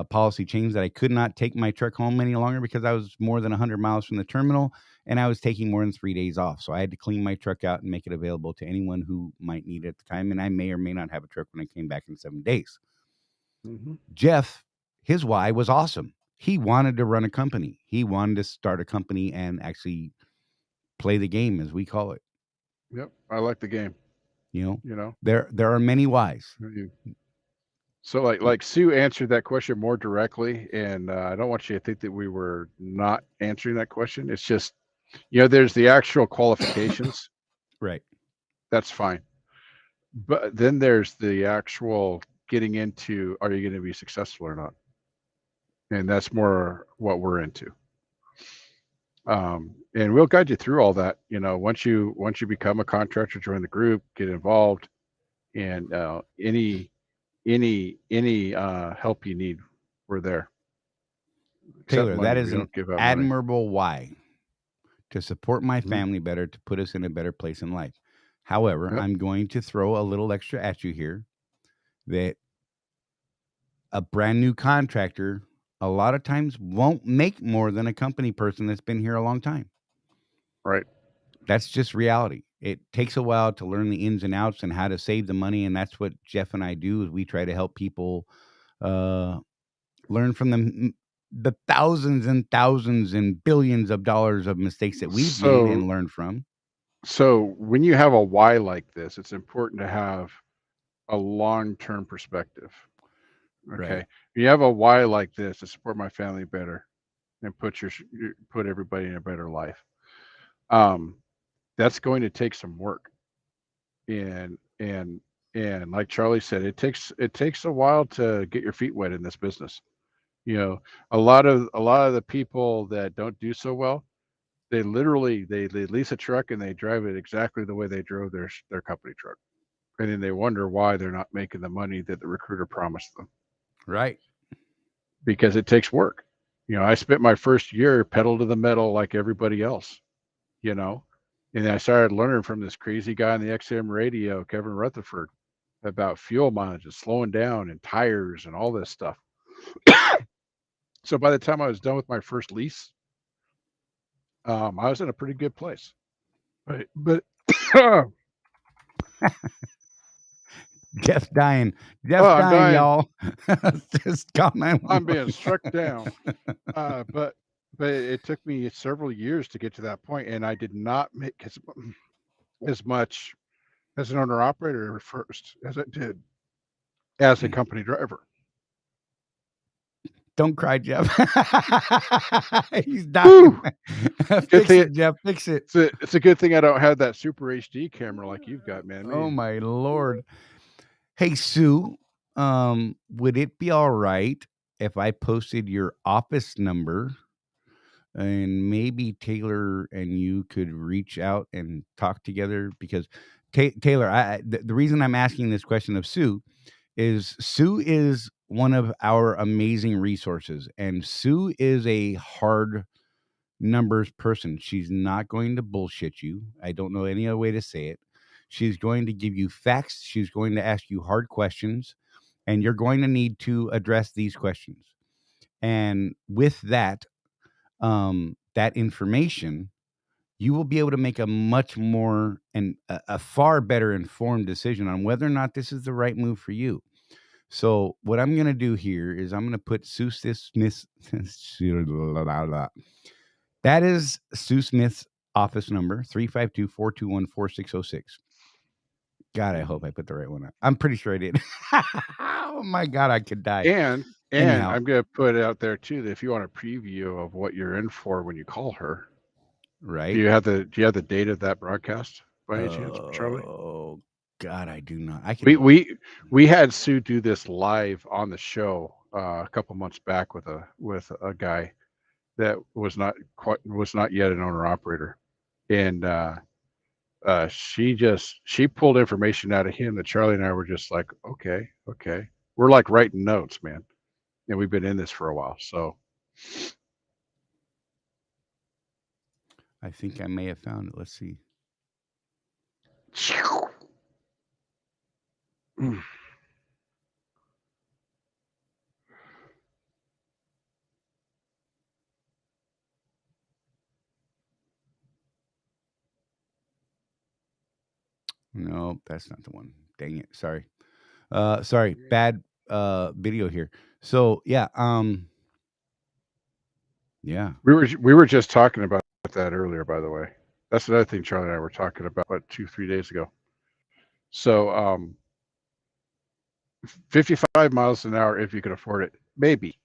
Policy changed that I could not take my truck home any longer because I was more than 100 miles from the terminal and I was taking more than 3 days off. So I had to clean my truck out and make it available to anyone who might need it at the time. And I may or may not have a truck when I came back in 7 days. Mhm. Jeff, his why was awesome. He wanted to run a company. He wanted to start a company and actually play the game, as we call it. Yep. I like the game. You know, there are many whys. So like Sue answered that question more directly, and I don't want you to think that we were not answering that question. It's just, there's the actual qualifications. Right. That's fine. But then there's the actual getting into, are you going to be successful or not? And that's more what we're into. And we'll guide you through all that. Once you become a contractor, join the group, get involved, and any help you need, we're there. Except Taylor, that money, is we an don't give out money. admirable why. To support my family better, to put us in a better place in life. However, Yep. I'm going to throw a little extra at you here that a brand new contractor a lot of times won't make more than a company person that's been here a long time. Right. That's just reality. It takes a while to learn the ins and outs and how to save the money, and that's what Jeff and I do. Is we try to help people learn from the thousands and thousands and billions of dollars of mistakes that we've made and learned from. So when you have a why like this, it's important to have a long-term perspective. Okay. Right. You have a why like this to support my family better and put everybody in a better life. That's going to take some work. And like Charlie said, it takes a while to get your feet wet in this business. A lot of the people that don't do so well, they literally they lease a truck and they drive it exactly the way they drove their company truck. and then they wonder why they're not making the money that the recruiter promised them. Right. Because it takes work. I spent my first year pedal to the metal like everybody else, and I started learning from this crazy guy on the XM radio, Kevin Rutherford, about fuel mileage and slowing down and tires and all this stuff. So by the time I was done with my first lease, I was in a pretty good place. But Jeff's dying. I'm dying. Y'all. Just comment. I'm being struck down. But it took me several years to get to that point, and I did not make as much as an owner operator first as I did as a company driver. Don't cry, Jeff. He's dying. Fix it, Jeff. Fix it. It's a good thing I don't have that super HD camera like you've got, man. Oh my Lord. Hey, Sue, would it be all right if I posted your office number and maybe Taylor and you could reach out and talk together? Because Taylor, the reason I'm asking this question of Sue is one of our amazing resources, and Sue is a hard numbers person. She's not going to bullshit you. I don't know any other way to say it. She's going to give you facts. She's going to ask you hard questions, and you're going to need to address these questions. And with that, that information, you will be able to make a much more and a far better informed decision on whether or not this is the right move for you. So what I'm going to do here is I'm going to put Sue Smith. That is Sue Smith's office number, 352-421-4606. God, I hope I put the right one up. I'm pretty sure I did. Oh my God, I could die. And anyhow, I'm going to put it out there too that if you want a preview of what you're in for when you call her, right? Do you have the date of that broadcast by any chance, Charlie? Oh God, I do not. We had Sue do this live on the show a couple months back with a guy that was not yet an owner operator, and she pulled information out of him that Charlie and I were just like, okay, we're like writing notes, man, and we've been in this for a while, so. I think I may have found it. Let's see. No, that's not the one. Dang it. Sorry. Sorry. Bad video here. So yeah. Yeah. We were just talking about that earlier, by the way. That's another thing Charlie and I were talking about 2-3 days ago. So 55 miles an hour, if you can afford it, maybe.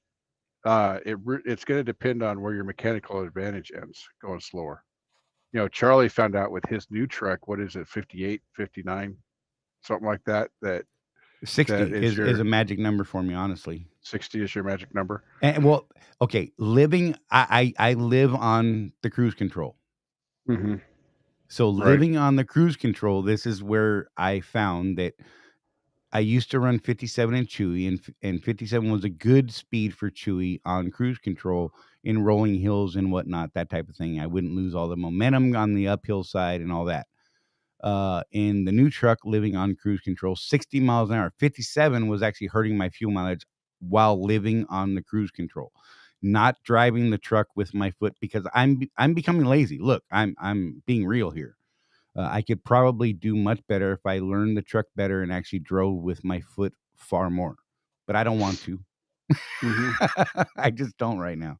It's going to depend on where your mechanical advantage ends, going slower. Charlie found out with his new truck, what is it, 58, 59, something like that. That 60 is a magic number for me, honestly. 60 is your magic number. And well, okay, I live on the cruise control. Mm-hmm. So living on the cruise control, this is where I found that I used to run 57 in Chewy, and 57 was a good speed for Chewy on cruise control in rolling hills and whatnot, that type of thing. I wouldn't lose all the momentum on the uphill side and all that. In the new truck, living on cruise control, 60 miles an hour, 57 was actually hurting my fuel mileage while living on the cruise control, not driving the truck with my foot, because I'm becoming lazy. Look, I'm being real here. I could probably do much better if I learned the truck better and actually drove with my foot far more, but I don't want to. Mm-hmm. I just don't right now.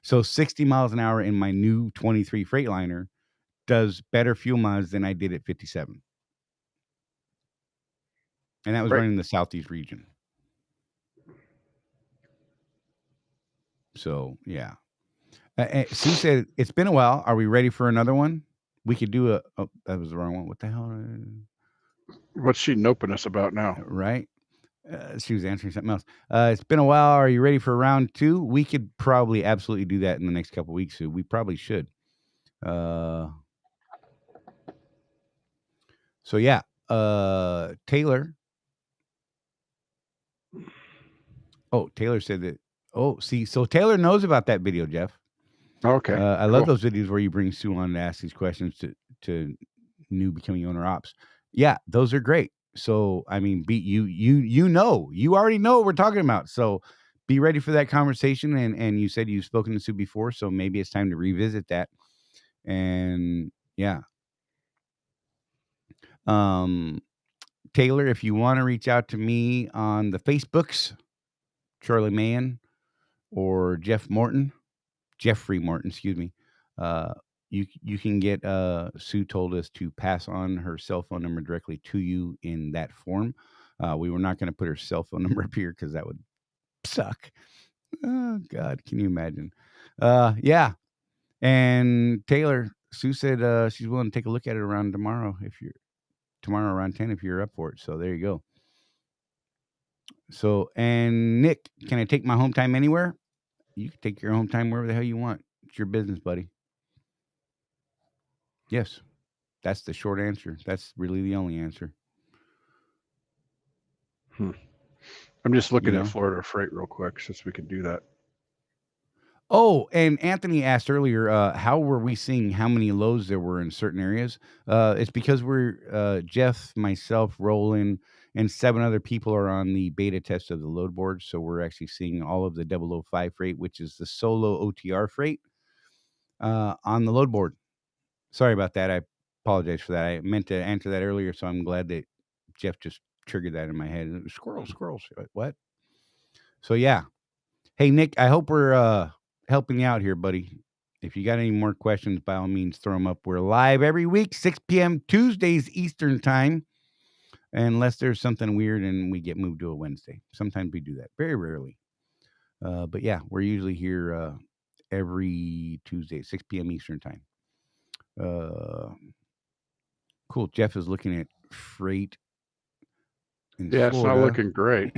So 60 miles an hour in my new 23 Freightliner does better fuel miles than I did at 57. And that was running the Southeast region. So, yeah. Sue said, it's been a while. Are we ready for another one? We could do oh, that was the wrong one. What the hell? What's she noping us about now? Right. She was answering something else. It's been a while. Are you ready for round 2? We could probably absolutely do that in the next couple of weeks. So we probably should. So yeah, Taylor. Oh, Taylor said that. Oh, see, so Taylor knows about that video, Jeff. Okay, I love cool. those videos where you bring Sue on to ask these questions to new becoming owner ops. Yeah, those are great. So I mean, you already know what we're talking about. So be ready for that conversation. And you said you've spoken to Sue before, so maybe it's time to revisit that. And yeah, Taylor, if you want to reach out to me on the Facebooks, Charley Mahon or Jeffrey Morton, excuse me. Uh, you can get Sue told us to pass on her cell phone number directly to you in that form. We were not going to put her cell phone number up here because that would suck. Oh God, can you imagine? Yeah. And Taylor, Sue said she's willing to take a look at it around tomorrow around 10 if you're up for it. So there you go. So and Nick, can I take my home time anywhere? You can take your home time wherever the hell you want. It's your business, buddy. Yes. That's the short answer. That's really the only answer. I'm just looking You at know? Florida freight real quick since we can do that. Oh, and Anthony asked earlier, how were we seeing how many loads there were in certain areas? It's because we're Jeff, myself, Roland, and 7 other people are on the beta test of the load board. So we're actually seeing all of the 005 freight, which is the solo OTR freight, on the load board. Sorry about that. I apologize for that. I meant to answer that earlier, so I'm glad that Jeff just triggered that in my head. Squirrels. What? So yeah. Hey Nick, I hope we're helping you out here, buddy. If you got any more questions, by all means, throw them up. We're live every week, 6 p.m. Tuesdays Eastern time, unless there's something weird and we get moved to a Wednesday. Sometimes we do that, very rarely. But yeah, we're usually here every Tuesday, 6 p.m. Eastern time. Cool. Jeff is looking at freight in Yeah, it's not Florida. looking great.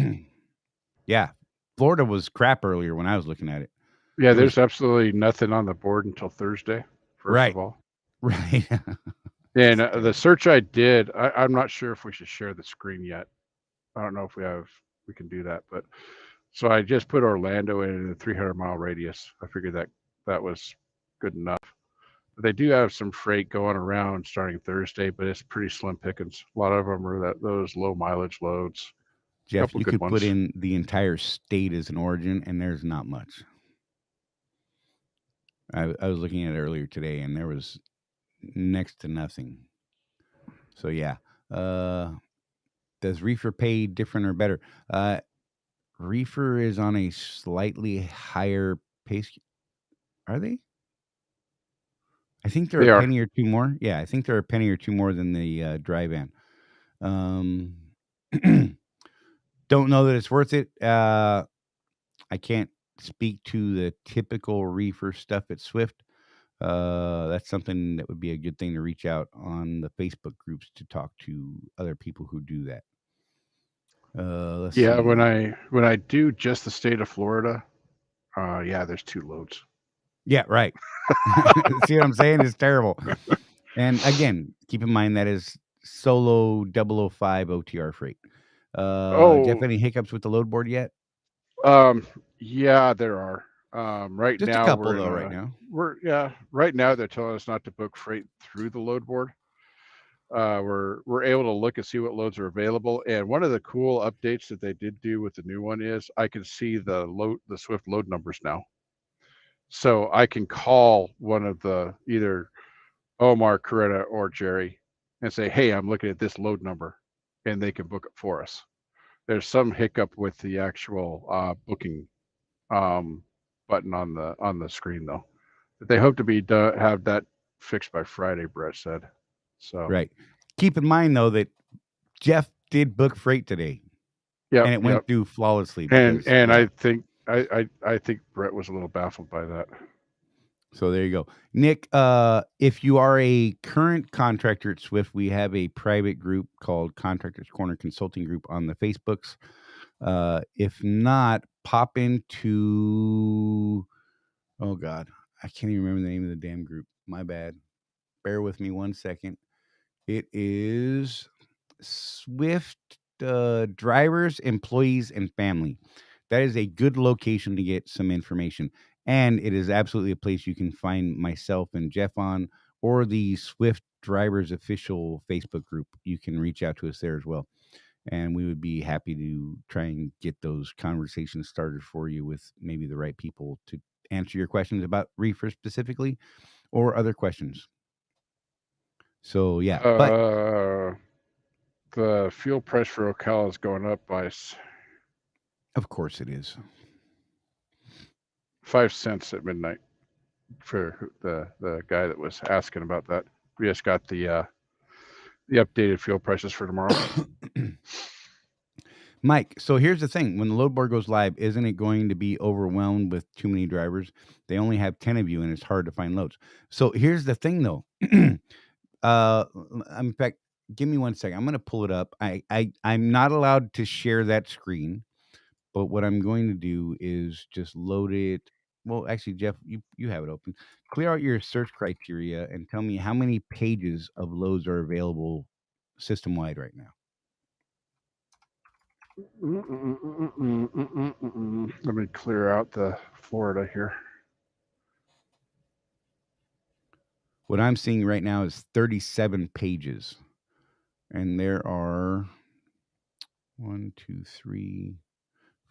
Yeah, Florida was crap earlier when I was looking at it. Yeah, It was there's absolutely nothing on the board until Thursday, first of right, all. right. And the search I did, I'm not sure if we should share the screen yet. I don't know if we can do that, but so I just put Orlando in a 300-mile radius. I figured that was good enough. They do have some freight going around starting Thursday, but it's pretty slim pickings. A lot of them are those low mileage loads. A Jeff, couple you good could put ones. in the entire state as an origin, and there's not much. I was looking at it earlier today, and there was next to nothing. So yeah, does reefer pay different or better? Reefer is on a slightly higher pace. Are they? I think they're They a are. penny or two more. Yeah, I think they're a penny or two more than the dry van. Don't know that it's worth it. I can't speak to the typical reefer stuff at Swift. That's something that would be a good thing to reach out on the Facebook groups to talk to other people who do that. Let's Yeah, when see. I do just the state of Florida, yeah, there's 2 loads. Yeah, right. See what I'm saying? It's terrible. And again, keep in mind that is solo 005 OTR freight. Jeff, Oh, any hiccups with the load board yet? yeah, there are. Right Just a now couple though, right now. right now they're telling us not to book freight through the load board. We're able to look and see what loads are available. And one of the cool updates that they did do with the new one is I can see the Swift load numbers now. So I can call one of the either Omar, Coretta, or Jerry and say, "Hey, I'm looking at this load number," and they can book it for us. There's some hiccup with the actual booking button on the screen though. But they hope to have that fixed by Friday, Brett said. So Right. Keep in mind though that Jeff did book freight today, yep, and it yep. went through flawlessly And because yeah. I think Brett was a little baffled by that. So there you go. Nick, if you are a current contractor at Swift, we have a private group called Contractors Corner Consulting Group on the Facebooks. If not, pop into oh God, I can't even remember the name of the damn group. My bad. Bear with me one second. It is Swift drivers, employees, and family. That is a good location to get some information. And it is absolutely a place you can find myself and Jeff on, or the Swift Drivers official Facebook group. You can reach out to us there as well. And we would be happy to try and get those conversations started for you with maybe the right people to answer your questions about reefer specifically or other questions. So, yeah. But The fuel price for Ocala is going up by of course it is. 5 cents at midnight for the guy that was asking about that. We just got the updated fuel prices for tomorrow. Mike, so here's the thing. When the load board goes live, isn't it going to be overwhelmed with too many drivers? They only have 10 of you and it's hard to find loads. So here's the thing though. In fact, give me 1 second. I'm going to pull it up. I'm not allowed to share that screen, but what I'm going to do is just load it. Well, actually, Jeff, you have it open. Clear out your search criteria and tell me how many pages of loads are available system wide right now. Let me clear out the Florida here. What I'm seeing right now is 37 pages. And there are 1, 2, 3,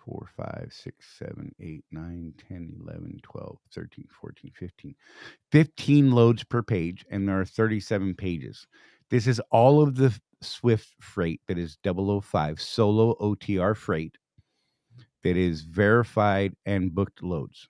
4, 5, 6, 7, 8, 9, 10, 11, 12, 13, 14, 15. 15 loads per page, and there are 37 pages. This is all of the Swift freight that is 005 solo OTR freight that is verified and booked loads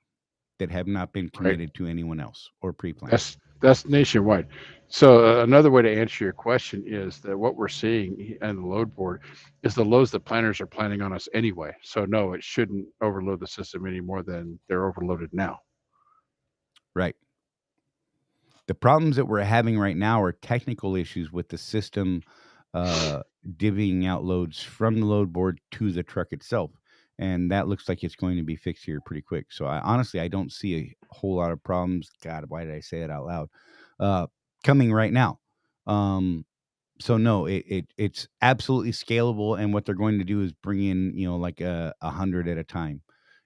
that have not been committed to anyone else or pre-planned. That's nationwide. So another way to answer your question is that what we're seeing in the load board is the loads that planners are planning on us anyway. So no, it shouldn't overload the system any more than they're overloaded now. Right. The problems that we're having right now are technical issues with the system divvying out loads from the load board to the truck itself. And that looks like it's going to be fixed here pretty quick. So I don't see a whole lot of problems. God, why did I say it out loud? Coming right now. So no, it's absolutely scalable. And what they're going to do is bring in, like 100 at a time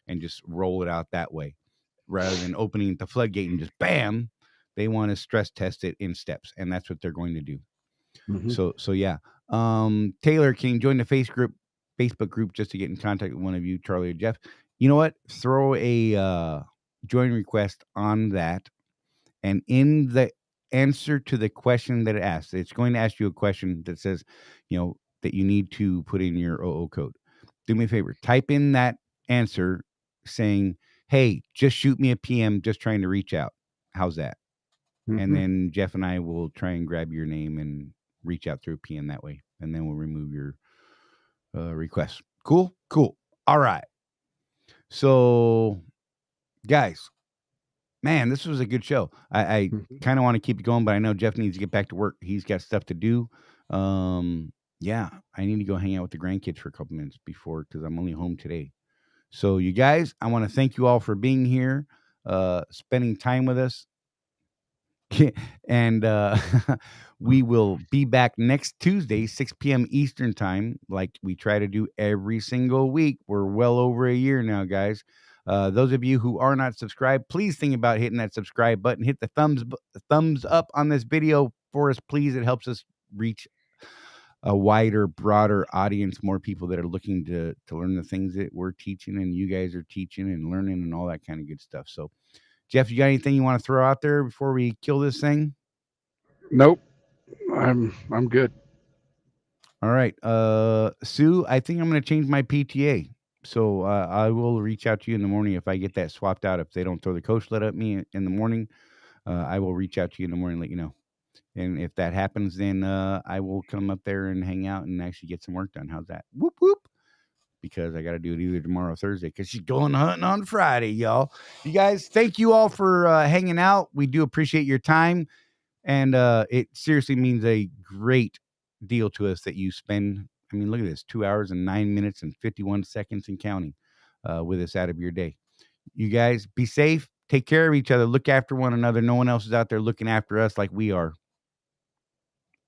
and just roll it out that way rather than opening the floodgate and just bam. They want to stress test it in steps, and that's what they're going to do. Mm-hmm. So yeah. Taylor King, join the Facebook group just to get in contact with one of you, Charlie or Jeff. You know what? Throw a join request on that, and in the answer to the question that it asks, it's going to ask you a question that says, that you need to put in your OO code. Do me a favor, type in that answer saying, "Hey, just shoot me a PM, just trying to reach out." How's that? Mm-hmm. And then Jeff and I will try and grab your name and reach out through PM that way. And then we'll remove your request. Cool. All right. So, guys, man, this was a good show. I kind of want to keep it going, but I know Jeff needs to get back to work. He's got stuff to do. Yeah, I need to go hang out with the grandkids for a couple minutes because I'm only home today. So, you guys, I want to thank you all for being here, spending time with us. And we will be back next Tuesday, 6 p.m. Eastern time, like we try to do every single week. We're well over a year now, guys. Those of you who are not subscribed, please think about hitting that subscribe button. Hit the thumbs up on this video for us, please. It helps us reach a wider, broader audience, more people that are looking to learn the things that we're teaching and you guys are teaching and learning and all that kind of good stuff. So, Jeff, you got anything you want to throw out there before we kill this thing? Nope. I'm good. All right. Sue, I think I'm going to change my PTA. So I will reach out to you in the morning if I get that swapped out. If they don't throw the coach let at me in the morning, I will reach out to you in the morning and let you know. And if that happens, then I will come up there and hang out and actually get some work done. How's that? Whoop, whoop. Because I got to do it either tomorrow or Thursday because she's going hunting on Friday, y'all. You guys, thank you all for hanging out. We do appreciate your time. And it seriously means a great deal to us that you spend, look at this, 2 hours and 9 minutes and 51 seconds and counting with us out of your day. You guys be safe. Take care of each other. Look after one another. No one else is out there looking after us like we are.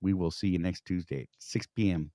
We will see you next Tuesday at 6 p.m.